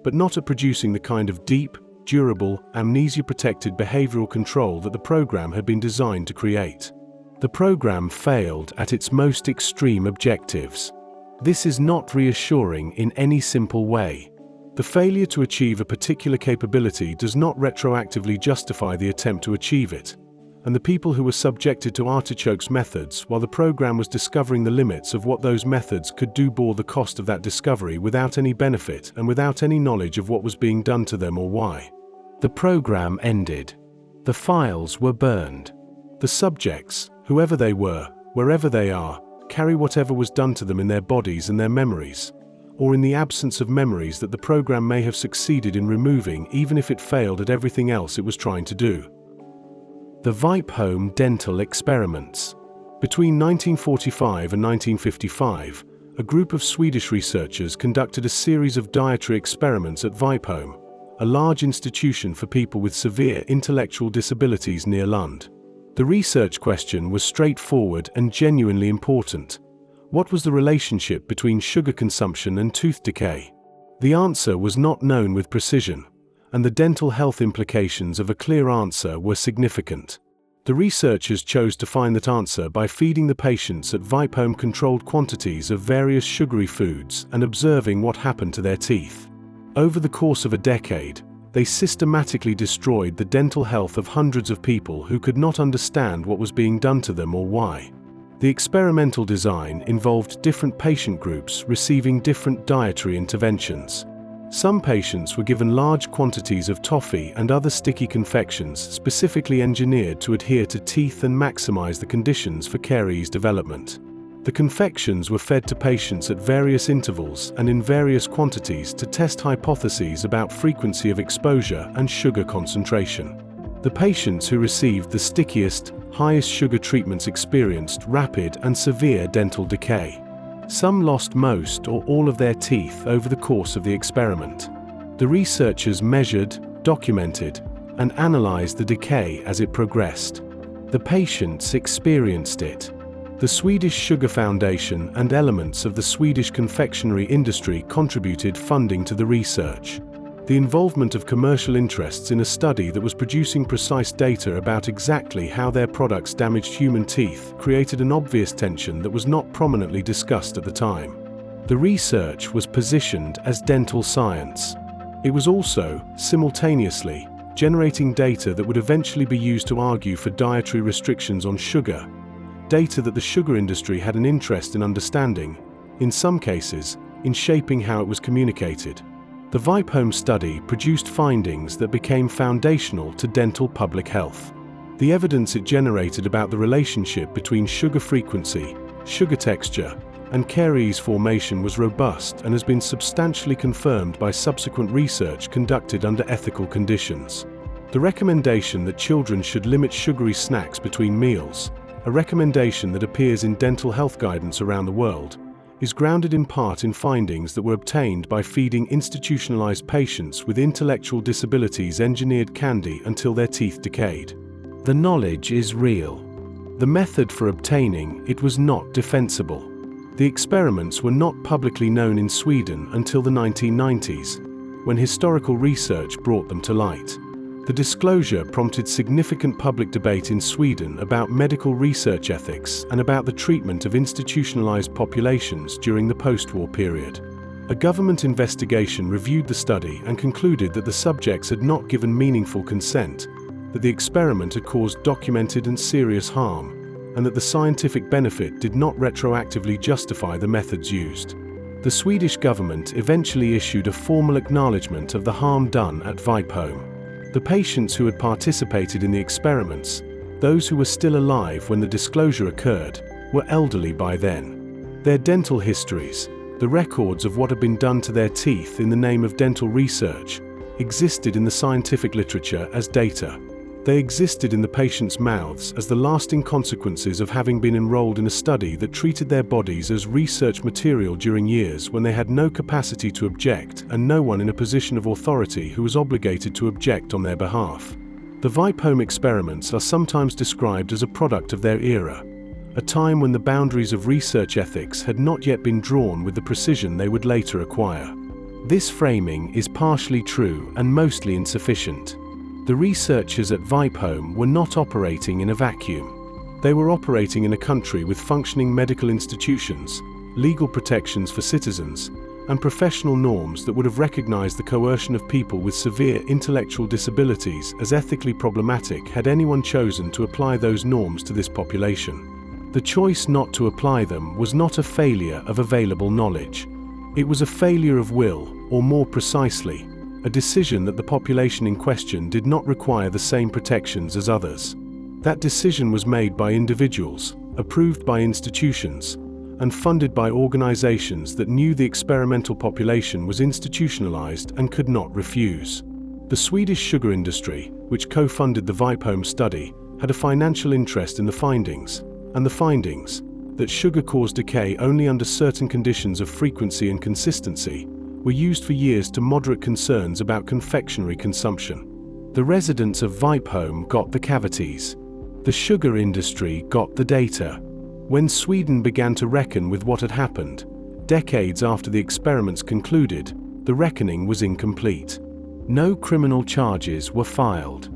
but not at producing the kind of deep, durable, amnesia-protected behavioral control that the program had been designed to create. The program failed at its most extreme objectives. This is not reassuring in any simple way. The failure to achieve a particular capability does not retroactively justify the attempt to achieve it, and the people who were subjected to Artichoke's methods while the program was discovering the limits of what those methods could do bore the cost of that discovery without any benefit and without any knowledge of what was being done to them or why. The program ended. The files were burned. The subjects, whoever they were, wherever they are, carry whatever was done to them in their bodies and their memories, or in the absence of memories that the program may have succeeded in removing even if it failed at everything else it was trying to do. The Vipe Home Dental Experiments. Between 1945 and 1955, a group of Swedish researchers conducted a series of dietary experiments at Vipe Home, a large institution for people with severe intellectual disabilities near Lund. The research question was straightforward and genuinely important. What was the relationship between sugar consumption and tooth decay? The answer was not known with precision, and the dental health implications of a clear answer were significant. The researchers chose to find that answer by feeding the patients at Vipe Home controlled quantities of various sugary foods and observing what happened to their teeth. Over the course of a decade, they systematically destroyed the dental health of hundreds of people who could not understand what was being done to them or why. The experimental design involved different patient groups receiving different dietary interventions. Some patients were given large quantities of toffee and other sticky confections specifically engineered to adhere to teeth and maximize the conditions for caries development. The confections were fed to patients at various intervals and in various quantities to test hypotheses about frequency of exposure and sugar concentration. The patients who received the stickiest, highest sugar treatments experienced rapid and severe dental decay. Some lost most or all of their teeth over the course of the experiment. The researchers measured, documented, and analyzed the decay as it progressed. The patients experienced it. The Swedish Sugar Foundation and elements of the Swedish confectionery industry contributed funding to the research. The involvement of commercial interests in a study that was producing precise data about exactly how their products damaged human teeth created an obvious tension that was not prominently discussed at the time. The research was positioned as dental science. It was also, simultaneously, generating data that would eventually be used to argue for dietary restrictions on sugar. Data that the sugar industry had an interest in understanding, in some cases, in shaping how it was communicated. The Vipe Home study produced findings that became foundational to dental public health. The evidence it generated about the relationship between sugar frequency, sugar texture, and caries formation was robust and has been substantially confirmed by subsequent research conducted under ethical conditions. The recommendation that children should limit sugary snacks between meals, a recommendation that appears in dental health guidance around the world, is grounded in part in findings that were obtained by feeding institutionalized patients with intellectual disabilities engineered candy until their teeth decayed. The knowledge is real. The method for obtaining it was not defensible. The experiments were not publicly known in Sweden until the 1990s, when historical research brought them to light. The disclosure prompted significant public debate in Sweden about medical research ethics and about the treatment of institutionalized populations during the post-war period. A government investigation reviewed the study and concluded that the subjects had not given meaningful consent, that the experiment had caused documented and serious harm, and that the scientific benefit did not retroactively justify the methods used. The Swedish government eventually issued a formal acknowledgement of the harm done at Vipe Home. The patients who had participated in the experiments, those who were still alive when the disclosure occurred, were elderly by then. Their dental histories, the records of what had been done to their teeth in the name of dental research, existed in the scientific literature as data. They existed in the patients' mouths as the lasting consequences of having been enrolled in a study that treated their bodies as research material during years when they had no capacity to object and no one in a position of authority who was obligated to object on their behalf. The Vipe Home experiments are sometimes described as a product of their era, a time when the boundaries of research ethics had not yet been drawn with the precision they would later acquire. This framing is partially true and mostly insufficient. The researchers at Vipe Home were not operating in a vacuum. They were operating in a country with functioning medical institutions, legal protections for citizens, and professional norms that would have recognized the coercion of people with severe intellectual disabilities as ethically problematic had anyone chosen to apply those norms to this population. The choice not to apply them was not a failure of available knowledge. It was a failure of will, or more precisely, a decision that the population in question did not require the same protections as others. That decision was made by individuals, approved by institutions, and funded by organizations that knew the experimental population was institutionalized and could not refuse. The Swedish sugar industry, which co-funded the Vipome study, had a financial interest in the findings, that sugar caused decay only under certain conditions of frequency and consistency, were used for years to moderate concerns about confectionery consumption. The residents of Vipome got the cavities. The sugar industry got the data. When Sweden began to reckon with what had happened, decades after the experiments concluded, the reckoning was incomplete. No criminal charges were filed.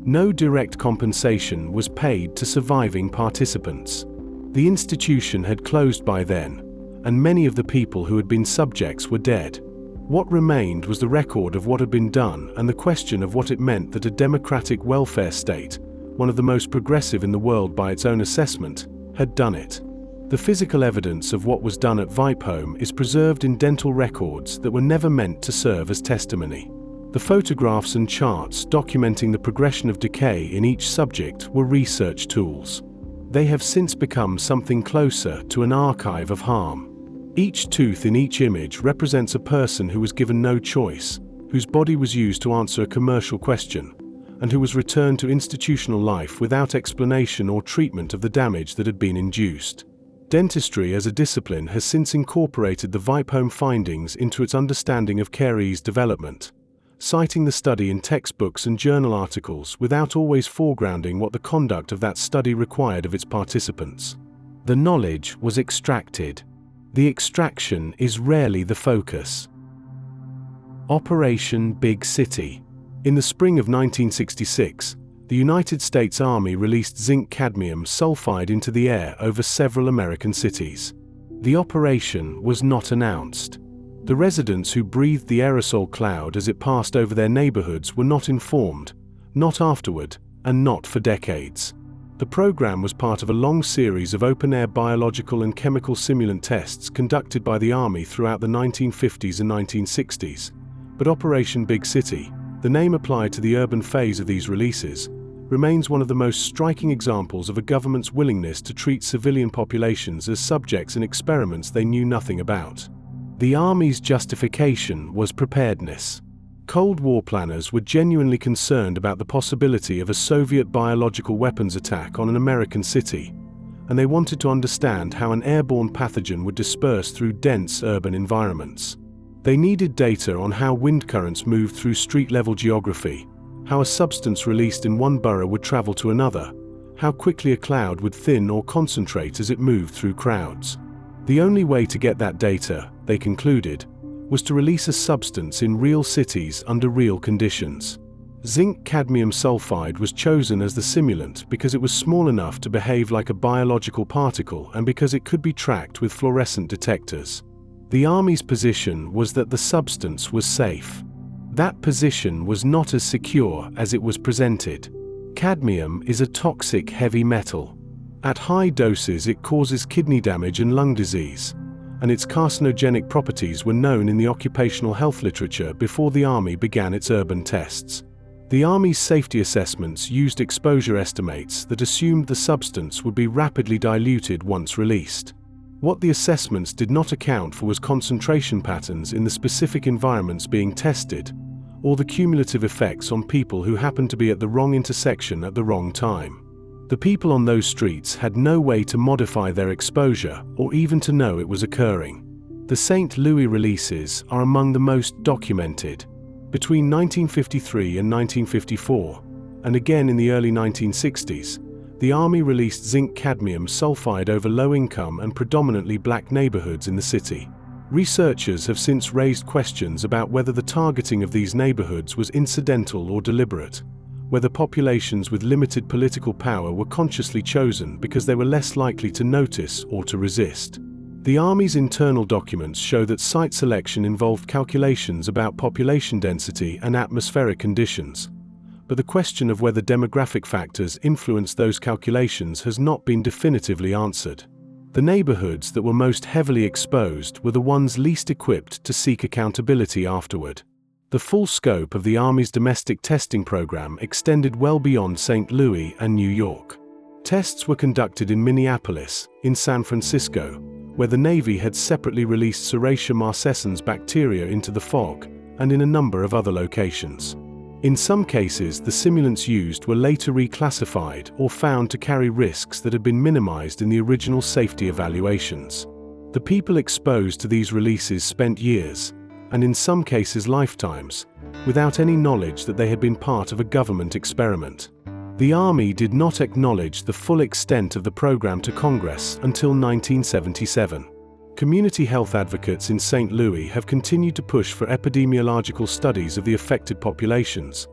No direct compensation was paid to surviving participants. The institution had closed by then, and many of the people who had been subjects were dead. What remained was the record of what had been done and the question of what it meant that a democratic welfare state, one of the most progressive in the world by its own assessment, had done it. The physical evidence of what was done at Vipome is preserved in dental records that were never meant to serve as testimony. The photographs and charts documenting the progression of decay in each subject were research tools. They have since become something closer to an archive of harm. Each tooth in each image represents a person who was given no choice, whose body was used to answer a commercial question, and who was returned to institutional life without explanation or treatment of the damage that had been induced. Dentistry as a discipline has since incorporated the Vipome findings into its understanding of caries development, citing the study in textbooks and journal articles without always foregrounding what the conduct of that study required of its participants. The knowledge was extracted. The extraction is rarely the focus. Operation Big City. In the spring of 1966, the United States Army released zinc-cadmium sulfide into the air over several American cities. The operation was not announced. The residents who breathed the aerosol cloud as it passed over their neighborhoods were not informed, not afterward, and not for decades. The program was part of a long series of open-air biological and chemical simulant tests conducted by the Army throughout the 1950s and 1960s. But Operation Big City, the name applied to the urban phase of these releases, remains one of the most striking examples of a government's willingness to treat civilian populations as subjects in experiments they knew nothing about. The Army's justification was preparedness. Cold War planners were genuinely concerned about the possibility of a Soviet biological weapons attack on an American city, and they wanted to understand how an airborne pathogen would disperse through dense urban environments. They needed data on how wind currents moved through street-level geography, how a substance released in one borough would travel to another, how quickly a cloud would thin or concentrate as it moved through crowds. The only way to get that data, they concluded, was to release a substance in real cities under real conditions. Zinc-cadmium sulfide was chosen as the simulant because it was small enough to behave like a biological particle and because it could be tracked with fluorescent detectors. The Army's position was that the substance was safe. That position was not as secure as it was presented. Cadmium is a toxic heavy metal. At high doses it causes kidney damage and lung disease, and its carcinogenic properties were known in the occupational health literature before the Army began its urban tests. The Army's safety assessments used exposure estimates that assumed the substance would be rapidly diluted once released. What the assessments did not account for was concentration patterns in the specific environments being tested, or the cumulative effects on people who happened to be at the wrong intersection at the wrong time. The people on those streets had no way to modify their exposure or even to know it was occurring. The St. Louis releases are among the most documented. Between 1953 and 1954, and again in the early 1960s, the Army released zinc-cadmium sulfide over low-income and predominantly black neighborhoods in the city. Researchers have since raised questions about whether the targeting of these neighborhoods was incidental or deliberate, whether populations with limited political power were consciously chosen because they were less likely to notice or to resist. The Army's internal documents show that site selection involved calculations about population density and atmospheric conditions, but the question of whether demographic factors influenced those calculations has not been definitively answered. The neighborhoods that were most heavily exposed were the ones least equipped to seek accountability afterward. The full scope of the Army's domestic testing program extended well beyond St. Louis and New York. Tests were conducted in Minneapolis, in San Francisco, where the Navy had separately released Serratia marcescens bacteria into the fog, and in a number of other locations. In some cases, the simulants used were later reclassified or found to carry risks that had been minimized in the original safety evaluations. The people exposed to these releases spent years, and in some cases lifetimes, without any knowledge that they had been part of a government experiment. The Army did not acknowledge the full extent of the program to Congress until 1977. Community health advocates in St. Louis have continued to push for epidemiological studies of the affected populations,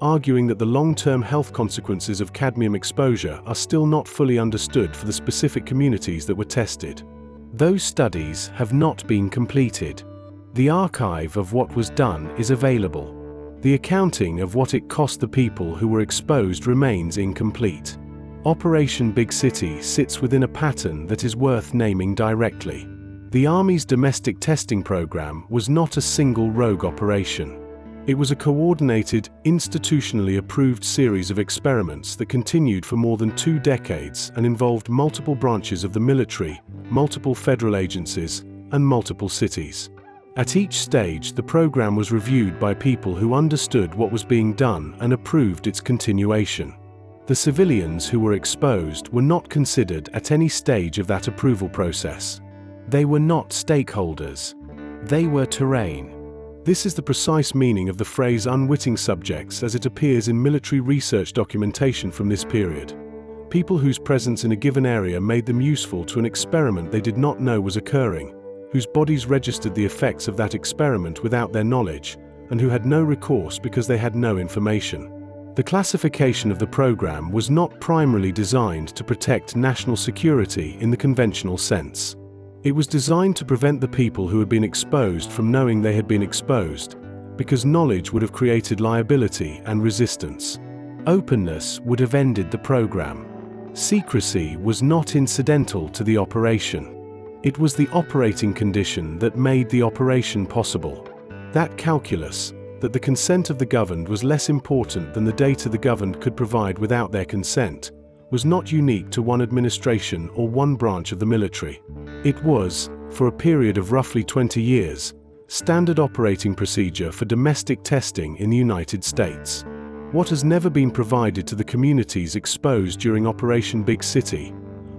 arguing that the long-term health consequences of cadmium exposure are still not fully understood for the specific communities that were tested. Those studies have not been completed. The archive of what was done is available. The accounting of what it cost the people who were exposed remains incomplete. Operation Big City sits within a pattern that is worth naming directly. The Army's domestic testing program was not a single rogue operation. It was a coordinated, institutionally approved series of experiments that continued for more than 2 decades and involved multiple branches of the military, multiple federal agencies, and multiple cities. At each stage, the program was reviewed by people who understood what was being done and approved its continuation. The civilians who were exposed were not considered at any stage of that approval process. They were not stakeholders. They were terrain. This is the precise meaning of the phrase unwitting subjects as it appears in military research documentation from this period. People whose presence in a given area made them useful to an experiment they did not know was occurring, whose bodies registered the effects of that experiment without their knowledge, and who had no recourse because they had no information. The classification of the program was not primarily designed to protect national security in the conventional sense. It was designed to prevent the people who had been exposed from knowing they had been exposed, because knowledge would have created liability and resistance. Openness would have ended the program. Secrecy was not incidental to the operation. It was the operating condition that made the operation possible. That calculus, that the consent of the governed was less important than the data the governed could provide without their consent, was not unique to one administration or one branch of the military. It was, for a period of roughly 20 years, standard operating procedure for domestic testing in the United States. What has never been provided to the communities exposed during Operation Big City,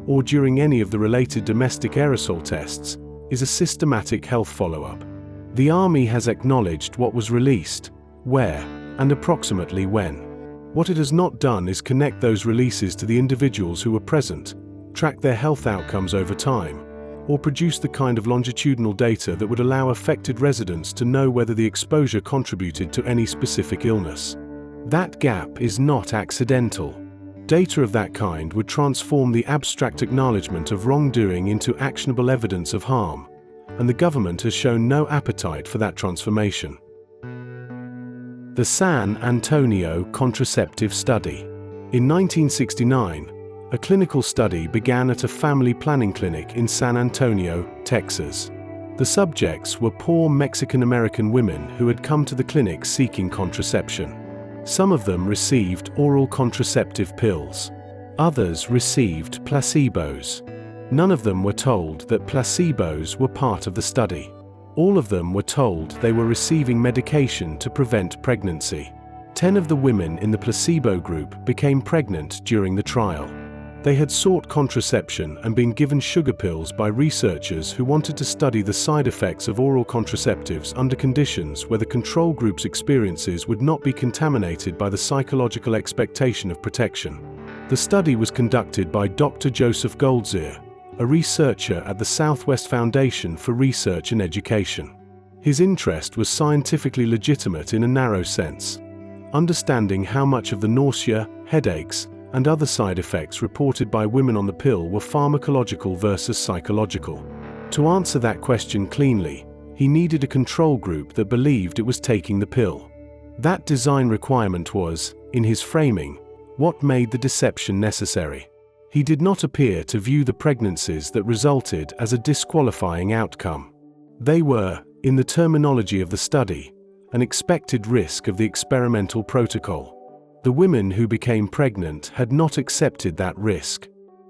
or during any of the related domestic aerosol tests, is a systematic health follow-up. The Army has acknowledged what was released, where, and approximately when. What it has not done is connect those releases to the individuals who were present, track their health outcomes over time, or produce the kind of longitudinal data that would allow affected residents to know whether the exposure contributed to any specific illness. That gap is not accidental. Data of that kind would transform the abstract acknowledgement of wrongdoing into actionable evidence of harm, and the government has shown no appetite for that transformation. The San Antonio Contraceptive Study. In 1969, a clinical study began at a family planning clinic in San Antonio, Texas. The subjects were poor Mexican-American women who had come to the clinic seeking contraception. Some of them received oral contraceptive pills. Others received placebos. None of them were told that placebos were part of the study. All of them were told they were receiving medication to prevent pregnancy. 10 of the women in the placebo group became pregnant during the trial. They had sought contraception and been given sugar pills by researchers who wanted to study the side effects of oral contraceptives under conditions where the control group's experiences would not be contaminated by the psychological expectation of protection. The study was conducted by Dr. Joseph Goldziher, a researcher at the Southwest Foundation for Research and Education. His interest was scientifically legitimate in a narrow sense, understanding how much of the nausea, headaches, and other side effects reported by women on the pill were pharmacological versus psychological. To answer that question cleanly, he needed a control group that believed it was taking the pill. That design requirement was, in his framing, what made the deception necessary. He did not appear to view the pregnancies that resulted as a disqualifying outcome. They were, in the terminology of the study, an expected risk of the experimental protocol. The women who became pregnant had not accepted that risk.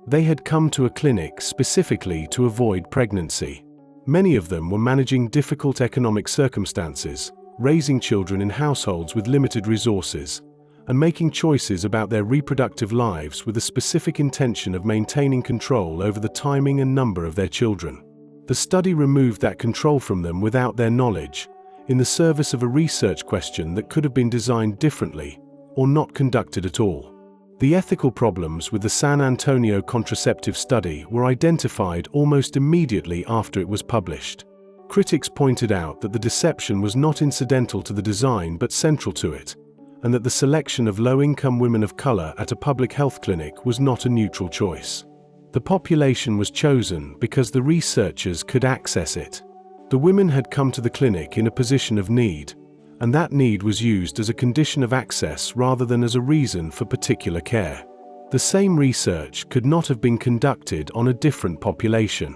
They had come to a clinic specifically to avoid pregnancy. Many of them were managing difficult economic circumstances, raising children in households with limited resources, and making choices about their reproductive lives with the specific intention of maintaining control over the timing and number of their children. The study removed that control from them without their knowledge, in the service of a research question that could have been designed differently, or not conducted at all. The ethical problems with the San Antonio contraceptive study were identified almost immediately after it was published. Critics pointed out that the deception was not incidental to the design but central to it, and that the selection of low-income women of color at a public health clinic was not a neutral choice. The population was chosen because the researchers could access it. The women had come to the clinic in a position of need, and that need was used as a condition of access rather than as a reason for particular care. The same research could not have been conducted on a different population.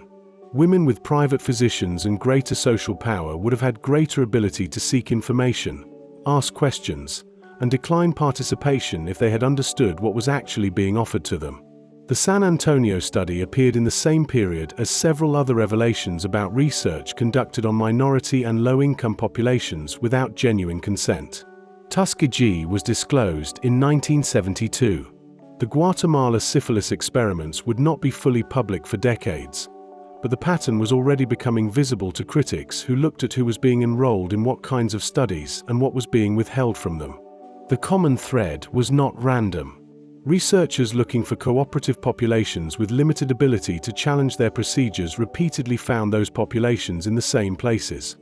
Women with private physicians and greater social power would have had greater ability to seek information, ask questions, and decline participation if they had understood what was actually being offered to them. The San Antonio study appeared in the same period as several other revelations about research conducted on minority and low-income populations without genuine consent. Tuskegee was disclosed in 1972. The Guatemala syphilis experiments would not be fully public for decades, but the pattern was already becoming visible to critics who looked at who was being enrolled in what kinds of studies and what was being withheld from them. The common thread was not random. Researchers looking for cooperative populations with limited ability to challenge their procedures repeatedly found those populations in the same places: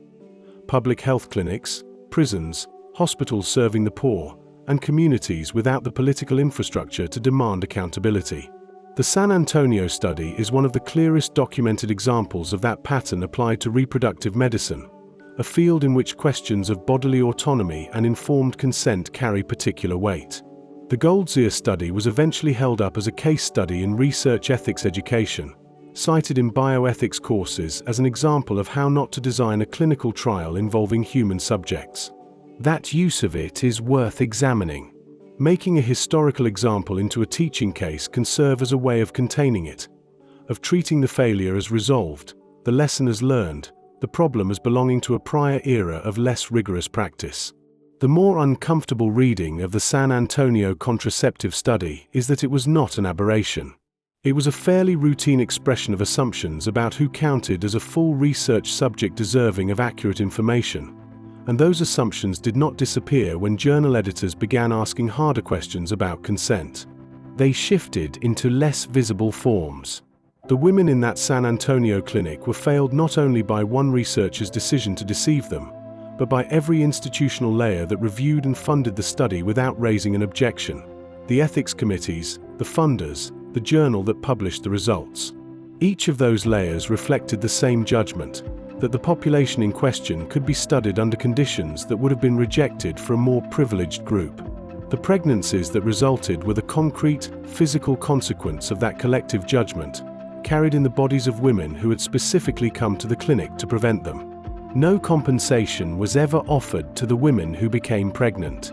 public health clinics, prisons, hospitals serving the poor, and communities without the political infrastructure to demand accountability. The San Antonio study is one of the clearest documented examples of that pattern applied to reproductive medicine, a field in which questions of bodily autonomy and informed consent carry particular weight. The Guatemala study was eventually held up as a case study in research ethics education, cited in bioethics courses as an example of how not to design a clinical trial involving human subjects. That use of it is worth examining. Making a historical example into a teaching case can serve as a way of containing it, of treating the failure as resolved, the lesson as learned, the problem as belonging to a prior era of less rigorous practice. The more uncomfortable reading of the San Antonio contraceptive study is that it was not an aberration. It was a fairly routine expression of assumptions about who counted as a full research subject deserving of accurate information, and those assumptions did not disappear when journal editors began asking harder questions about consent. They shifted into less visible forms. The women in that San Antonio clinic were failed not only by one researcher's decision to deceive them, but by every institutional layer that reviewed and funded the study without raising an objection: the ethics committees, the funders, the journal that published the results. Each of those layers reflected the same judgment, that the population in question could be studied under conditions that would have been rejected for a more privileged group. The pregnancies that resulted were the concrete, physical consequence of that collective judgment, carried in the bodies of women who had specifically come to the clinic to prevent them. No compensation was ever offered to the women who became pregnant.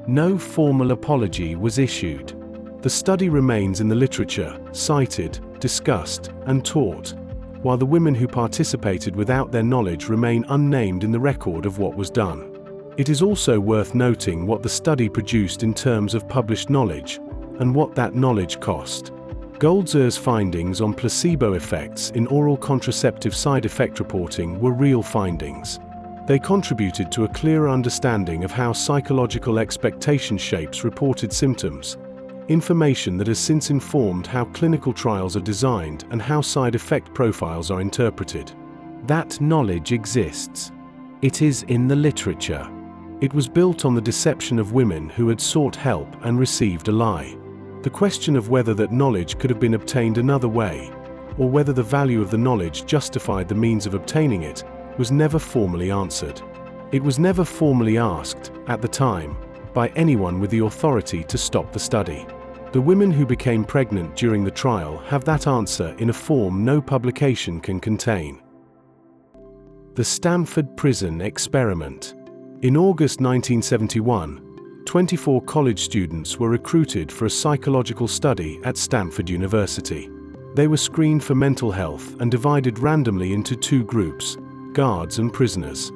No formal apology was issued. The study remains in the literature, cited, discussed, and taught, while the women who participated without their knowledge remain unnamed in the record of what was done. It is also worth noting what the study produced in terms of published knowledge, and what that knowledge cost. Guatemala's findings on placebo effects in oral contraceptive side effect reporting were real findings. They contributed to a clearer understanding of how psychological expectation shapes reported symptoms, information that has since informed how clinical trials are designed and how side effect profiles are interpreted. That knowledge exists. It is in the literature. It was built on the deception of women who had sought help and received a lie. The question of whether that knowledge could have been obtained another way, or whether the value of the knowledge justified the means of obtaining it, was never formally answered. It was never formally asked, at the time, by anyone with the authority to stop the study. The women who became pregnant during the trial have that answer in a form no publication can contain. The Stanford Prison Experiment. In August 1971, 24 college students were recruited for a psychological study at Stanford University. They were screened for mental health and divided randomly into two groups, guards and prisoners.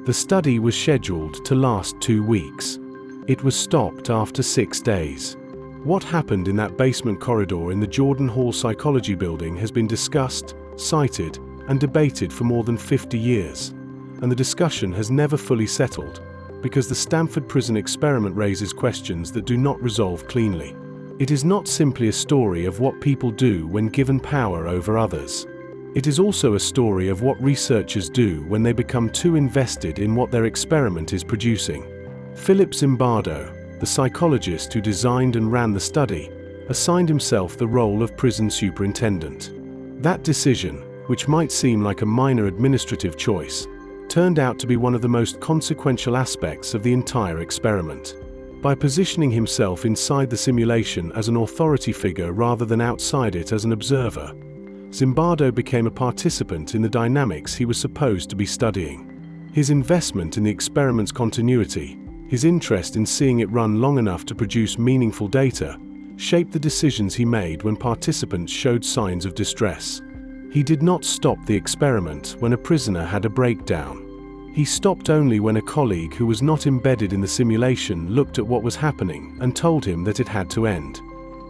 The study was scheduled to last 2 weeks. It was stopped after 6 days. What happened in that basement corridor in the Jordan Hall Psychology Building has been discussed, cited, and debated for more than 50 years, and the discussion has never fully settled, because the Stanford prison experiment raises questions that do not resolve cleanly. It is not simply a story of what people do when given power over others. It is also a story of what researchers do when they become too invested in what their experiment is producing. Philip Zimbardo, the psychologist who designed and ran the study, assigned himself the role of prison superintendent. That decision, which might seem like a minor administrative choice, turned out to be one of the most consequential aspects of the entire experiment. By positioning himself inside the simulation as an authority figure rather than outside it as an observer, Zimbardo became a participant in the dynamics he was supposed to be studying. His investment in the experiment's continuity, his interest in seeing it run long enough to produce meaningful data, shaped the decisions he made when participants showed signs of distress. He did not stop the experiment when a prisoner had a breakdown. He stopped only when a colleague who was not embedded in the simulation looked at what was happening and told him that it had to end.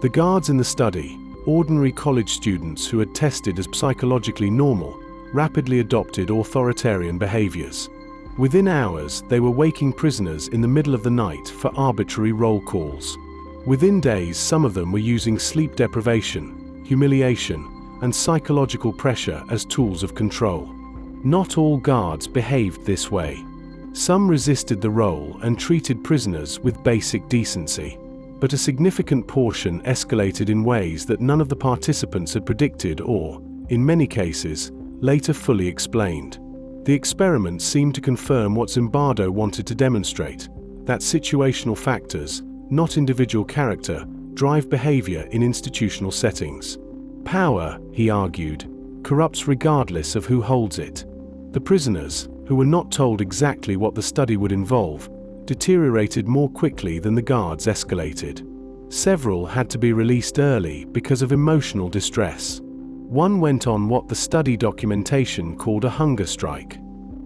The guards in the study, ordinary college students who had tested as psychologically normal, rapidly adopted authoritarian behaviors. Within hours, they were waking prisoners in the middle of the night for arbitrary roll calls. Within days, some of them were using sleep deprivation, humiliation, and psychological pressure as tools of control. Not all guards behaved this way. Some resisted the role and treated prisoners with basic decency. But a significant portion escalated in ways that none of the participants had predicted or, in many cases, later fully explained. The experiment seemed to confirm what Zimbardo wanted to demonstrate, that situational factors, not individual character, drive behavior in institutional settings. Power, he argued, corrupts regardless of who holds it. The prisoners, who were not told exactly what the study would involve, deteriorated more quickly than the guards escalated. Several had to be released early because of emotional distress. One went on what the study documentation called a hunger strike.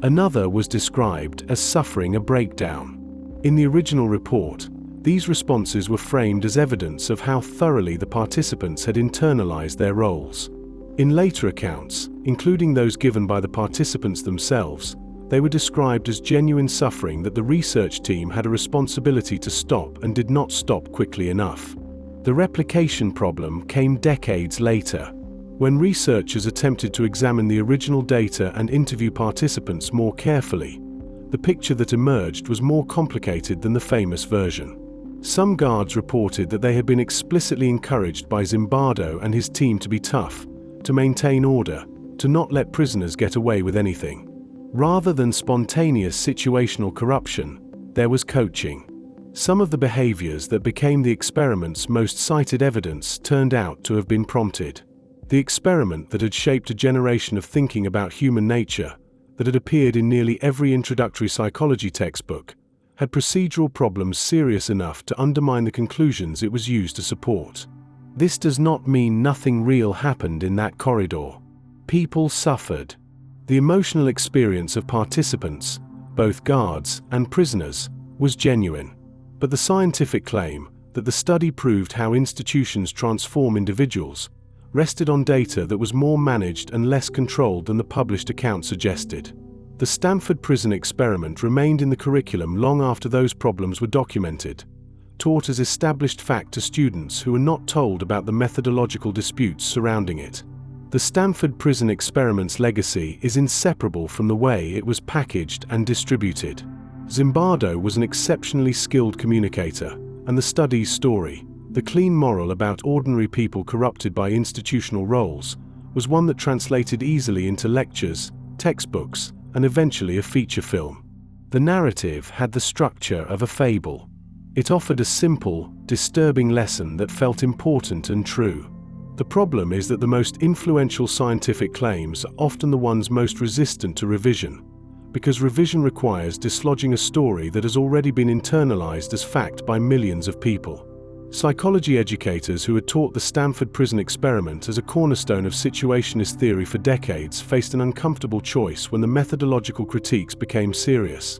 Another was described as suffering a breakdown. In the original report, these responses were framed as evidence of how thoroughly the participants had internalized their roles. In later accounts, including those given by the participants themselves, they were described as genuine suffering that the research team had a responsibility to stop and did not stop quickly enough. The replication problem came decades later, when researchers attempted to examine the original data and interview participants more carefully. The picture that emerged was more complicated than the famous version. Some guards reported that they had been explicitly encouraged by Zimbardo and his team to be tough, to maintain order, to not let prisoners get away with anything. Rather than spontaneous situational corruption, there was coaching. Some of the behaviors that became the experiment's most cited evidence turned out to have been prompted. The experiment that had shaped a generation of thinking about human nature, that had appeared in nearly every introductory psychology textbook, had procedural problems serious enough to undermine the conclusions it was used to support. This does not mean nothing real happened in that corridor. People suffered. The emotional experience of participants, both guards and prisoners, was genuine. But the scientific claim that the study proved how institutions transform individuals rested on data that was more managed and less controlled than the published account suggested. The Stanford prison experiment remained in the curriculum long after those problems were documented, taught as established fact to students who were not told about the methodological disputes surrounding it. The Stanford prison experiment's legacy is inseparable from the way it was packaged and distributed. Zimbardo was an exceptionally skilled communicator, and the study's story, the clean moral about ordinary people corrupted by institutional roles, was one that translated easily into lectures, textbooks, and eventually a feature film. The narrative had the structure of a fable. It offered a simple, disturbing lesson that felt important and true. The problem is that the most influential scientific claims are often the ones most resistant to revision, because revision requires dislodging a story that has already been internalized as fact by millions of people. Psychology educators who had taught the Stanford prison experiment as a cornerstone of situationist theory for decades faced an uncomfortable choice when the methodological critiques became serious: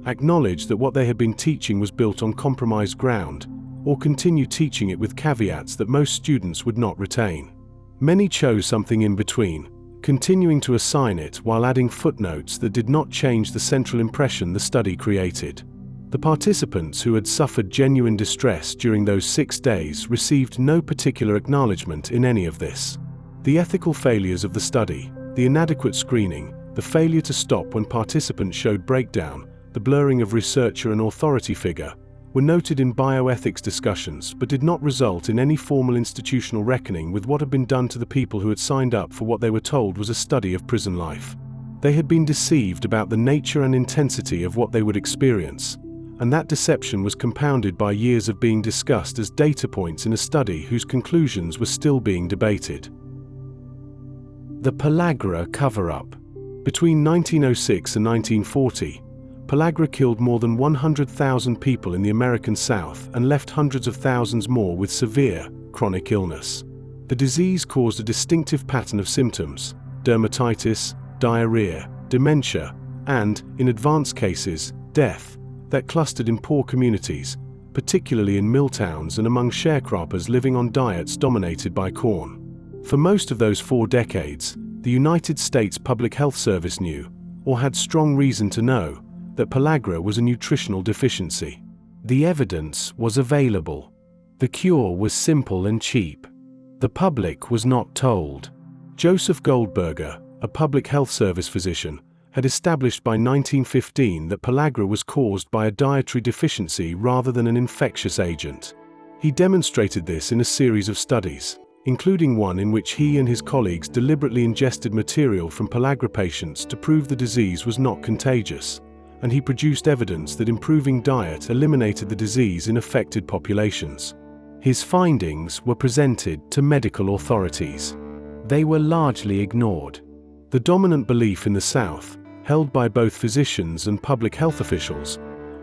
acknowledge that what they had been teaching was built on compromised ground, or continue teaching it with caveats that most students would not retain. Many chose something in between, continuing to assign it while adding footnotes that did not change the central impression the study created. The participants who had suffered genuine distress during those 6 days received no particular acknowledgement in any of this. The ethical failures of the study, the inadequate screening, the failure to stop when participants showed breakdown, the blurring of researcher and authority figure, were noted in bioethics discussions but did not result in any formal institutional reckoning with what had been done to the people who had signed up for what they were told was a study of prison life. They had been deceived about the nature and intensity of what they would experience, and that deception was compounded by years of being discussed as data points in a study whose conclusions were still being debated. The Pellagra cover-up. Between 1906 and 1940, Pellagra killed more than 100,000 people in the American South and left hundreds of thousands more with severe, chronic illness. The disease caused a distinctive pattern of symptoms: dermatitis, diarrhea, dementia, and, in advanced cases, death, that clustered in poor communities, particularly in mill towns and among sharecroppers living on diets dominated by corn. For most of those 4 decades, the United States Public Health Service knew, or had strong reason to know, that pellagra was a nutritional deficiency. The evidence was available. The cure was simple and cheap. The public was not told. Joseph Goldberger, a public health service physician, had established by 1915 that pellagra was caused by a dietary deficiency rather than an infectious agent. He demonstrated this in a series of studies, including one in which he and his colleagues deliberately ingested material from pellagra patients to prove the disease was not contagious, and he produced evidence that improving diet eliminated the disease in affected populations. His findings were presented to medical authorities. They were largely ignored. The dominant belief in the South, held by both physicians and public health officials,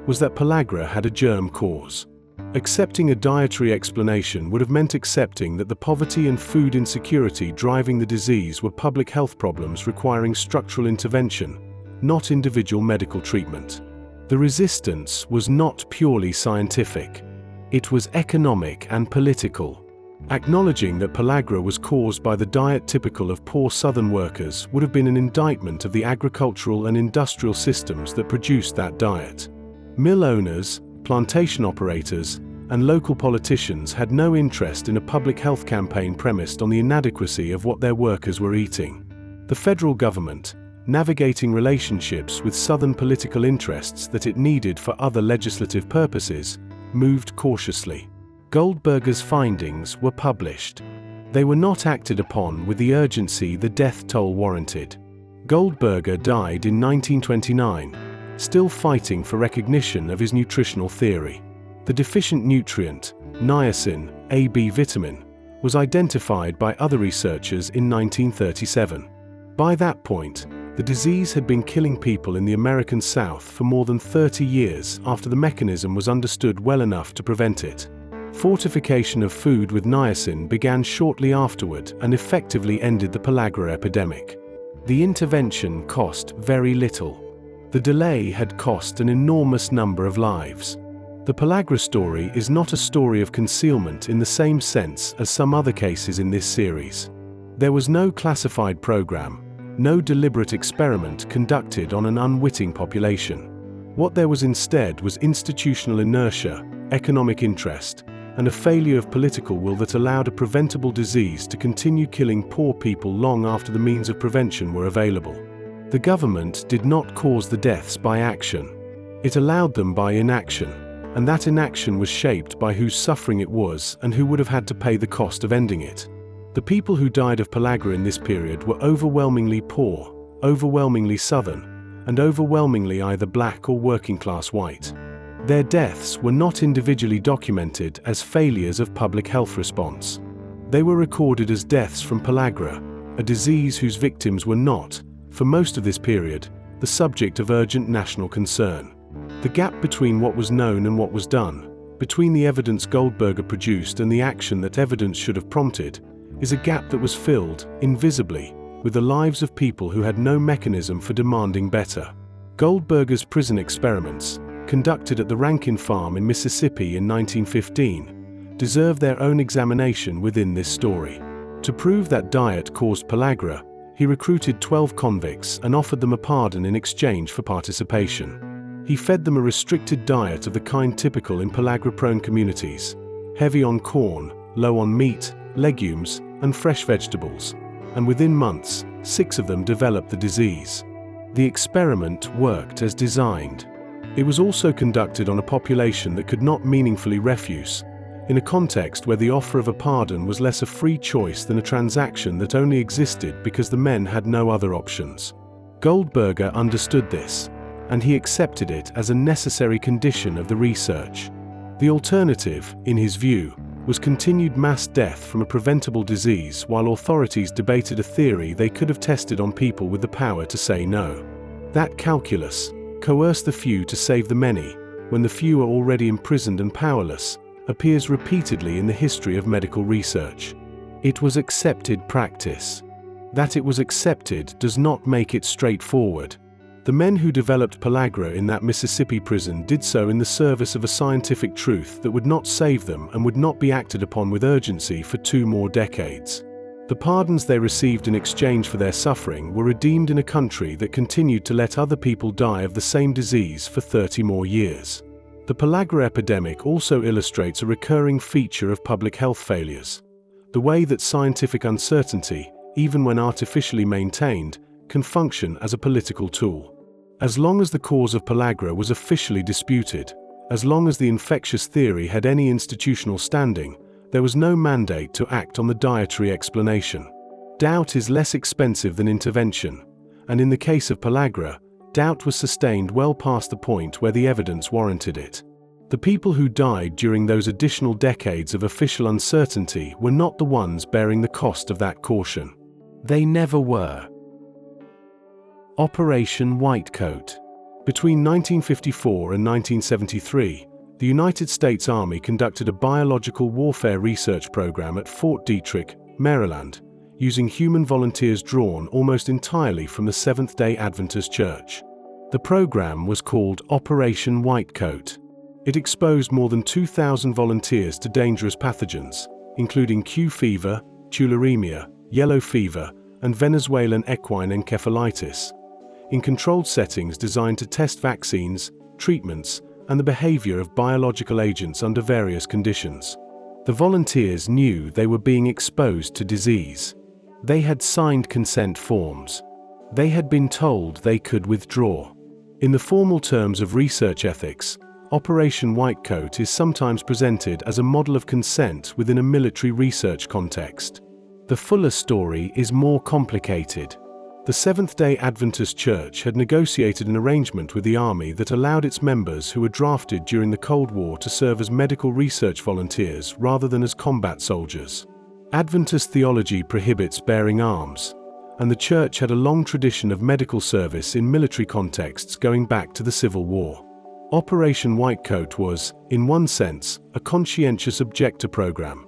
was that pellagra had a germ cause. Accepting a dietary explanation would have meant accepting that the poverty and food insecurity driving the disease were public health problems requiring structural intervention, not individual medical treatment. The resistance was not purely scientific. It was economic and political. Acknowledging that pellagra was caused by the diet typical of poor Southern workers would have been an indictment of the agricultural and industrial systems that produced that diet. Mill owners, plantation operators, and local politicians had no interest in a public health campaign premised on the inadequacy of what their workers were eating. The federal government, navigating relationships with Southern political interests that it needed for other legislative purposes, moved cautiously. Goldberger's findings were published. They were not acted upon with the urgency the death toll warranted. Goldberger died in 1929, still fighting for recognition of his nutritional theory. The deficient nutrient, niacin, a B vitamin, was identified by other researchers in 1937. By that point, the disease had been killing people in the American South for more than 30 years after the mechanism was understood well enough to prevent it. Fortification of food with niacin began shortly afterward and effectively ended the pellagra epidemic. The intervention cost very little. The delay had cost an enormous number of lives. The pellagra story is not a story of concealment in the same sense as some other cases in this series. There was no classified program, no deliberate experiment conducted on an unwitting population. What there was instead was institutional inertia, economic interest, and a failure of political will that allowed a preventable disease to continue killing poor people long after the means of prevention were available. The government did not cause the deaths by action. It allowed them by inaction, and that inaction was shaped by whose suffering it was and who would have had to pay the cost of ending it. The people who died of pellagra in this period were overwhelmingly poor, overwhelmingly Southern, and overwhelmingly either black or working-class white. Their deaths were not individually documented as failures of public health response. They were recorded as deaths from pellagra, a disease whose victims were not, for most of this period, the subject of urgent national concern. The gap between what was known and what was done, between the evidence Goldberger produced and the action that evidence should have prompted, is a gap that was filled, invisibly, with the lives of people who had no mechanism for demanding better. Goldberger's prison experiments, conducted at the Rankin Farm in Mississippi in 1915, deserve their own examination within this story. To prove that diet caused pellagra, he recruited 12 convicts and offered them a pardon in exchange for participation. He fed them a restricted diet of the kind typical in pellagra-prone communities, heavy on corn, low on meat, legumes, and fresh vegetables, and within months, 6 of them developed the disease. The experiment worked as designed. It was also conducted on a population that could not meaningfully refuse, in a context where the offer of a pardon was less a free choice than a transaction that only existed because the men had no other options. Goldberger understood this, and he accepted it as a necessary condition of the research. The alternative, in his view, was continued mass death from a preventable disease while authorities debated a theory they could have tested on people with the power to say no. That calculus, coerce the few to save the many, when the few are already imprisoned and powerless, appears repeatedly in the history of medical research. It was accepted practice. That it was accepted does not make it straightforward. The men who developed pellagra in that Mississippi prison did so in the service of a scientific truth that would not save them and would not be acted upon with urgency for 2 more decades. The pardons they received in exchange for their suffering were redeemed in a country that continued to let other people die of the same disease for 30 more years. The pellagra epidemic also illustrates a recurring feature of public health failures: the way that scientific uncertainty, even when artificially maintained, can function as a political tool. As long as the cause of pellagra was officially disputed, as long as the infectious theory had any institutional standing, there was no mandate to act on the dietary explanation. Doubt is less expensive than intervention, and in the case of pellagra, doubt was sustained well past the point where the evidence warranted it. The people who died during those additional decades of official uncertainty were not the ones bearing the cost of that caution. They never were. Operation Whitecoat. Between 1954 and 1973, the United States Army conducted a biological warfare research program at Fort Detrick, Maryland, using human volunteers drawn almost entirely from the Seventh-day Adventist Church. The program was called Operation Whitecoat. It exposed more than 2,000 volunteers to dangerous pathogens, including Q fever, tularemia, yellow fever, and Venezuelan equine encephalitis, in controlled settings designed to test vaccines, treatments, and the behavior of biological agents under various conditions. The volunteers knew they were being exposed to disease. They had signed consent forms. They had been told they could withdraw. In the formal terms of research ethics, Operation Whitecoat is sometimes presented as a model of consent within a military research context. The fuller story is more complicated. The Seventh-day Adventist Church had negotiated an arrangement with the Army that allowed its members who were drafted during the Cold War to serve as medical research volunteers rather than as combat soldiers. Adventist theology prohibits bearing arms, and the Church had a long tradition of medical service in military contexts going back to the Civil War. Operation Whitecoat was, in one sense, a conscientious objector program.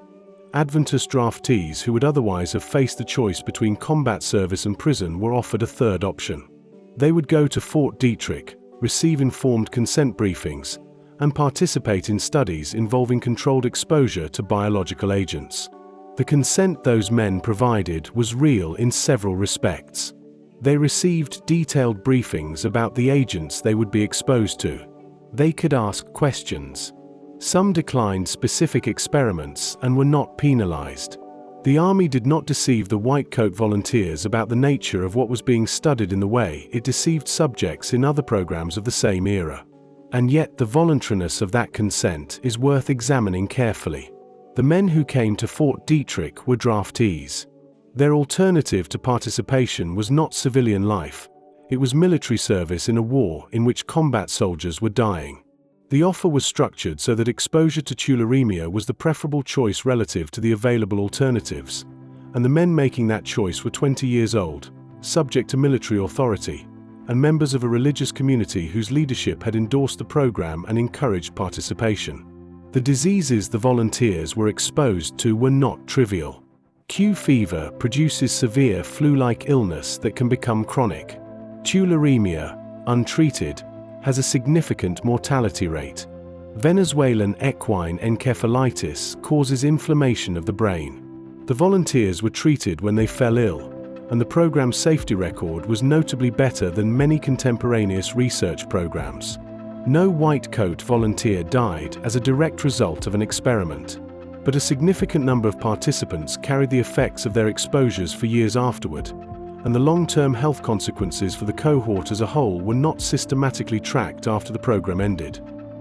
Adventist draftees who would otherwise have faced the choice between combat service and prison were offered a third option. They would go to Fort Detrick, receive informed consent briefings, and participate in studies involving controlled exposure to biological agents. The consent those men provided was real in several respects. They received detailed briefings about the agents they would be exposed to. They could ask questions. Some declined specific experiments and were not penalized. The Army did not deceive the Whitecoat volunteers about the nature of what was being studied in the way it deceived subjects in other programs of the same era. And yet the voluntariness of that consent is worth examining carefully. The men who came to Fort Detrick were draftees. Their alternative to participation was not civilian life. It was military service in a war in which combat soldiers were dying. The offer was structured so that exposure to tularemia was the preferable choice relative to the available alternatives, and the men making that choice were 20 years old, subject to military authority, and members of a religious community whose leadership had endorsed the program and encouraged participation. The diseases the volunteers were exposed to were not trivial. Q fever produces severe flu-like illness that can become chronic. Tularemia, untreated, has a significant mortality rate. Venezuelan equine encephalitis causes inflammation of the brain. The volunteers were treated when they fell ill, and the program's safety record was notably better than many contemporaneous research programs. No white coat volunteer died as a direct result of an experiment, but a significant number of participants carried the effects of their exposures for years afterward, and the long-term health consequences for the cohort as a whole were not systematically tracked after the program ended.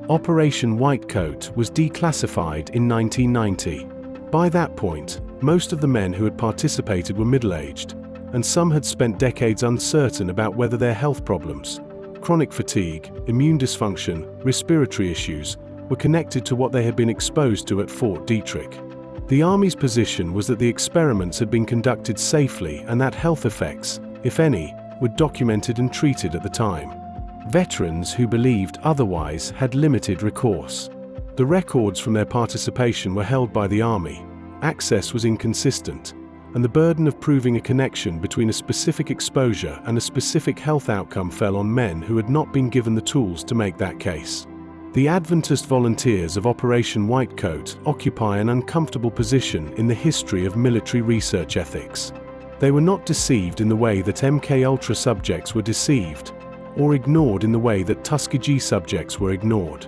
Operation White Coat was declassified in 1990. By that point, most of the men who had participated were middle-aged, and some had spent decades uncertain about whether their health problems, chronic fatigue, immune dysfunction, respiratory issues, were connected to what they had been exposed to at Fort Detrick. The Army's position was that the experiments had been conducted safely and that health effects, if any, were documented and treated at the time. Veterans who believed otherwise had limited recourse. The records from their participation were held by the Army, access was inconsistent, and the burden of proving a connection between a specific exposure and a specific health outcome fell on men who had not been given the tools to make that case. The Adventist volunteers of Operation White Coat occupy an uncomfortable position in the history of military research ethics. They were not deceived in the way that MKUltra subjects were deceived, or ignored in the way that Tuskegee subjects were ignored.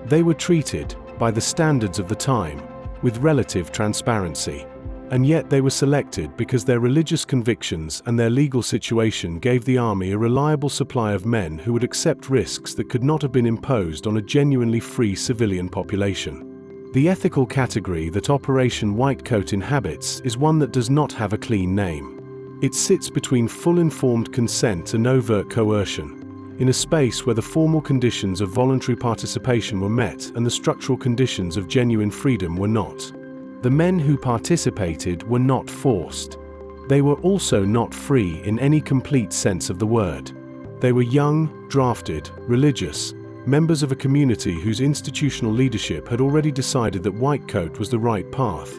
They were treated, by the standards of the time, with relative transparency. And yet they were selected because their religious convictions and their legal situation gave the Army a reliable supply of men who would accept risks that could not have been imposed on a genuinely free civilian population. The ethical category that Operation White Coat inhabits is one that does not have a clean name. It sits between full informed consent and overt coercion, in a space where the formal conditions of voluntary participation were met and the structural conditions of genuine freedom were not. The men who participated were not forced. They were also not free in any complete sense of the word. They were young, drafted, religious, members of a community whose institutional leadership had already decided that white coat was the right path,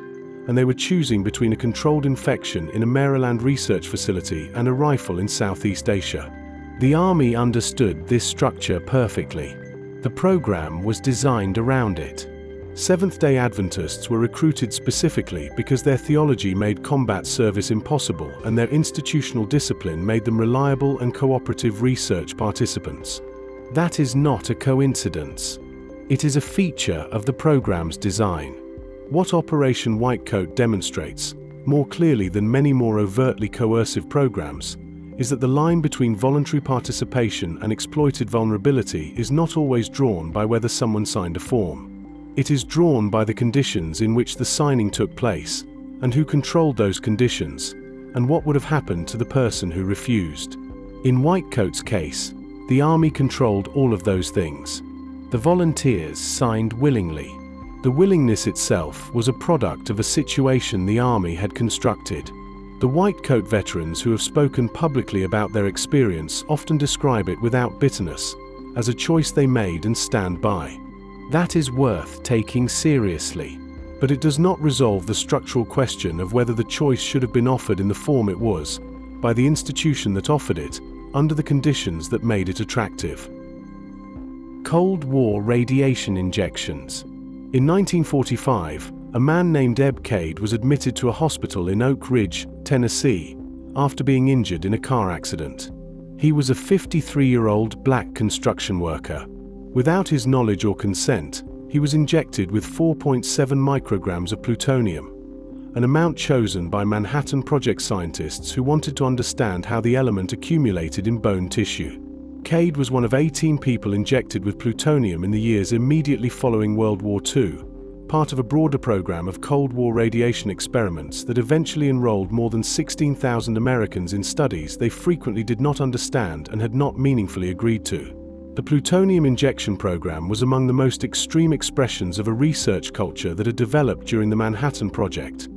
and they were choosing between a controlled infection in a Maryland research facility and a rifle in Southeast Asia. The Army understood this structure perfectly. The program was designed around it. Seventh-day Adventists were recruited specifically because their theology made combat service impossible and their institutional discipline made them reliable and cooperative research participants. That is not a coincidence. It is a feature of the program's design. What Operation White Coat demonstrates, more clearly than many more overtly coercive programs, is that the line between voluntary participation and exploited vulnerability is not always drawn by whether someone signed a form. It is drawn by the conditions in which the signing took place, and who controlled those conditions, and what would have happened to the person who refused. In Whitecoat's case, the Army controlled all of those things. The volunteers signed willingly. The willingness itself was a product of a situation the Army had constructed. The Whitecoat veterans who have spoken publicly about their experience often describe it without bitterness, as a choice they made and stand by. That is worth taking seriously, but it does not resolve the structural question of whether the choice should have been offered in the form it was, by the institution that offered it, under the conditions that made it attractive. Cold War radiation injections. In 1945, a man named Eb Cade was admitted to a hospital in Oak Ridge, Tennessee, after being injured in a car accident. He was a 53-year-old black construction worker. Without his knowledge or consent, he was injected with 4.7 micrograms of plutonium, an amount chosen by Manhattan Project scientists who wanted to understand how the element accumulated in bone tissue. Cade was one of 18 people injected with plutonium in the years immediately following World War II, part of a broader program of Cold War radiation experiments that eventually enrolled more than 16,000 Americans in studies they frequently did not understand and had not meaningfully agreed to. The plutonium injection program was among the most extreme expressions of a research culture that had developed during the Manhattan Project,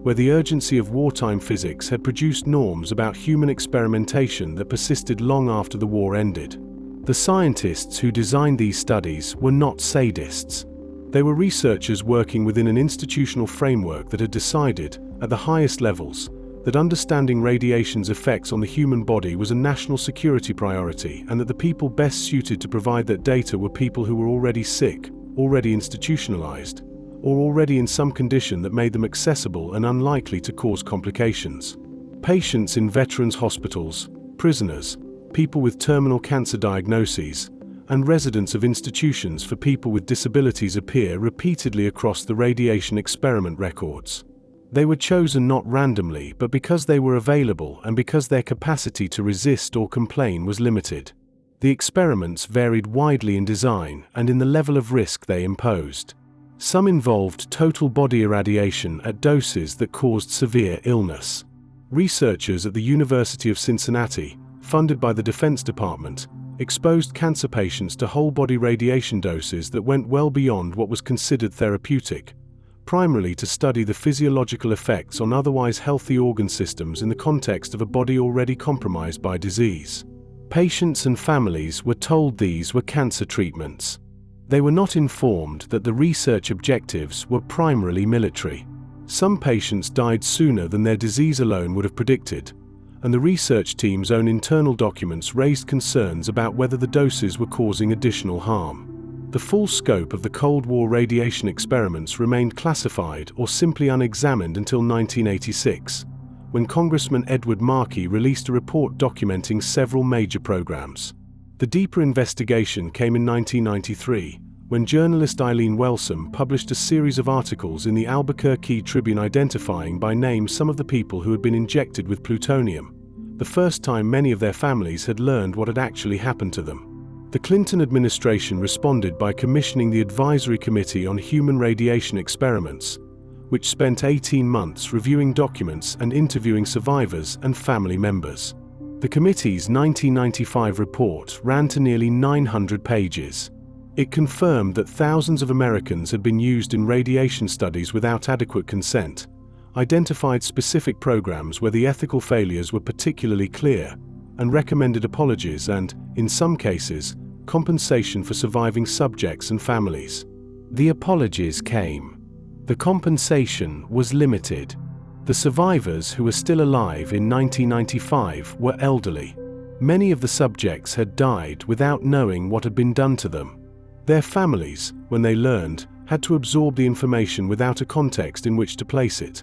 where the urgency of wartime physics had produced norms about human experimentation that persisted long after the war ended. The scientists who designed these studies were not sadists. They were researchers working within an institutional framework that had decided, at the highest levels, that understanding radiation's effects on the human body was a national security priority, and that the people best suited to provide that data were people who were already sick, already institutionalized, or already in some condition that made them accessible and unlikely to cause complications. Patients in veterans' hospitals, prisoners, people with terminal cancer diagnoses, and residents of institutions for people with disabilities appear repeatedly across the radiation experiment records. They were chosen not randomly, but because they were available and because their capacity to resist or complain was limited. The experiments varied widely in design and in the level of risk they imposed. Some involved total body irradiation at doses that caused severe illness. Researchers at the University of Cincinnati, funded by the Defense Department, exposed cancer patients to whole-body radiation doses that went well beyond what was considered therapeutic, primarily to study the physiological effects on otherwise healthy organ systems in the context of a body already compromised by disease. Patients and families were told these were cancer treatments. They were not informed that the research objectives were primarily military. Some patients died sooner than their disease alone would have predicted, and the research team's own internal documents raised concerns about whether the doses were causing additional harm. The full scope of the Cold War radiation experiments remained classified or simply unexamined until 1986, when Congressman Edward Markey released a report documenting several major programs. The deeper investigation came in 1993, when journalist Eileen Wellsome published a series of articles in the Albuquerque Tribune identifying by name some of the people who had been injected with plutonium, the first time many of their families had learned what had actually happened to them. The Clinton administration responded by commissioning the Advisory Committee on Human Radiation Experiments, which spent 18 months reviewing documents and interviewing survivors and family members. The committee's 1995 report ran to nearly 900 pages. It confirmed that thousands of Americans had been used in radiation studies without adequate consent, identified specific programs where the ethical failures were particularly clear, and recommended apologies and, in some cases, compensation for surviving subjects and families. The apologies came. The compensation was limited. The survivors who were still alive in 1995 were elderly. Many of the subjects had died without knowing what had been done to them. Their families, when they learned, had to absorb the information without a context in which to place it.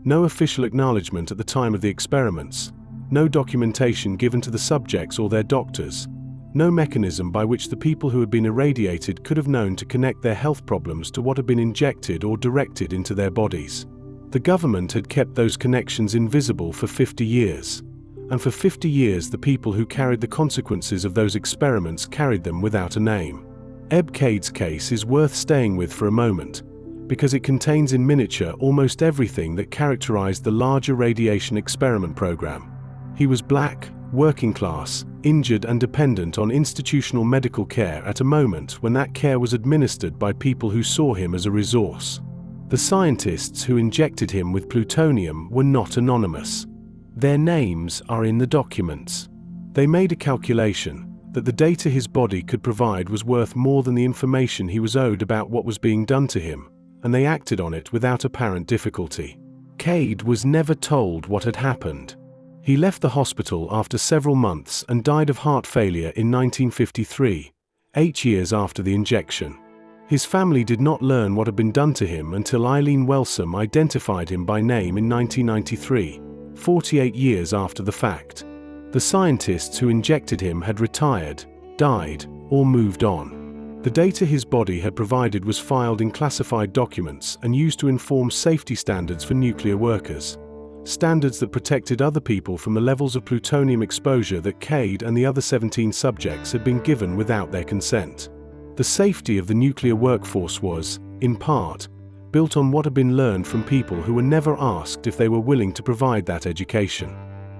No official acknowledgement at the time of the experiments, no documentation given to the subjects or their doctors, no mechanism by which the people who had been irradiated could have known to connect their health problems to what had been injected or directed into their bodies. The government had kept those connections invisible for 50 years, and for 50 years the people who carried the consequences of those experiments carried them without a name. Eb Cade's case is worth staying with for a moment, because it contains in miniature almost everything that characterized the larger radiation experiment program. He was black, working class, injured and dependent on institutional medical care at a moment when that care was administered by people who saw him as a resource. The scientists who injected him with plutonium were not anonymous. Their names are in the documents. They made a calculation that the data his body could provide was worth more than the information he was owed about what was being done to him, and they acted on it without apparent difficulty. Cade was never told what had happened. He left the hospital after several months and died of heart failure in 1953, 8 years after the injection. His family did not learn what had been done to him until Eileen Wellsome identified him by name in 1993, 48 years after the fact. The scientists who injected him had retired, died, or moved on. The data his body had provided was filed in classified documents and used to inform safety standards for nuclear workers, standards that protected other people from the levels of plutonium exposure that Cade and the other 17 subjects had been given without their consent. The safety of the nuclear workforce was, in part, built on what had been learned from people who were never asked if they were willing to provide that education.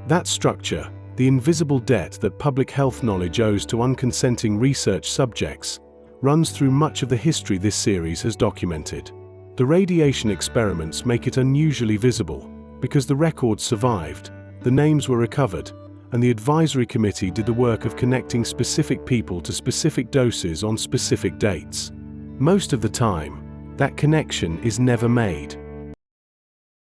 That structure, the invisible debt that public health knowledge owes to unconsenting research subjects, runs through much of the history this series has documented. The radiation experiments make it unusually visible, because the records survived, the names were recovered, and the advisory committee did the work of connecting specific people to specific doses on specific dates. Most of the time, that connection is never made.